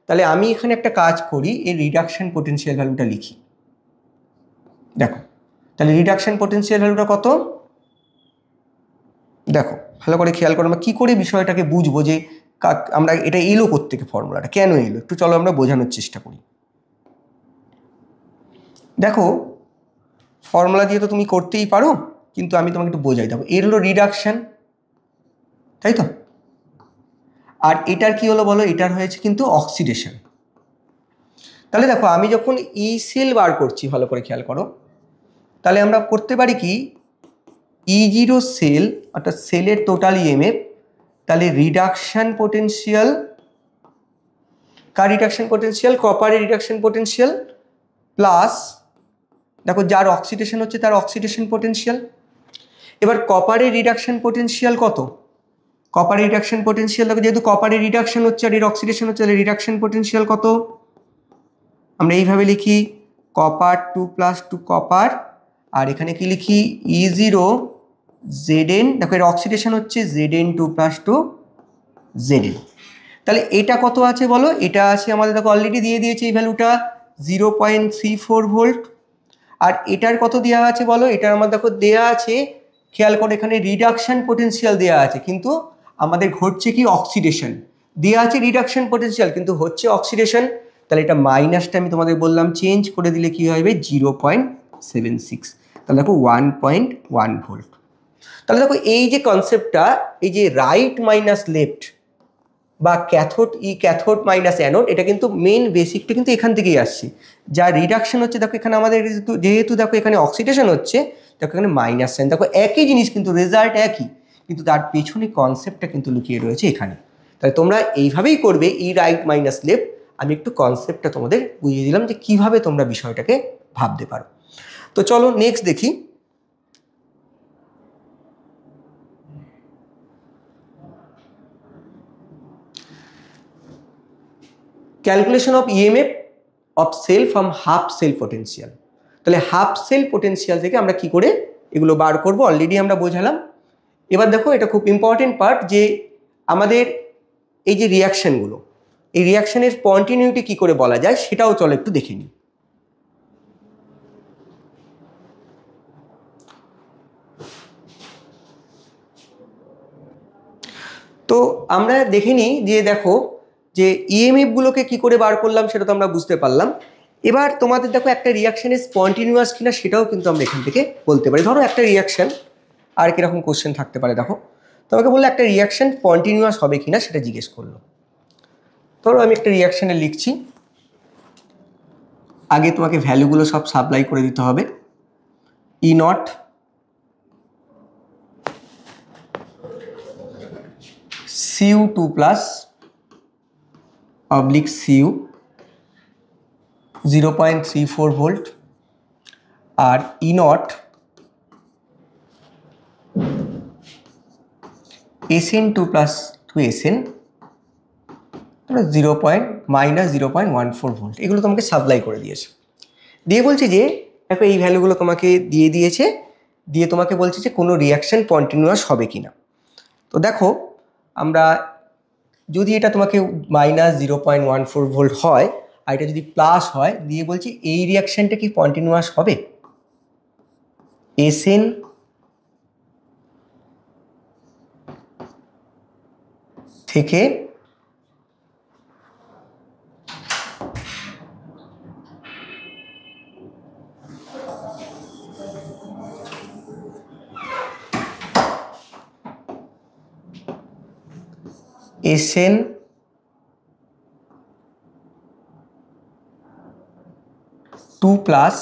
তাহলে আমি এখানে একটা কাজ করি, এর রিডাকশন পোটেনশিয়াল ভ্যালুটা লিখি। দেখো তাহলে রিডাকশন পোটেনশিয়াল ভ্যালুটা কত, দেখো ভালো করে খেয়াল করো, আমরা কী করে বিষয়টাকে বুঝবো যে আমরা এটা এলো কোত্থেকে, ফর্মুলাটা কেন এলো, একটু চলো আমরা বোঝানোর চেষ্টা করি। দেখো ফর্মুলা দিয়ে তো তুমি করতেই পারো, কিন্তু আমি তোমাকে একটু বোঝাই। দেখো এর হলো রিডাকশন, তাই তো, আর এটার কি হলো বলো, এটার হয়েছে কিন্তু অক্সিডেশন। তাহলে দেখো আমি যখন ই সেল বার করছি, ভালো করে খেয়াল করো, তাহলে আমরা করতে পারি কি, E0 সেল অর্থাৎ সেলের টোটাল ইএমএফ, তাহলে রিডাকশন পোটেনশিয়াল, কার রিডাকশন পোটেনশিয়াল, কপারের রিডাকশন পোটেনশিয়াল প্লাস, দেখো যার অক্সিডেশন হচ্ছে তার অক্সিডেশন পোটেনশিয়াল। এবার কপারের রিডাকশন পোটেনশিয়াল কত, কপারের রিডাকশন পোটেনশিয়াল, দেখো যেহেতু কপারের রিডাকশন হচ্ছে আর এর অক্সিডেশন হচ্ছে, তাহলে রিডাকশন পোটেনশিয়াল কত, আমরা এইভাবে লিখি copper2+ টু কপার, আর এখানে কি লিখি E0 Zn, দেখো এর অক্সিডেশন হচ্ছে Zn2+ টু Zn। তাহলে এটা কত আছে বলো, এটা আছে আমাদের, দেখো অলরেডি দিয়ে দিয়েছে এই ভ্যালুটা 0.34 ভোল্ট। আর এটার কত দেওয়া আছে বলো, এটার আমার দেখো দেওয়া আছে, খেয়াল করে এখানে রিডাকশন পোটেনশিয়াল দেওয়া আছে, কিন্তু আমাদের ঘটছে কি অক্সিডেশন, দেওয়া আছে রিডাকশন পোটেনশিয়াল কিন্তু হচ্ছে অক্সিডেশন। তাহলে এটা মাইনাসটা আমি তোমাদের বললাম চেঞ্জ করে দিলে কি হবে 0.76, তাহলে দেখো 1.1 ভোল্ট। তাহলে দেখো এই যে কনসেপ্টটা, এই যে রাইট মাইনাস লেফট বা ক্যাথোড ক্যাথোড মাইনাস অ্যানোড, এটা কিন্তু মেন বেসিকটা কিন্তু এখান থেকেই আসছে। যা রিডাকশন হচ্ছে দেখো এখানে আমাদের যেহেতু দেখো এখানে অক্সিডেশন হচ্ছে, দেখো এখানে মাইনাস সাইন, দেখো একই জিনিস কিন্তু রেজাল্ট একই, কিন্তু তার পেছনে কনসেপ্টটা কিন্তু লুকিয়ে রয়েছে এখানে। তাহলে তোমরা এইভাবেই করবে, ই রাইট মাইনাস লেফট। আমি একটু কনসেপ্টটা তোমাদের বুঝিয়ে দিলাম যে কিভাবে তোমরা বিষয়টাকে ভাবতে পারো। তো চলো নেক্সট দেখি। Calculation of EMF of cell from half cell potential. তাহলে হাফ সেল পোটেনশিয়াল থেকে আমরা কি করে এগুলো বার করব অলরেডি আমরা বোঝালাম। এবার দেখো এটা খুব ইম্পর্টেন্ট পার্ট, যে আমাদের এই যে রিয়াকশনগুলো, এই রিয়াকশনের কন্টিনিউটি কি করে বলা যায় সেটাও চলো একটু দেখে নিই। তো আমরা দেখে নিই যে দেখো যে ইএমএফ গুলোকে কি করে বার করলাম সেটা তো আমরা বুঝতে পারলাম। এবার তোমাদের দেখো একটা রিয়াকশন স্পন্টিনিউয়াস কিনা সেটাও কিন্তু আমরা এখান থেকে বলতে পারি। ধরো একটা রিয়াকশন, আর কিরকম কোশ্চেন থাকতে পারে দেখো, তোমাকে বললো একটা রিয়াকশন কন্টিনিউয়াস হবে কিনা সেটা জিজ্ঞেস করলো। ধরো আমি একটা রিয়াকশানে লিখছি, আগে তোমাকে ভ্যালুগুলো সব সাপ্লাই করে দিতে হবে। E naught Cu2 plus oblique Cu 0.34 volt, আর E naught Sn2 plus 2Sn -0.14 volt, এগুলো তোমাকে সাপ্লাই করে দিয়েছে। দিয়ে বলছে যে দেখো এই ভ্যালুগুলো তোমাকে দিয়ে দিয়েছে, দিয়ে তোমাকে বলছে যে কোনো রিয়াকশন কন্টিনিউয়াস হবে কিনা। তো দেখো আমরা যদি এটা তোমাকে -0.14 ভোল্ট হয় আর এটা যদি প্লাস হয়, দিয়ে বলছি এই রিয়াকশনটা কি কন্টিনিউয়াস হবে। Sn থেকে Sn2 plus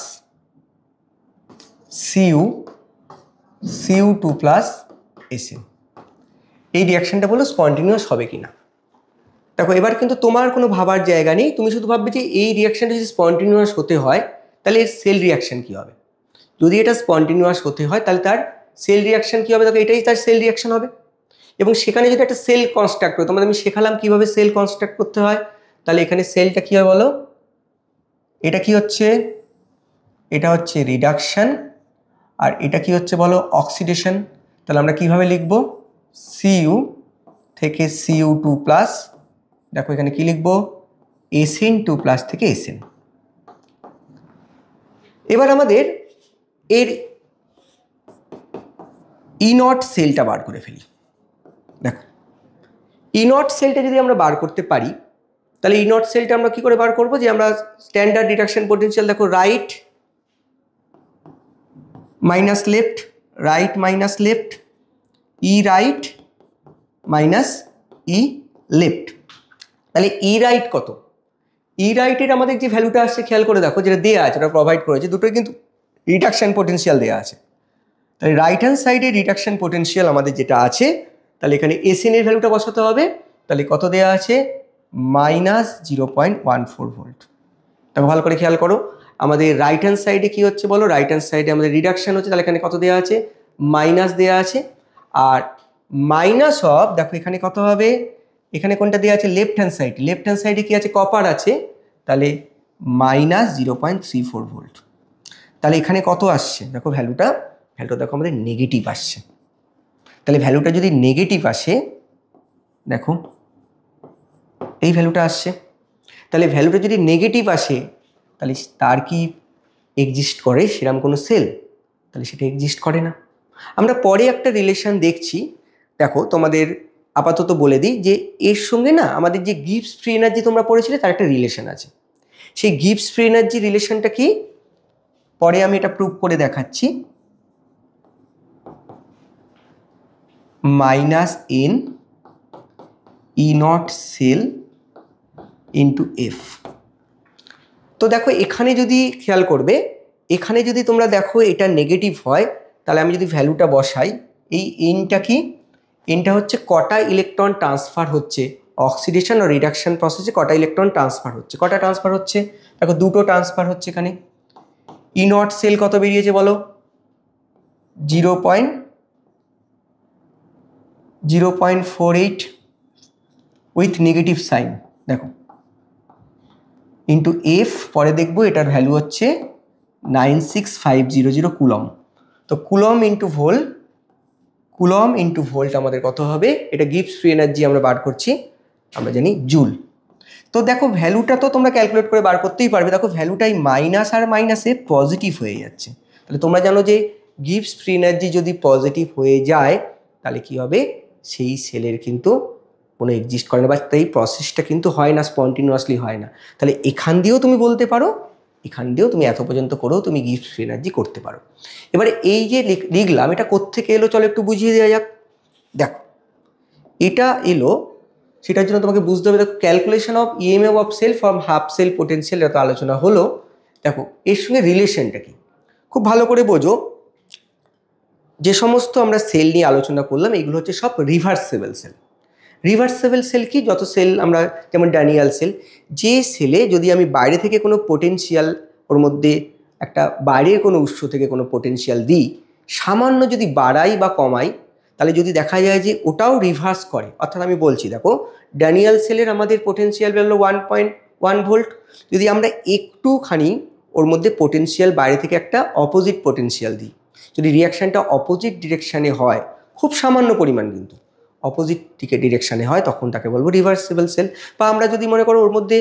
Cu2 plus Sn, এই রিয়াকশনটা বলো স্পন্টিনিউয়াস হবে কিনা। দেখো এবার কিন্তু তোমার কোনো ভাবার জায়গা নেই, তুমি শুধু ভাববে যে এই রিয়াকশনটা যদি স্পন্টিনিউয়াস হতে হয় তাহলে এর সেল রিয়াকশন কী হবে। যদি এটা স্পন্টিনিউয়াস হতে হয় তাহলে তার সেল রিয়াকশন কী হবে, দেখো এটাই তার সেল রিয়াকশন হবে। এবং সেখানে যদি একটা সেল কনস্ট্রাক্ট হয়, তোমাদের আমি শেখালাম কীভাবে সেল কনস্ট্রাক্ট করতে হয়, তাহলে এখানে সেলটা কী হয় বলো, এটা কি হচ্ছে, এটা হচ্ছে রিডাকশন, আর এটা কি হচ্ছে বলো অক্সিডেশন। তাহলে আমরা কিভাবে লিখব, Cu থেকে Cu2 প্লাস, দেখো এখানে কি লিখবো, Sn2 প্লাস থেকে Sn। এবার আমাদের এর ই নট সেলটা বার করে ফেলি। দেখো ই নট সেলটা যদি আমরা বার করতে পারি তাহলে ই নট সেলটা আমরা কি করে বার করব, যে আমরা স্ট্যান্ডার্ড রিডাকশন পোটেনশিয়াল দেখো right minus left, right minus left, E right minus E left. তাহলে ই রাইট কত, ই রাইটের আমাদের যে ভ্যালুটা আসছে খেয়াল করে দেখো, যেটা দেওয়া আছে ওটা প্রোভাইড করেছে, দুটোই কিন্তু রিডাকশন পোটেনশিয়াল দেওয়া আছে। তাহলে রাইট হ্যান্ড সাইডে রিডাকশন পোটেনশিয়াল আমাদের যেটা আছে, তাহলে এখানে Sn এর ভ্যালুটা বসাতে হবে। তাহলে কত দেওয়া আছে, -0.14 ভোল্ট। দেখো ভালো করে খেয়াল করো, আমাদের রাইট হ্যান্ড সাইডে কি হচ্ছে বলো, রাইট হ্যান্ড সাইডে আমাদের রিডাকশন হচ্ছে, তাহলে এখানে কত দেওয়া আছে, মাইনাস দেওয়া আছে। আর মাইনাস অফ, দেখো এখানে কত হবে, এখানে কোনটা দেওয়া আছে, left hand side, left hand সাইডে কি আছে, কপার আছে, তাহলে -0.34 ভোল্ট। তাহলে এখানে কত আসছে, দেখো ভ্যালুটা দেখো আমাদের নেগেটিভ আসছে। তাহলে ভ্যালুটা যদি নেগেটিভ আসে, দেখো এই ভ্যালুটা আসছে, তাহলে ভ্যালুটা যদি নেগেটিভ আসে তাহলে তার কি এক্সিস্ট করে সেরকম কোনো সেল, তাহলে সেটা এক্সিস্ট করে না। আমরা পরে একটা রিলেশন দেখছি, দেখো তোমাদের আপাতত বলে দিই যে এর সঙ্গে না আমাদের যে গিবস ফ্রি এনার্জি তোমরা পড়েছিলে তার একটা রিলেশন আছে। সেই গিবস ফ্রি এনার্জি রিলেশনটা কি, পরে আমি এটা প্রুভ করে দেখাচ্ছি। -n E not cell into F. তো দেখো এখানে যদি খেয়াল করবে, এখানে যদি তোমরা দেখো এটা নেগেটিভ হয়, তাহলে আমি যদি ভ্যালুটা বসাই, এই এনটা কি, এনটা হচ্ছে কটা ইলেকট্রন ট্রান্সফার হচ্ছে অক্সিডেশন ও রিডাকশন প্রসেসে, কটা ইলেকট্রন ট্রান্সফার হচ্ছে, কটা ট্রান্সফার হচ্ছে, দেখো দুটো ট্রান্সফার হচ্ছে এখানে। ই নট সেল কত বেরিয়েছে বলো, 0.48 উইথ নেগেটিভ সাইন, দেখো ইন্টু এফ, পরে দেখবো এটার ভ্যালু হচ্ছে 96500 কুলম। তো কুলম ইন্টু ভোল, কুলম ইন্টু ভোল্ট আমাদের কত হবে, এটা গিবস ফ্রি এনার্জি আমরা বার করছি, আমরা জানি জুল। তো দেখো ভ্যালুটা তো তোমরা ক্যালকুলেট করে বার করতেই পারবে। দেখো ভ্যালুটাই মাইনাস আর মাইনাসে পজিটিভ হয়ে যাচ্ছে। তাহলে তোমরা জানো যে গিবস ফ্রি এনার্জি যদি পজিটিভ হয়ে যায় তাহলে কি হবে, সেই সেলের কিন্তু কোনো এক্সিস্ট করে না, বা এই প্রসেসটা কিন্তু হয় না, স্পন্টিনিউয়াসলি হয় না। তাহলে এখান দিয়েও তুমি বলতে পারো, এখান দিয়েও তুমি এত পর্যন্ত করেও তুমি গিবস ফ্রি এনার্জি করতে পারো। এবারে এই যে লিখলাম এটা কোত্থেকে এলো চলো একটু বুঝিয়ে দেওয়া যাক। দেখো এটা এলো, সেটার জন্য তোমাকে বুঝতে হবে, দেখো calculation of EMF of cell from half cell potential যত আলোচনা হলো, দেখো এর সঙ্গে রিলেশনটা কি খুব ভালো করে বোঝো। যে সমস্ত আমরা সেল নিয়ে আলোচনা করলাম এগুলো হচ্ছে সব রিভার্সেবল সেল। রিভার্সেবল সেল কি, যত সেল আমরা যেমন ড্যানিয়াল সেল, যে সেলে যদি আমি বাইরে থেকে কোনো পোটেনশিয়াল, ওর মধ্যে একটা বাইরের কোনো উৎস থেকে কোনো পোটেনশিয়াল দিই, সামান্য যদি বাড়াই বা কমাই, তাহলে যদি দেখা যায় যে ওটাও রিভার্স করে। অর্থাৎ আমি বলছি দেখো ড্যানিয়াল সেলের আমাদের পোটেনশিয়াল বেরোলো 1.1 ভোল্ট, যদি আমরা একটুখানি ওর মধ্যে পোটেনশিয়াল বাইরে থেকে একটা অপোজিট পোটেনশিয়াল দিই, যদি রিয়াকশানটা অপোজিট ডিরেকশানে হয়, খুব সামান্য পরিমাণ কিন্তু অপোজিট দিকে ডিরেকশানে হয়, তখন তাকে বলবো রিভার্সেবল সেল। বা আমরা যদি মনে করো ওর মধ্যে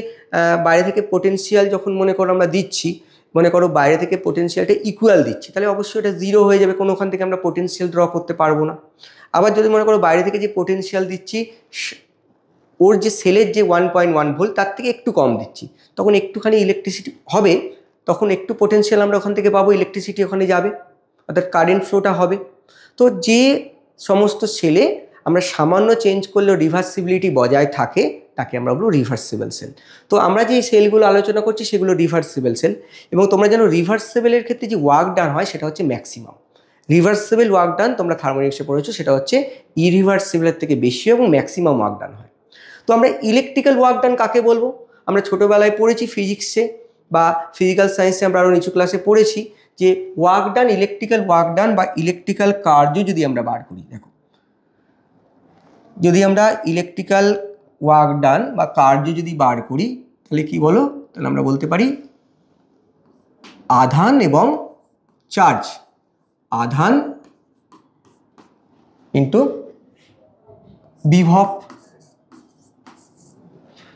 বাইরে থেকে পোটেনশিয়াল যখন মনে করো আমরা দিচ্ছি, মনে করো বাইরে থেকে পোটেনশিয়ালটা ইকুয়াল দিচ্ছি, তাহলে অবশ্যই এটা জিরো হয়ে যাবে, কোনো ওখান থেকে আমরা পোটেনশিয়াল ড্র করতে পারবো না। আবার যদি মনে করো বাইরে থেকে যে পোটেনশিয়াল দিচ্ছি ওর যে সেলের যে 1.1 ভোল্ট তার থেকে একটু কম দিচ্ছি, তখন একটুখানি ইলেকট্রিসিটি হবে, তখন একটু পোটেনশিয়াল আমরা ওখান থেকে পাবো, ইলেকট্রিসিটি ওখানে যাবে, অর্থাৎ কারেন্ট ফ্লোটা হবে। তো যে সমস্ত সেলে আমরা সামান্য চেঞ্জ করলেও রিভার্সিবিলিটি বজায় থাকে তাকে আমরা বলবো রিভার্সিবল সেল। তো আমরা যে সেলগুলো আলোচনা করছি সেগুলো রিভার্সিবল সেল। এবং তোমরা জানো রিভার্সিবলের ক্ষেত্রে যে ওয়ার্ক ডান হয় সেটা হচ্ছে ম্যাক্সিমাম। রিভার্সিবল ওয়ার্ক ডান তোমরা থার্মোডাইনামিক্সে পড়েছো, সেটা হচ্ছে ইরিভার্সিবলের থেকে বেশি এবং ম্যাক্সিমাম ওয়ার্ক ডান হয়। তো আমরা ইলেকট্রিক্যাল ওয়ার্ক ডান কাকে বলবো, আমরা ছোটোবেলায় পড়েছি ফিজিক্সে বা ফিজিক্যাল সায়েন্সে, আমরা আরও নিচু ক্লাসে পড়েছি যে work done, electrical work done বা ইলেকট্রিক্যাল কার্য যদি আমরা বার করি, দেখো যদি আমরা ইলেকট্রিক্যাল ওয়ার্ক ডান বা কার্য যদি বার করি তাহলে কি বলো, তাহলে আমরা বলতে পারি আধান এবং চার্জ, আধান ইন্টু বিভব।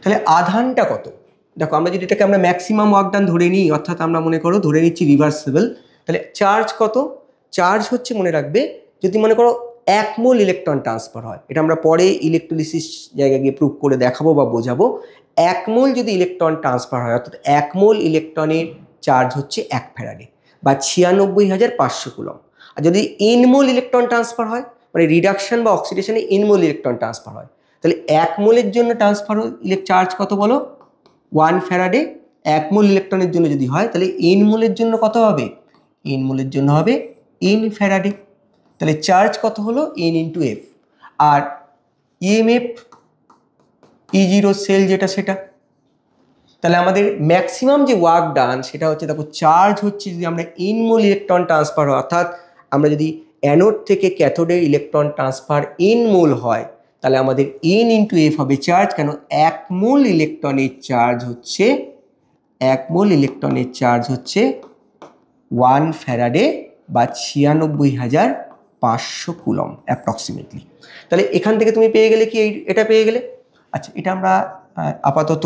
তাহলে আধানটা কত, দেখো আমরা যদি এটাকে আমরা ম্যাক্সিমাম ওয়ার্ক ডান ধরে নিই, অর্থাৎ আমরা মনে করো ধরে নিচ্ছি রিভার্সেবল, তাহলে চার্জ কত, চার্জ হচ্ছে মনে রাখবে যদি মনে করো 1 মোল ইলেকট্রন ট্রান্সফার হয়, এটা আমরা পরে ইলেকট্রোলিসিস জায়গায় গিয়ে প্রুভ করে দেখাবো বা বোঝাবো। 1 মোল যদি ইলেকট্রন ট্রান্সফার হয়, অর্থাৎ 1 মোল ইলেকট্রনের চার্জ হচ্ছে 1 ফ্যারাডে বা 96,500 কুলম। আর যদি n মোল ইলেকট্রন ট্রান্সফার হয়, মানে রিডাকশন বা অক্সিডেশনে n মোল ইলেকট্রন ট্রান্সফার হয়, তাহলে 1 মোলের জন্য ট্রান্সফার চার্জ কত বলো, 1 ফ্যারাডে। 1 মোল ইলেকট্রনের জন্য যদি হয় তাহলে n মোলের জন্য কত হবে, n মোলের জন্য হবে n ফ্যারাডে। তাহলে চার্জ কত হলো, n ইন্টু এফ। আর ইএমএফ E0 সেল যেটা সেটা, তাহলে আমাদের ম্যাক্সিমাম যে ওয়ার্ক ডান সেটা হচ্ছে, দেখো চার্জ হচ্ছে যদি আমরা n মোল ইলেকট্রন ট্রান্সফার হয়, অর্থাৎ আমরা যদি অ্যানোড থেকে ক্যাথোডে ইলেকট্রন ট্রান্সফার n মোল হয়, তাহলে আমাদের n ইন্টু এফ হবে চার্জ। কেন, 1 মোল ইলেকট্রনের চার্জ হচ্ছে 1 মোল ইলেকট্রনের চার্জ হচ্ছে 1 ফ্যারাডে বা 96,500 কুলম অ্যাপ্রক্সিমেটলি। তাহলে এখান থেকে তুমি পেয়ে গেলে কি, এটা পেয়ে গেলে। আচ্ছা, এটা আমরা আপাতত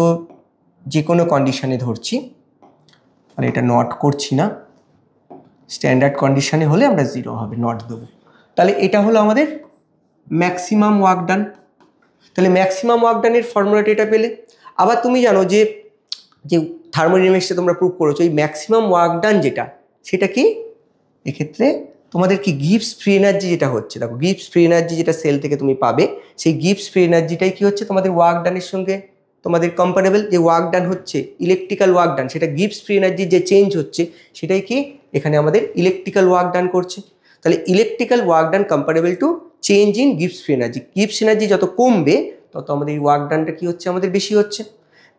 যে কোনো কন্ডিশনে ধরছি, মানে এটা নট করছি না, স্ট্যান্ডার্ড কন্ডিশনে হলে আমরা 0 হবে, নট দেবো। তাহলে এটা হলো আমাদের ম্যাক্সিমাম ওয়ার্ক ডান। তাহলে ম্যাক্সিমাম ওয়ার্ক ডানের ফর্মুলাটা এটা পেলে। আবার তুমি জানো যে যে থার্মোডাইনামিক্সে তোমরা প্রুভ করেছো এই ম্যাক্সিমাম ওয়ার্ক ডান যেটা, সেটা কি এক্ষেত্রে তোমাদের কি গিবস ফ্রি এনার্জি যেটা হচ্ছে, দেখো গিবস ফ্রি এনার্জি যেটা সেল থেকে তুমি পাবে, সেই গিবস ফ্রি এনার্জিটাই কি হচ্ছে তোমাদের ওয়ার্ক ডানের সঙ্গে তোমাদের কম্পারেবল। যে ওয়ার্ক ডান হচ্ছে ইলেকট্রিক্যাল ওয়ার্ক ডান, সেটা গিবস ফ্রি এনার্জি যে চেঞ্জ হচ্ছে সেটাই কি এখানে আমাদের ইলেকট্রিক্যাল ওয়ার্ক ডান করছে। তাহলে electrical work done comparable to change in Gibbs free energy. Gibbs energy যত কমবে তত আমাদের এই ওয়ার্ক ডানটা কি হচ্ছে, আমাদের বেশি হচ্ছে।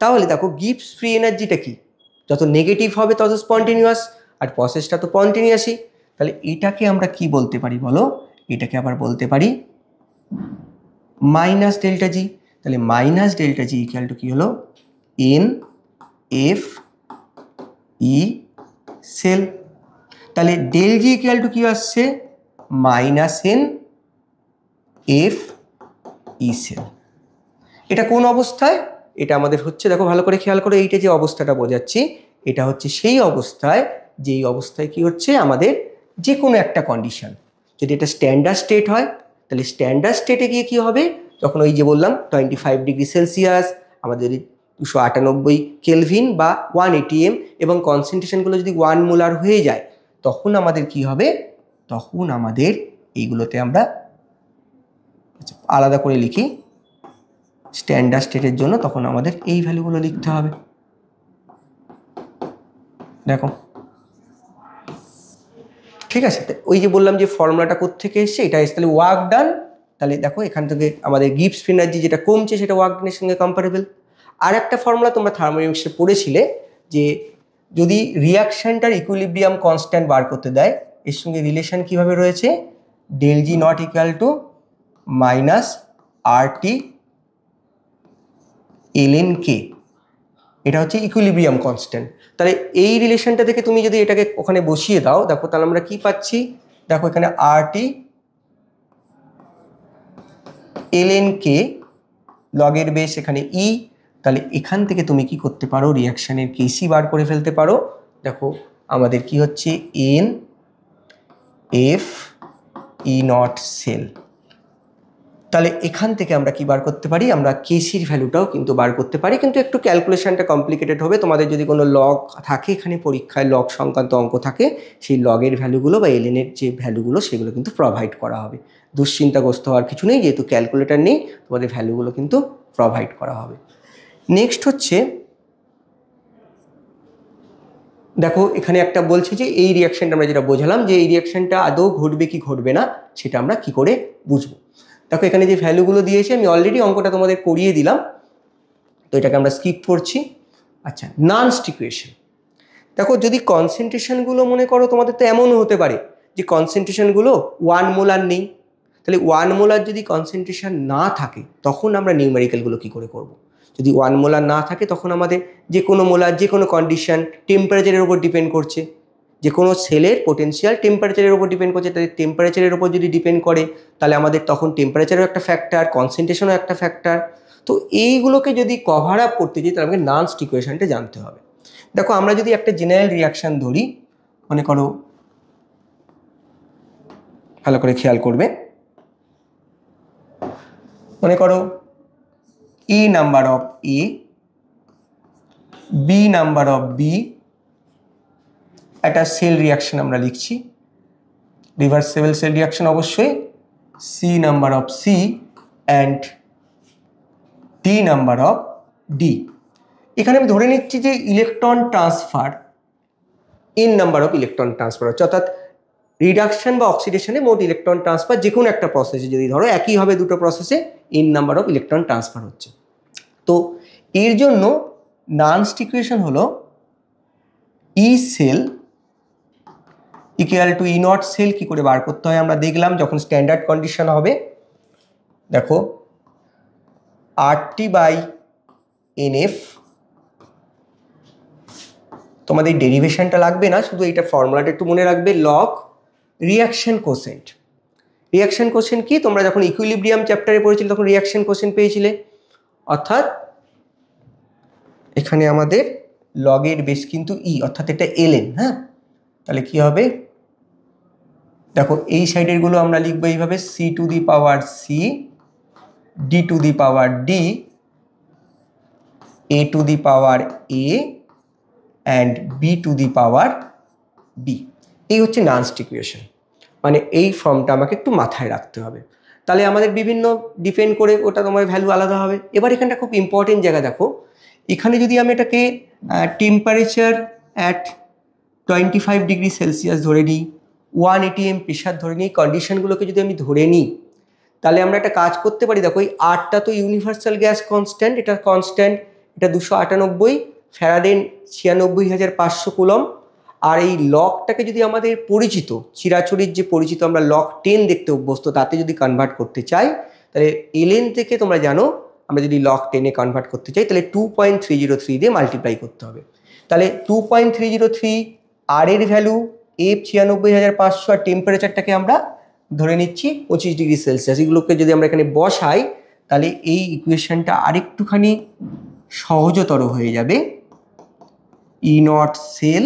তাহলে দেখো গিবস ফ্রি এনার্জিটা কি, যত নেগেটিভ হবে তত স্পন্টিনিউয়াস, আর প্রসেসটা তো কন্টিনিউয়াসই। তাহলে এটাকে আমরা কি বলতে পারি বলো, এটাকে আবার বলতে পারি মাইনাস ডেল্টা জি। তাহলে minus delta G equal to কি হলো, এন এফ ই সেল। তাহলে ডেল জি ইকুয়াল টু কি আসছে, minus N F E cell. এটা কোন অবস্থায়? এটা আমাদের হচ্ছে, দেখো ভালো করে খেয়াল করো, এইটা যে অবস্থাটা বোঝাচ্ছি এটা হচ্ছে সেই অবস্থায় যেই অবস্থায় কি হচ্ছে আমাদের যে কোনো একটা কন্ডিশন, যদি এটা স্ট্যান্ডার্ড স্টেট হয় তাহলে স্ট্যান্ডার্ড স্টেটে গিয়ে কি হবে, যখন ওই যে বললাম 25 ডিগ্রি সেলসিয়াস, আমাদের 298 কেলভিন বা 1 ATM এবং কনসেন্ট্রেশনগুলো যদি 1 মোলার হয়ে যায়, তখন আমাদের কি হবে, তখন আমাদের এইগুলোতে আমরা আলাদা করে লিখি স্ট্যান্ডার্ড স্টেটের জন্য, তখন আমাদের এই ভ্যালুগুলো লিখতে হবে। দেখো ঠিক আছে, ওই যে বললাম যে ফর্মুলাটা কোত্থেকে এসছে, এটা এসে তাহলে ওয়ার্ক ডান, তাহলে দেখো এখান থেকে আমাদের গিবস এনার্জি যেটা কমছে সেটা ওয়ার্ক ডানের সঙ্গে কম্পারেবল। আর একটা ফর্মুলা তোমরা থার্মোডাইনামিক্সে পড়েছিলে যে যদি রিয়াকশনটার ইকুইলিব্রিয়াম কনস্ট্যান্ট বার করতে দেয়, এর সঙ্গে রিলেশন কিভাবে রয়েছে, del G nought equal to minus R T ln k, এটা হচ্ছে ইকুইলিব্রিয়াম কনস্ট্যান্ট। তাহলে এই রিলেশনটা থেকে তুমি যদি এটাকে ওখানে বসিয়ে দাও, দেখো তাহলে আমরা কি পাচ্ছি, দেখো এখানে আর টি ln k লগের বেস এখানে ই, তাহলে এখান থেকে তুমি কি করতে পারো, রিয়াকশনের কেসি বার করে ফেলতে পারো। দেখো আমাদের কি হচ্ছে N F E not cell, তাহলে এখান থেকে আমরা কি বার করতে পারি, আমরা কেসির ভ্যালুটাও কিন্তু বার করতে পারি, কিন্তু একটু ক্যালকুলেশনটা কমপ্লিকেটেড হবে। তোমাদের যদি কোনো লগ থাকে এখানে পরীক্ষায়, লগ সংক্রান্ত অঙ্ক থাকে, সেই লগের ভ্যালুগুলো বা এলএনের যে ভ্যালুগুলো সেগুলো কিন্তু প্রোভাইড করা হবে। দুশ্চিন্তাগ্রস্ত হওয়ার কিছু নেই, যেহেতু ক্যালকুলেটার নেই, তোমাদের ভ্যালুগুলো কিন্তু প্রোভাইড করা হবে। নেক্সট হচ্ছে দেখো এখানে একটা বলছে যে এই রিয়াকশনটা আমরা যেটা বোঝালাম যে এই রিয়াকশনটা আদৌ ঘটবে কি ঘটবে না সেটা আমরা কি করে বুঝবো। দেখো এখানে যে ভ্যালুগুলো দিয়েছে আমি অলরেডি অঙ্কটা তোমাদের করিয়ে দিলাম, তো এটাকে আমরা স্কিপ করছি। আচ্ছা, নানস্ট ইকুয়েশন। দেখো যদি কনসেন্ট্রেশনগুলো মনে করো, তোমাদের তো এমনও হতে পারে যে কনসেন্ট্রেশনগুলো 1 মোলার নেই, তাহলে 1 মোলার যদি কনসেন্ট্রেশন না থাকে তখন আমরা নিউমেরিক্যালগুলো কি করে করব। যদি 1 মোলার না থাকে তখন আমাদের যে কোনো মোলার যে কোনো কন্ডিশন টেম্পারেচারের উপর ডিপেন্ড করছে, যে কোনো সেলের পোটেনশিয়াল টেম্পারেচারের উপর ডিপেন্ড করছে, তাহলে টেম্পারেচারের উপর যদি ডিপেন্ড করে তাহলে আমাদের তখন টেম্পারেচারও একটা ফ্যাক্টর, কনসেন্ট্রেশনও একটা ফ্যাক্টর। তো এইগুলোকে যদি কভার আপ করতে চাই তাহলে আমাকে নানস্ট ইকুয়েশনটা জানতে হবে। দেখো আমরা যদি একটা জেনারেল রিয়াকশান ধরি, মনে করো, ভালো করে খেয়াল করবে, মনে করো A number of A, B number of B, একটা সেল রিয়াকশন আমরা লিখছি, রিভার্সেবল সেল রিয়াকশন অবশ্যই, C number of C and D number of D. এখানে আমি ধরে নিচ্ছি যে electron transfer N number of electron transfer হচ্ছে, অর্থাৎ রিডাকশন বা অক্সিডেশনে মোট ইলেকট্রন ট্রান্সফার যে কোনো একটা প্রসেসে যদি ধরো একই হবে দুটো প্রসেসে N number of electron transfer হচ্ছে। তো এর জন্য নানস্ট ইকুয়েশন হলো E cell equal to E not cell. কি করে বার করতে হয় আমরা দেখলাম যখন স্ট্যান্ডার্ড কন্ডিশন হবে। দেখো RT বাই NF, তোমাদের ডেরিভেশনটা লাগবে না, শুধু এইটা ফর্মুলাটা একটু মনে রাখবে, log reaction quotient. Reaction quotient কি, তোমরা যখন ইকুইলিব্রিয়াম চ্যাপ্টারে পড়েছিলে তখন রিয়াকশন কোসেন্ট পেয়েছিলে, অর্থাৎ এখানে আমাদের লগের বেস কিন্তু ই, অর্থাৎ এটা ln। হ্যাঁ, তাহলে কি হবে, দেখো এই সাইডের গুলো আমরা লিখবো এইভাবে, c to the power c, d to the power d, a to the power a and b to the power b। এই হচ্ছে নানস্ট ইকুয়েশন, মানে এই ফর্মটা আমাকে একটু মাথায় রাখতে হবে, তাহলে আমাদের বিভিন্ন ডিপেন্ড করে ওটা তোমার ভ্যালু আলাদা হবে। এবার এখানটা খুব ইম্পর্টেন্ট জায়গা, দেখো এখানে যদি আমি এটাকে টেম্পারেচার অ্যাট 25 ডিগ্রি সেলসিয়াস ধরে নিই, 1 ATM প্রেশার ধরে নিই, কন্ডিশনগুলোকে যদি আমি ধরে নিই, তাহলে আমরা একটা কাজ করতে পারি। দেখো এই আরটা তো ইউনিভার্সাল গ্যাস কনস্ট্যান্ট, এটা কনস্ট্যান্ট, এটা 298 ফ্যারাডে 96,500 কুলম। আর এই লকটাকে যদি আমাদের পরিচিত চিরাচরিত যে পরিচিত আমরা লক 10 দেখতে অভ্যস্ত তাতে যদি কনভার্ট করতে চাই, তাহলে ln থেকে তোমরা জানো আমরা যদি লক 10-এ কনভার্ট করতে চাই তাহলে 2.303 দিয়ে মাল্টিপ্লাই করতে হবে। তাহলে 2.303 আর এর ভ্যালু F 96,500 আর টেম্পারেচারটাকে আমরা ধরে নিচ্ছি 25 ডিগ্রি সেলসিয়াস। এগুলোকে যদি আমরা এখানে বসাই তাহলে এই ইকুয়েশনটা আরেকটুখানি সহজতর হয়ে যাবে। E0 সেল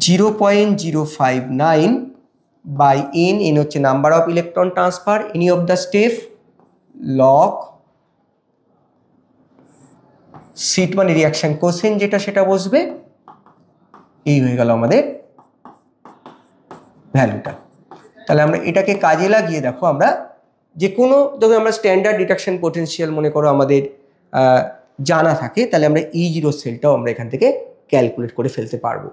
0.059 বাই n হচ্ছে number of electron transfer any of the step, log সিট মানে রিয়াকশন কোসেন যেটা সেটা বসবে। এই হয়ে গেল আমাদের ভ্যালুটা। তাহলে আমরা এটাকে কাজে লাগিয়ে দেখো আমরা যে কোনো, যখন আমরা স্ট্যান্ডার্ড ডিটেকশন পোটেনশিয়াল মনে করো আমাদের জানা থাকে, তাহলে আমরা E0 সেলটাও আমরা এখান থেকে ক্যালকুলেট করে ফেলতে পারবো।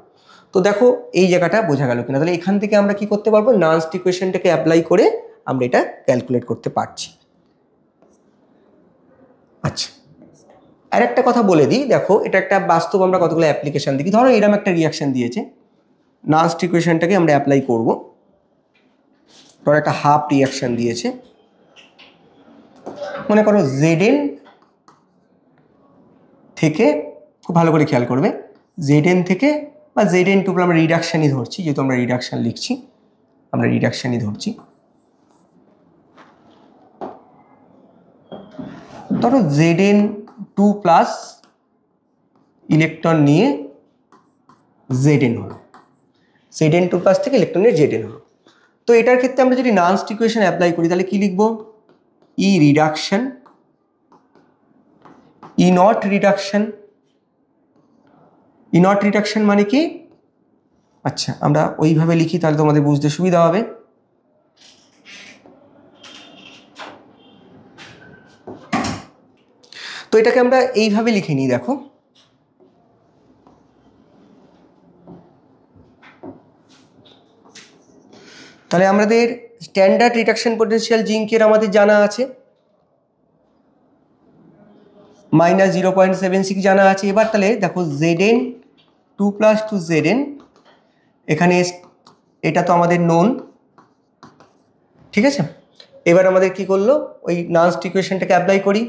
তো দেখো এই জায়গাটা বোঝা গেল কিনা। তাহলে এখান থেকে আমরা কি করতে পারবো, নান্সড ইকুয়েশনটাকে অ্যাপ্লাই করে আমরা এটা ক্যালকুলেট করতে পারছি। আচ্ছা, আর একটা কথা বলে দিই, দেখো এটা একটা বাস্তব আমরা কতগুলো অ্যাপ্লিকেশন দেখি। ধরো এরকম একটা রিয়াকশন দিয়েছে, নান্সড ইকুয়েশনটাকে আমরা অ্যাপ্লাই করব। ধরো একটা হাফ রিয়াকশন দিয়েছে, মনে করো Zn থেকে, খুব ভালো করে খেয়াল করবে, Zn থেকে বা Zn2 আমরা রিডাকশানই ধরছি, যেহেতু আমরা রিডাকশান লিখছি, আমরা রিডাকশানই ধরছি। ধরো Zn2 প্লাস ইলেকট্রন নিয়ে Zn হলো, Zn2 প্লাস থেকে ইলেকট্রনের Zn হলো। তো এটার ক্ষেত্রে আমরা যদি নান্সড ইকুয়েশন অ্যাপ্লাই করি তাহলে কি লিখবো, E reduction, E0 reduction. E0 reduction মানে কি, আচ্ছা আমরা ওইভাবে লিখি তাহলে তোমাদের বুঝতে সুবিধা হবে। তো এটাকে আমরা এইভাবে লিখে নিই, দেখো তাহলে আমাদের স্ট্যান্ডার্ড রিডাকশন পোটেনশিয়াল জিঙ্কের আমাদের জানা আছে -0.76 জানা আছে। এবার তাহলে দেখো Zn2 প্লাস টু Zn, এখানে এটা তো আমাদের নোন, ঠিক আছে। এবার আমাদের কি করলো, ওই নান্সড ইকুয়েশনটাকে অ্যাপ্লাই করি।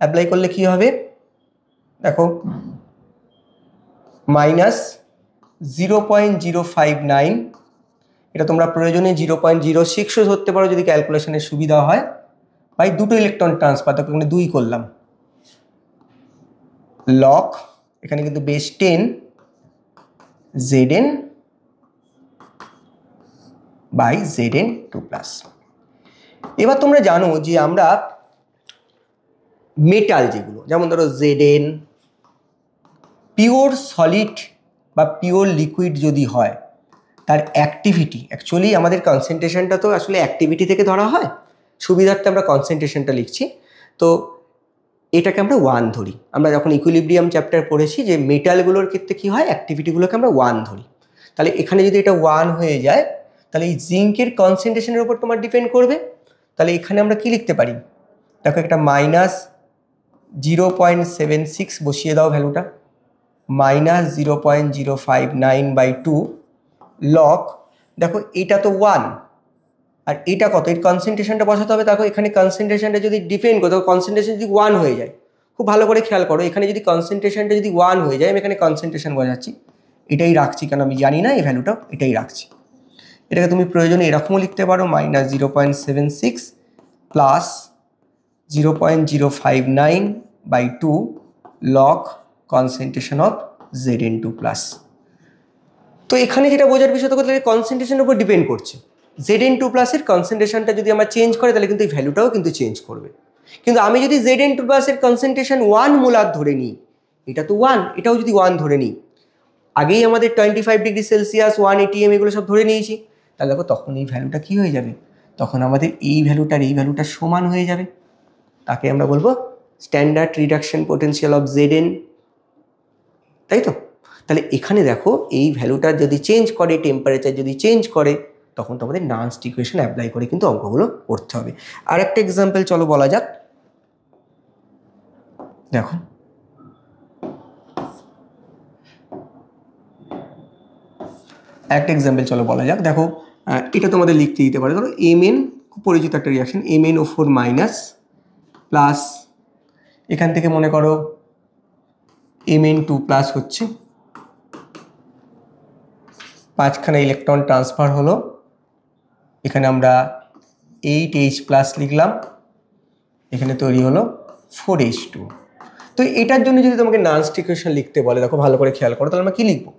অ্যাপ্লাই করলে কি হবে, দেখো -0.059, এটা তোমরা প্রয়োজনে 0.06ও ধরতে পারো যদি ক্যালকুলেশনের সুবিধা হয়, বাই দুটো ইলেকট্রন ট্রান্সফার, তাকে এখানে 2 করলাম, লক এখানে কিন্তু base 10 Zn by Zn2 plus. এবার তোমরা জানো যে আমরা মেটাল যেগুলো, যেমন ধরো Zn পিওর সলিড বা পিওর লিকুইড যদি হয়, তার অ্যাক্টিভিটি, অ্যাকচুয়ালি আমাদের কনসেন্ট্রেশনটা তো আসলে অ্যাক্টিভিটি থেকে ধরা হয়, সুবিধার্থে আমরা কনসেন্ট্রেশনটা লিখছি। তো এটাকে আমরা 1 ধরি। আমরা যখন ইকুইলিব্রিয়াম চ্যাপ্টার পড়েছি যে মেটালগুলোর ক্ষেত্রে কী হয়, অ্যাক্টিভিটিগুলোকে আমরা 1 ধরি। তাহলে এখানে যদি এটা 1 হয়ে যায় তাহলে এই জিঙ্কের কনসেন্ট্রেশনের উপর তোমার ডিপেন্ড করবে। তাহলে এখানে আমরা কি লিখতে পারি, দেখো একটা -0.76 বসিয়ে দাও ভ্যালুটা, -0.059/2 লক, দেখো এটা তো 1 আর এটা কত, এর কনসেন্ট্রেশনটা বসাতে হবে। দেখো এখানে কনসেন্ট্রেশনটা যদি ডিপেন্ড করতো, কনসেন্ট্রেশন যদি 1 হয়ে যায়, খুব ভালো করে খেয়াল করো, এখানে যদি কনসেন্ট্রেশনটা যদি 1 হয়ে যায়, আমি এখানে কনসেন্ট্রেশন বোঝাচ্ছি, এটাই রাখছি, কারণ আমি জানি না এই ভ্যালুটা, এটাই রাখছি। এটাকে তুমি প্রয়োজনে এরকমও লিখতে পারো, -0.76 plus 0.059/2 lock concentration of Zn2 plus. তো এখানে যেটা বোঝার বিষয়, তো কনসেন্ট্রেশনের উপর ডিপেন্ড করছে। Zn2 প্লাসের কনসেন্ট্রেশনটা যদি আমরা চেঞ্জ করে তাহলে কিন্তু এই ভ্যালুটাও কিন্তু চেঞ্জ করবে। কিন্তু আমি যদি Zn2 প্লাসের কনসেন্ট্রেশন 1 মোলার ধরে নিই, এটা তো 1, এটাও যদি 1 ধরে নিই, আগেই আমাদের 25 ডিগ্রি সেলসিয়াস 1 ATM এগুলো সব ধরে নিয়েছি, তাহলে দেখো তখন এই ভ্যালুটা কি হয়ে যাবে, তখন আমাদের এই ভ্যালুটার এই ভ্যালুটা সমান হয়ে যাবে। তাকে আমরা বলবো standard reduction potential of Zn, তাই তো। তাহলে এখানে দেখো এই ভ্যালুটা যদি চেঞ্জ করে, টেম্পারেচার যদি চেঞ্জ করে, তখন তো আমাদের নান্সড ইকুয়েশন অ্যাপ্লাই করে কিন্তু অঙ্কগুলো করতে হবে। আর একটা এক্সাম্পল চলো বলা যাক, দেখো একটা এক্সাম্পল চলো বলা যাক, দেখো এটা তোমাদের লিখতে দিতে পারে। ধরো Mn, খুব পরিচিত একটা রিয়াকশন, MnO4 মাইনাস প্লাস, এখান থেকে মনে করো Mn2 প্লাস হচ্ছে, 5খানা ইলেকট্রন ট্রান্সফার হলো, এখানে আমরা 8H+ লিখলাম, এখানে তৈরি হলো 4H2। তো এটার জন্য যদি তোমাকে নানস্ট ইকুয়েশন লিখতে বলে, দেখো ভালো করে খেয়াল করো, তাহলে আমরা কি লিখবো?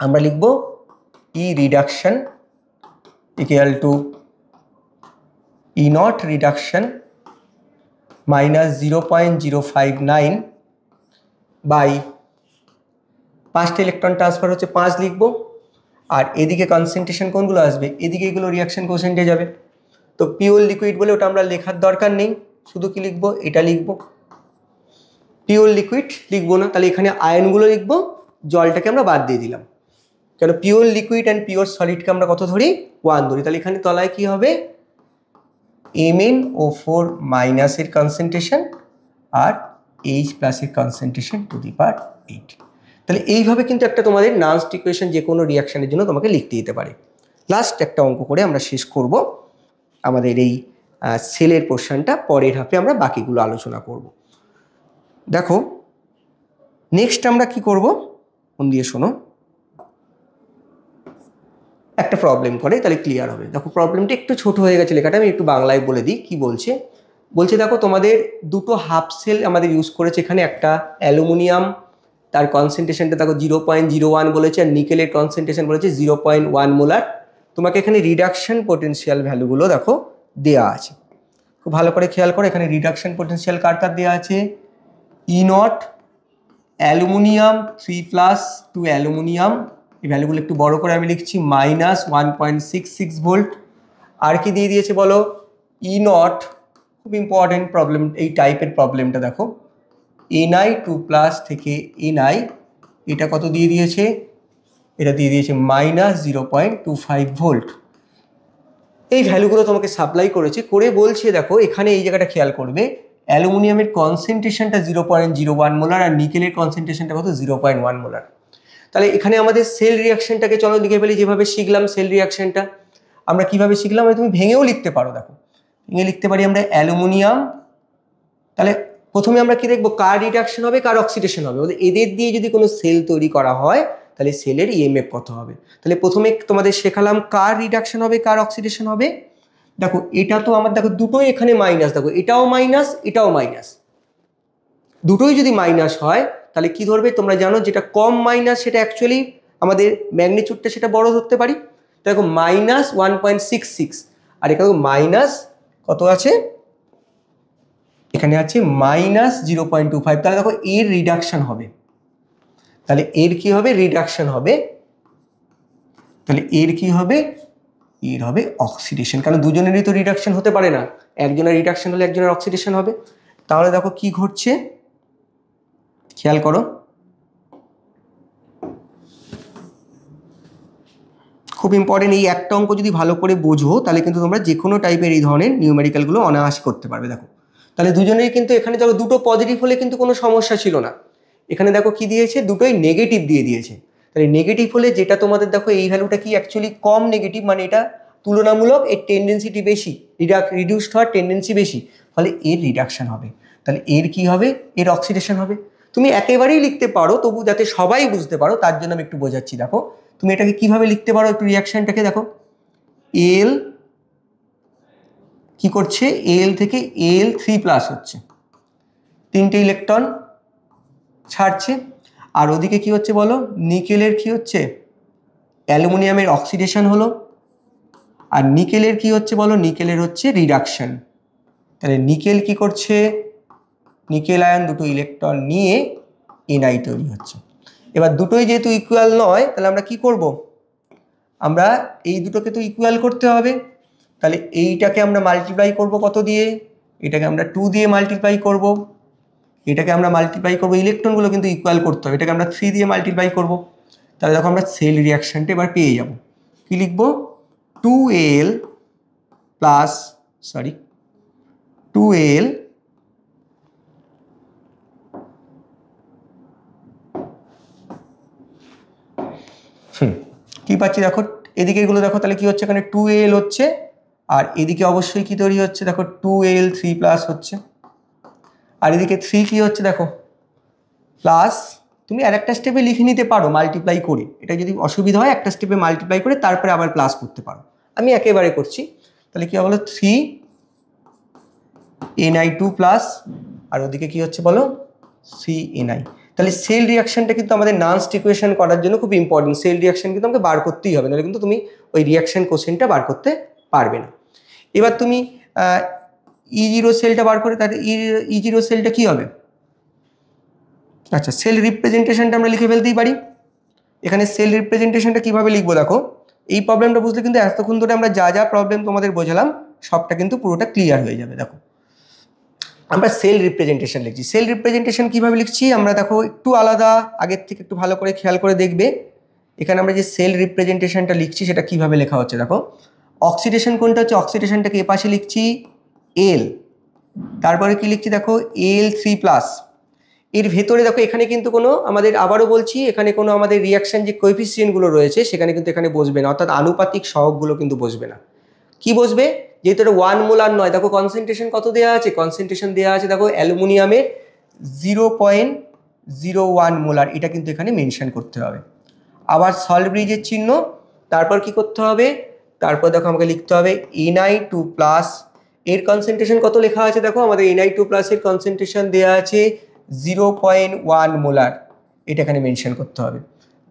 আমরা লিখব E reduction equal to E0 reduction minus 0.059 by 5টা ইলেকট্রন ট্রান্সফার হচ্ছে 5 লিখবো, আর এদিকে কনসেন্ট্রেশন কোনগুলো আসবে, এদিকে এগুলো রিয়াকশন কোএফিসিয়েন্টে যাবে। তো পিওর লিকুইড বলে ওটা আমরা লেখার দরকার নেই, শুধু কি লিখবো, এটা লিখবো, পিওর লিকুইড লিখবো না। তাহলে এখানে আয়নগুলো লিখবো, জলটাকে আমরা বাদ দিয়ে দিলাম, কেন পিওর লিকুইড অ্যান্ড পিওর সলিডকে আমরা কত ধরি, 1 ধরি। তাহলে এখানে তলায় কি হবে, MnO4 মাইনাসের কনসেন্ট্রেশন আর H+ এর কনসেন্ট্রেশন টু দি পাওয়ার 8। তাহলে এইভাবে কিন্তু একটা তোমাদের নানস্ট ইকুয়েশন যে কোনো রিয়াকশনের জন্য তোমাকে লিখতে দিতে পারে। লাস্ট একটা অঙ্ক করে আমরা শেষ করব আমাদের এই সেলের পোর্শনটা, পরের হাফে আমরা বাকিগুলো আলোচনা করব। দেখো নেক্সট আমরা কি করব, মন দিয়ে শোনো, একটা প্রবলেম করে তাহলে ক্লিয়ার হবে। দেখো প্রবলেমটা একটু ছোট হয়ে গেছে লেখাটা, আমি একটু বাংলায় বলে দিই কি বলছে। বলছে দেখো তোমাদের দুটো হাফ সেল আমাদের ইউজ করেছে, এখানে একটা অ্যালুমিনিয়াম, তার কনসেন্ট্রেশনটা দেখো 0.01 বলেছে, আর নিকেলের কনসেন্ট্রেশন বলেছে 0.1 মোলার। তোমাকে এখানে রিডাকশন পোটেনশিয়াল ভ্যালুগুলো দেখো দেওয়া আছে, খুব ভালো করে খেয়াল করো। এখানে রিডাকশন পোটেনশিয়াল কার কার দেওয়া আছে, E0 অ্যালুমিনিয়াম 3+ টু অ্যালুমিনিয়াম, এই ভ্যালুগুলো একটু বড় করে আমি লিখছি, মাইনাস 1.66 ভোল্ট। আর কি দিয়ে দিয়েছে বলো, E0, খুব ইম্পর্টেন্ট প্রবলেম এই টাইপের প্রবলেমটা দেখো, Ni2+ থেকে Ni, এটা কত দিয়ে দিয়েছে, এটা দিয়ে দিয়েছে মাইনাস 0.25 ভোল্ট। এই ভ্যালুগুলো তোমাকে সাপ্লাই করেছে, করে বলছে দেখো এখানে এই জায়গাটা খেয়াল করবে, অ্যালুমিনিয়ামের কনসেন্ট্রেশনটা 0.01 মোলার আর নিকেলের কনসেন্ট্রেশনটা কত 0.1 মোলার। তাহলে এখানে আমাদের সেল রিয়াকশনটাকে চলো লিখে ফেলি, যেভাবে শিখলাম সেল রিয়াকশনটা আমরা কিভাবে শিখলাম, তুমি ভেঙেও লিখতে পারো। দেখো ভেঙে লিখতে পারি আমরা অ্যালুমিনিয়াম, তাহলে প্রথমে আমরা কি দেখবো, কার রিডাকশন হবে কার অক্সিডেশন হবে, এদের দিয়ে যদি কোনো সেল তৈরি করা হয় তাহলে সেলের ইএমএফ কত হবে। তাহলে প্রথমে তোমাদের শেখালাম কার রিডাকশন হবে কার অক্সিডেশন হবে। দেখো এটা তো আমার, দেখো দুটোই এখানে মাইনাস, দেখো এটাও মাইনাস এটাও মাইনাস, দুটোই যদি মাইনাস হয় তাহলে কি ধরবে, তোমরা জানো যেটা কম মাইনাস সেটা অ্যাকচুয়ালি আমাদের ম্যাগনিটিউডটা সেটা বড় ধরতে পারি। দেখো মাইনাস 1.66, আর এখানে মাইনাস কত আছে, এখানে আছে মাইনাস 0.25। তাহলে দেখো এর রিডাকশন হবে, তাহলে এর কি হবে, রিডাকশন হবে। তাহলে এর কি হবে, এর হবে অক্সিডেশন, কারণ দুজনেরই তো রিডাকশন হতে পারে না, একজনের রিডাকশন হলে একজনের অক্সিডেশন হবে। তাহলে দেখো কি ঘটছে খেয়াল করো, খুব ইম্পর্টেন্ট, এই একটা অঙ্ক যদি ভালো করে বোঝো তাহলে কিন্তু তোমরা যে কোনো টাইপের এই ধরনের নিউমেরিক্যালগুলো অনায়াসে করতে পারবে। দেখো তাহলে দুজনেই কিন্তু এখানে দেখো দুটো পজিটিভ হলে কিন্তু কোনো সমস্যা ছিল না, এখানে দেখো কি দিয়েছে, দুটোই নেগেটিভ দিয়ে দিয়েছে। তাহলে নেগেটিভ হলে যেটা তোমাদের দেখো এই ভ্যালুটা কি অ্যাকচুয়ালি কম নেগেটিভ, মানে এটা তুলনামূলক এর টেন্ডেন্সিটি বেশি, রিডিউসড হওয়ার টেন্ডেন্সি বেশি, ফলে এর রিডাকশন হবে। তাহলে এর কি হবে, এর অক্সিডেশন হবে। তুমি একেবারেই লিখতে পারো, তবু যাতে সবাই বুঝতে পারো তার জন্য আমি একটু বোঝাচ্ছি। দেখো তুমি এটাকে কিভাবে লিখতে পারো, একটু রিয়াকশনটাকে দেখো, এল কি করছে, এল থেকে Al3+ হচ্ছে, 3টে ইলেকট্রন ছাড়ছে, আর ওদিকে কি হচ্ছে বলো, নিকেলের কি হচ্ছে, অ্যালুমিনিয়ামের অক্সিডেশন হলো, আর নিকেলের কি হচ্ছে বলো, নিকেলের হচ্ছে রিডাকশন। তাহলে নিকেল কি করছে, নিকেল আয়ন দুটো ইলেকট্রন নিয়ে Ni তৈরি হচ্ছে। এবার দুটোই যেহেতু ইকুয়াল নয় তাহলে আমরা কি করব, আমরা এই দুটোকে তো ইকুয়াল করতে হবে, তাহলে এইটাকে আমরা মাল্টিপ্লাই করব কত দিয়ে, এটাকে আমরা 2 দিয়ে মাল্টিপ্লাই করব, এটাকে আমরা মাল্টিপ্লাই করব, ইলেকট্রনগুলো কিন্তু ইকুয়াল করতে হবে, এটাকে আমরা 3 দিয়ে মাল্টিপ্লাই করব। তাহলে দেখো আমরা সেল রিয়াকশনটা এবার পেয়ে যাব, কি লিখব, 2Al কি পাচ্ছি দেখো, এদিকে এগুলো দেখো, তাহলে কি হচ্ছে, এখানে 2Al হচ্ছে, আর এদিকে অবশ্যই কি তৈরি হচ্ছে দেখো, 2Al3+ হচ্ছে, আর এদিকে 3 কি হচ্ছে দেখো প্লাস, তুমি আর একটা স্টেপে লিখে নিতে পারো মাল্টিপ্লাই করে, এটা যদি অসুবিধা হয় একটা স্টেপে মাল্টিপ্লাই করে তারপরে আবার প্লাস করতে পারো, আমি একেবারে করছি। তাহলে কি হবে বলো 3ni2 প্লাস আর ওদিকে কি হচ্ছে বলো 3ni। তাহলে সেল রিয়াকশনটা কিন্তু আমাদের নানস্ট ইকুয়েশন করার জন্য খুব ইম্পর্টেন্ট। সেল রিয়াকশন কিন্তু আমাকে বার করতেই হবে, নাহলে কিন্তু তুমি ওই রিয়াকশন কোশ্চেনটা বার করতে পারবে না। এবার তুমি E0 সেলটা বার করে তার E0 সেলটা কি হবে? আচ্ছা, সেল রিপ্রেজেন্টেশনটা আমরা লিখে ফেলতেই পারি। এখানে সেল রিপ্রেজেন্টেশনটা কিভাবে লিখবো দেখো, এই প্রবলেমটা বুঝলে কিন্তু এতক্ষণ ধরে আমরা যা যা প্রবলেম তোমাদের বোঝালাম সবটা কিন্তু পুরোটা ক্লিয়ার হয়ে যাবে। দেখো আমরা সেল রিপ্রেজেন্টেশন লিখছি। সেল রিপ্রেজেন্টেশন কিভাবে লিখছি আমরা দেখো একটু আলাদা, আগের থেকে একটু ভালো করে খেয়াল করে দেখবে। এখানে আমরা যে সেল রিপ্রেজেন্টেশনটা লিখছি সেটা কিভাবে লেখা হচ্ছে দেখো। অক্সিডেশন কোনটা হচ্ছে, অক্সিডেশনটাকে এ পাশে লিখছি এল, তারপরে কি লিখছি দেখো Al3+। এর ভেতরে দেখো এখানে কিন্তু কোনো আমাদের, আবারও বলছি, এখানে কোনো আমাদের রিয়াকশন যে কোএফিসিয়েন্টগুলো রয়েছে সেখানে কিন্তু এখানে বসবে না, অর্থাৎ আনুপাতিক সহগগুলো কিন্তু বসবে না। কি বসবে? যেহেতু এটা 1 মোলার নয়, দেখো কনসেন্ট্রেশন কত দেওয়া আছে, কনসেন্ট্রেশন দেওয়া আছে দেখো অ্যালুমিনিয়ামের 0.01 মোলার, এটা কিন্তু এখানে মেনশন করতে হবে। আবার সল্ট ব্রিজের চিহ্ন, তারপর কি করতে হবে, তারপর দেখো আমাকে লিখতে হবে ni2 প্লাস। এর কনসেন্ট্রেশন কত লেখা আছে দেখো, আমাদের ni2 প্লাসের কনসেন্ট্রেশন দেওয়া আছে 0.1 মোলার, এটা এখানে মেনশন করতে হবে।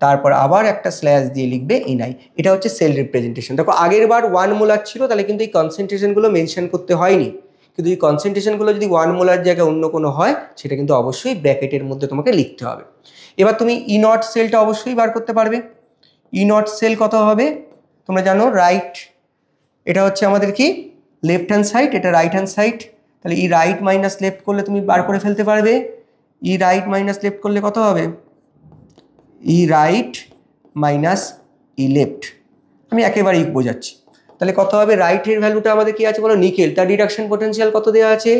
তারপর আবার একটা স্ল্যাশ দিয়ে লিখবে ni। এটা হচ্ছে সেল রিপ্রেজেন্টেশন। দেখো আগের বার 1 মোলার ছিল, তাহলে কিন্তু এই কনসেন্ট্রেশনগুলো মেনশন করতে হয়নি, কিন্তু এই কনসেন্ট্রেশনগুলো যদি 1 মোলার জায়গায় অন্য কোনো হয় সেটা কিন্তু অবশ্যই ব্র্যাকেটের মধ্যে তোমাকে লিখতে হবে। এবার তুমি E0 সেলটা অবশ্যই বার করতে পারবে। E0 সেল কত হবে তোমরা জানো, রাইট, এটা হচ্ছে আমাদের কি লেফট হ্যান্ড সাইড, এটা রাইট হ্যান্ড সাইড। তাহলে ই রাইট মাইনাস লেফট করলে তুমি বার করে ফেলতে পারবে। ই রাইট মাইনাস লেফট করলে কত হবে, ই রাইট মাইনাস ই লেফট। আমি একেবারেই বোঝাচ্ছি। তাহলে কত হবে, রাইটের ভ্যালুটা আমাদের কি আছে বলো, নিকেল, তার রিডাকশন পোটেনশিয়াল কত দেওয়া আছে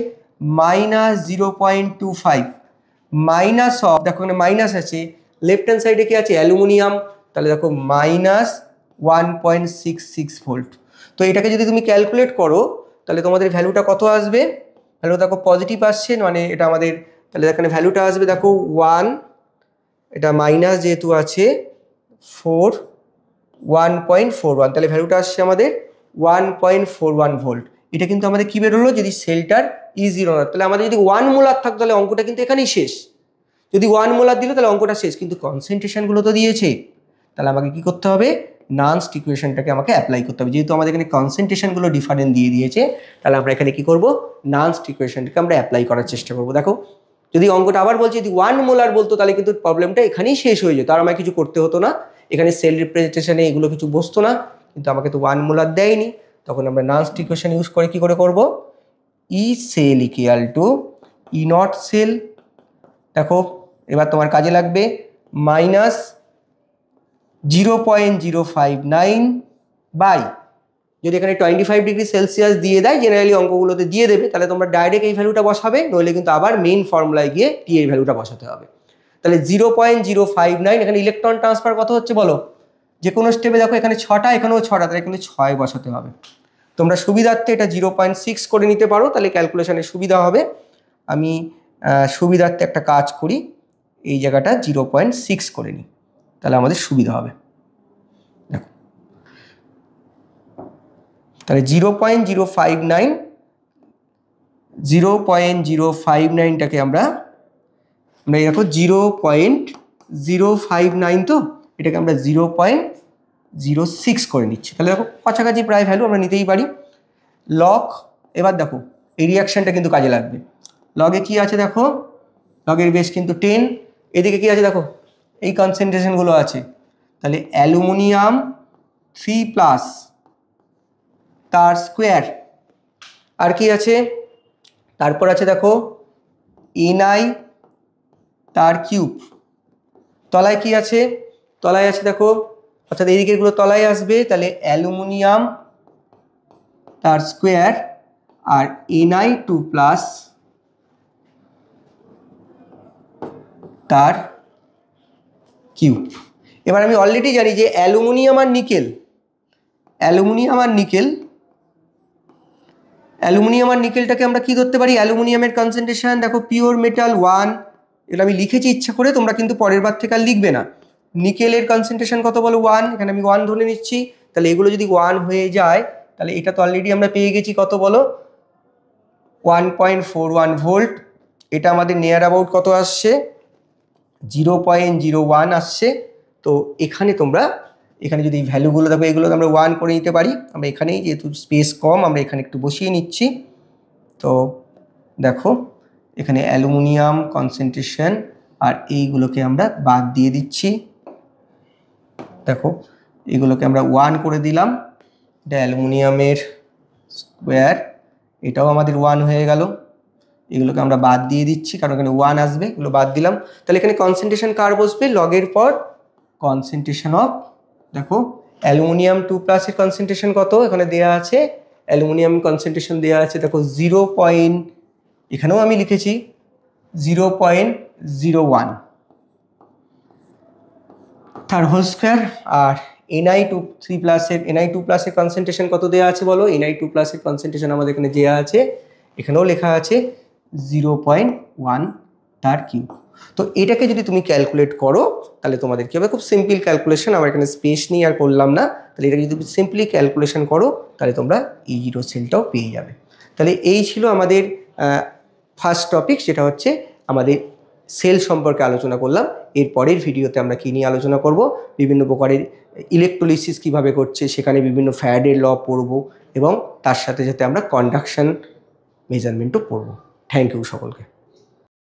-0.25 মাইনাস অফ, দেখো এখানে মাইনাস আছে, লেফট হ্যান্ড সাইডে কি আছে অ্যালুমিনিয়াম, তাহলে দেখো -1.66 ভোল্ট। তো এটাকে যদি তুমি ক্যালকুলেট করো তাহলে তোমাদের ভ্যালুটা কত আসবে, ভ্যালু দেখো পজিটিভ আসছে, মানে এটা আমাদের, তাহলে এখানে ভ্যালুটা আসবে দেখো 1, এটা মাইনাস যেহেতু আছে 1.41, তাহলে ভ্যালুটা আসছে আমাদের 1.41 ভোল্ট। এটা কিন্তু আমাদের কি বেরোলো, যদি সেলটার E0 না, তাহলে আমাদের যদি 1 মোলার থাকতো তাহলে অঙ্কটা কিন্তু এখানেই শেষ। যদি 1 মোলার দিল তাহলে অঙ্কটা শেষ, কিন্তু কনসেন্ট্রেশনগুলো তো দিয়েছে, তাহলে আমাকে কি করতে হবে, নানস্ট ইকুয়েশনটাকে আমাকে অ্যাপ্লাই করতে হবে। যেহেতু আমাদের এখানে কনসেন্ট্রেশনগুলো ডিফারেন্ট দিয়ে দিয়েছে, তাহলে আমরা এখানে কি করব, নানস্ট ইকুয়েশনটাকে আমরা অ্যাপ্লাই করার চেষ্টা করব। দেখো যদি অঙ্কটা আবার বলছি, যদি 1 মোলার বলতো তাহলে কিন্তু প্রবলেমটা এখানেই শেষ হয়ে যেত, আর আমাকে কিছু করতে হতো না, এখানে সেল রিপ্রেজেন্টেশনে এগুলো কিছু বসতো না, কিন্তু আমাকে তো 1 মোলার দেয়নি। তখন আমরা নানস্ট ইকুয়েশন ইউজ করে কি করে করব, E cell equal to E not cell. দেখো এবার তোমার কাজে লাগবে -0.059 বাই, যদি এখানে 25 ডিগ্রি সেলসিয়াস দিয়ে দেয়, জেনারেলি অঙ্কগুলোতে দিয়ে দেবে, তাহলে তোমরা ডাইরেক্ট এই ভ্যালুটা বসাবে, নইলে কিন্তু আবার মেইন ফর্মুলায় গিয়ে টি এর ভ্যালুটা বসাতে হবে। তাহলে 0.059, এখানে ইলেকট্রন ট্রান্সফার কত হচ্ছে বলো, যে কোনো স্টেপে দেখো এখানে 6টা, এখানেও 6টা, তাহলে কিন্তু 6 বসাতে হবে। তোমরা সুবিধার্থে এটা 0.6 করে নিতে পারো, তাহলে ক্যালকুলেশনে সুবিধা হবে। আমি সুবিধার্থে একটা কাজ করি, এই জায়গাটা 0.6 করে নিই, তাহলে আমাদের সুবিধা হবে। দেখো তাহলে 0.059টাকে আমরা দেখো 0.059, তো এটাকে আমরা 0.06 করে নিচ্ছি। তাহলে দেখো কাছাকাছি প্রায় ভ্যালু আমরা নিতেই পারি। লগ, এবার দেখো এই রিয়াকশনটা কিন্তু কাজে লাগবে। লগে কি আছে দেখো, লগের বেস কিন্তু 10, এদিকে কি আছে দেখো এই কনসেন্ট্রেশনগুলো আছে, তাহলে অ্যালুমিনিয়াম 3+ তার স্কোয়ার, আর কি আছে, তারপর আছে দেখো Ni তার কিউব, তলায় কি আছে, তলায় আছে দেখো, অর্থাৎ এই দিকেরগুলো তলায় আসবে, তাহলে অ্যালুমিনিয়াম তার স্কোয়ার আর Ni2+ তার কিউব। এবার আমি অলরেডি জানি যে অ্যালুমিনিয়াম আর নিকেলটাকে আমরা কি ধরতে পারি, অ্যালুমিনিয়ামের কনসেন্ট্রেশন দেখো পিওর মেটাল 1, এটা আমি লিখেছি ইচ্ছা করে, তোমরা কিন্তু পরের বার থেকে আর লিখবে না। নিকেলের কনসেন্ট্রেশন কত বলো 1, এখানে আমি 1 ধরে নিচ্ছি, তাহলে এগুলো যদি 1 হয়ে যায় তাহলে এটা তো অলরেডি আমরা পেয়ে গেছি কত বলো, 1.41 ভোল্ট। এটা আমাদের নিয়ার অ্যাবাউট কত আসছে, 0.01 আসছে। তো এখানে তোমরা এখানে যদি এই ভ্যালুগুলো দেখো, এগুলো আমরা 1 করে নিতে পারি। আমরা এখানেই যেহেতু স্পেস কম আমরা এখানে একটু বসিয়ে নিচ্ছি। তো দেখো এখানে অ্যালুমিনিয়াম কনসেন্ট্রেশন আর এইগুলোকে আমরা বাদ দিয়ে দিচ্ছি। দেখো এগুলোকে আমরা 1 করে দিলাম, এটা অ্যালুমিনিয়ামের স্কোয়ার, এটাও আমাদের 1 হয়ে গেল। এগুলোকে আমরা বাদ দিয়ে দিচ্ছি কারণ এখানে 1 আসবে, এগুলো বাদ দিলাম। তাহলে এখানে কনসেন্ট্রেশন কার বসবে, লগের পর কনসেন্ট্রেশন অফ, দেখো অ্যালুমিনিয়াম 2+ এর কনসেন্ট্রেশন কত এখানে দেওয়া আছে, অ্যালুমিনিয়াম কনসেন্ট্রেশন দেওয়া আছে দেখো 0. এখানেও আমি লিখেছি 0.01 তার হোল স্কোয়ার। আর Ni2 এর Ni2+ এর কনসেন্ট্রেশন কত দেওয়া আছে বলো, Ni2+ এর কনসেন্ট্রেশন আমাদের এখানে দেওয়া আছে, এখানেও লেখা আছে 0.1 তার কিউব। তো এটাকে যদি তুমি ক্যালকুলেট করো তাহলে তোমাদের কি হবে, খুব সিম্পল ক্যালকুলেশন, আমার এখানে স্পেস নিয়ে আর করলাম না। তাহলে এটাকে যদি সিম্পলি ক্যালকুলেশন করো তাহলে তোমরা এই জিরো সেলটাও পেয়ে যাবে। তাহলে এই ছিল আমাদের ফার্স্ট টপিক, যেটা হচ্ছে আমাদের সেল সম্পর্কে আলোচনা করলাম। এর পরের ভিডিওতে আমরা কী নিয়ে আলোচনা করব, বিভিন্ন প্রকারের ইলেকট্রোলিসিস কীভাবে করছে, সেখানে বিভিন্ন ফ্যারাডের ল পড়ব এবং তার সাথে সাথে আমরা কন্ডাকশন মেজারমেন্টও পড়ব। থ্যাংক ইউ সকলকে।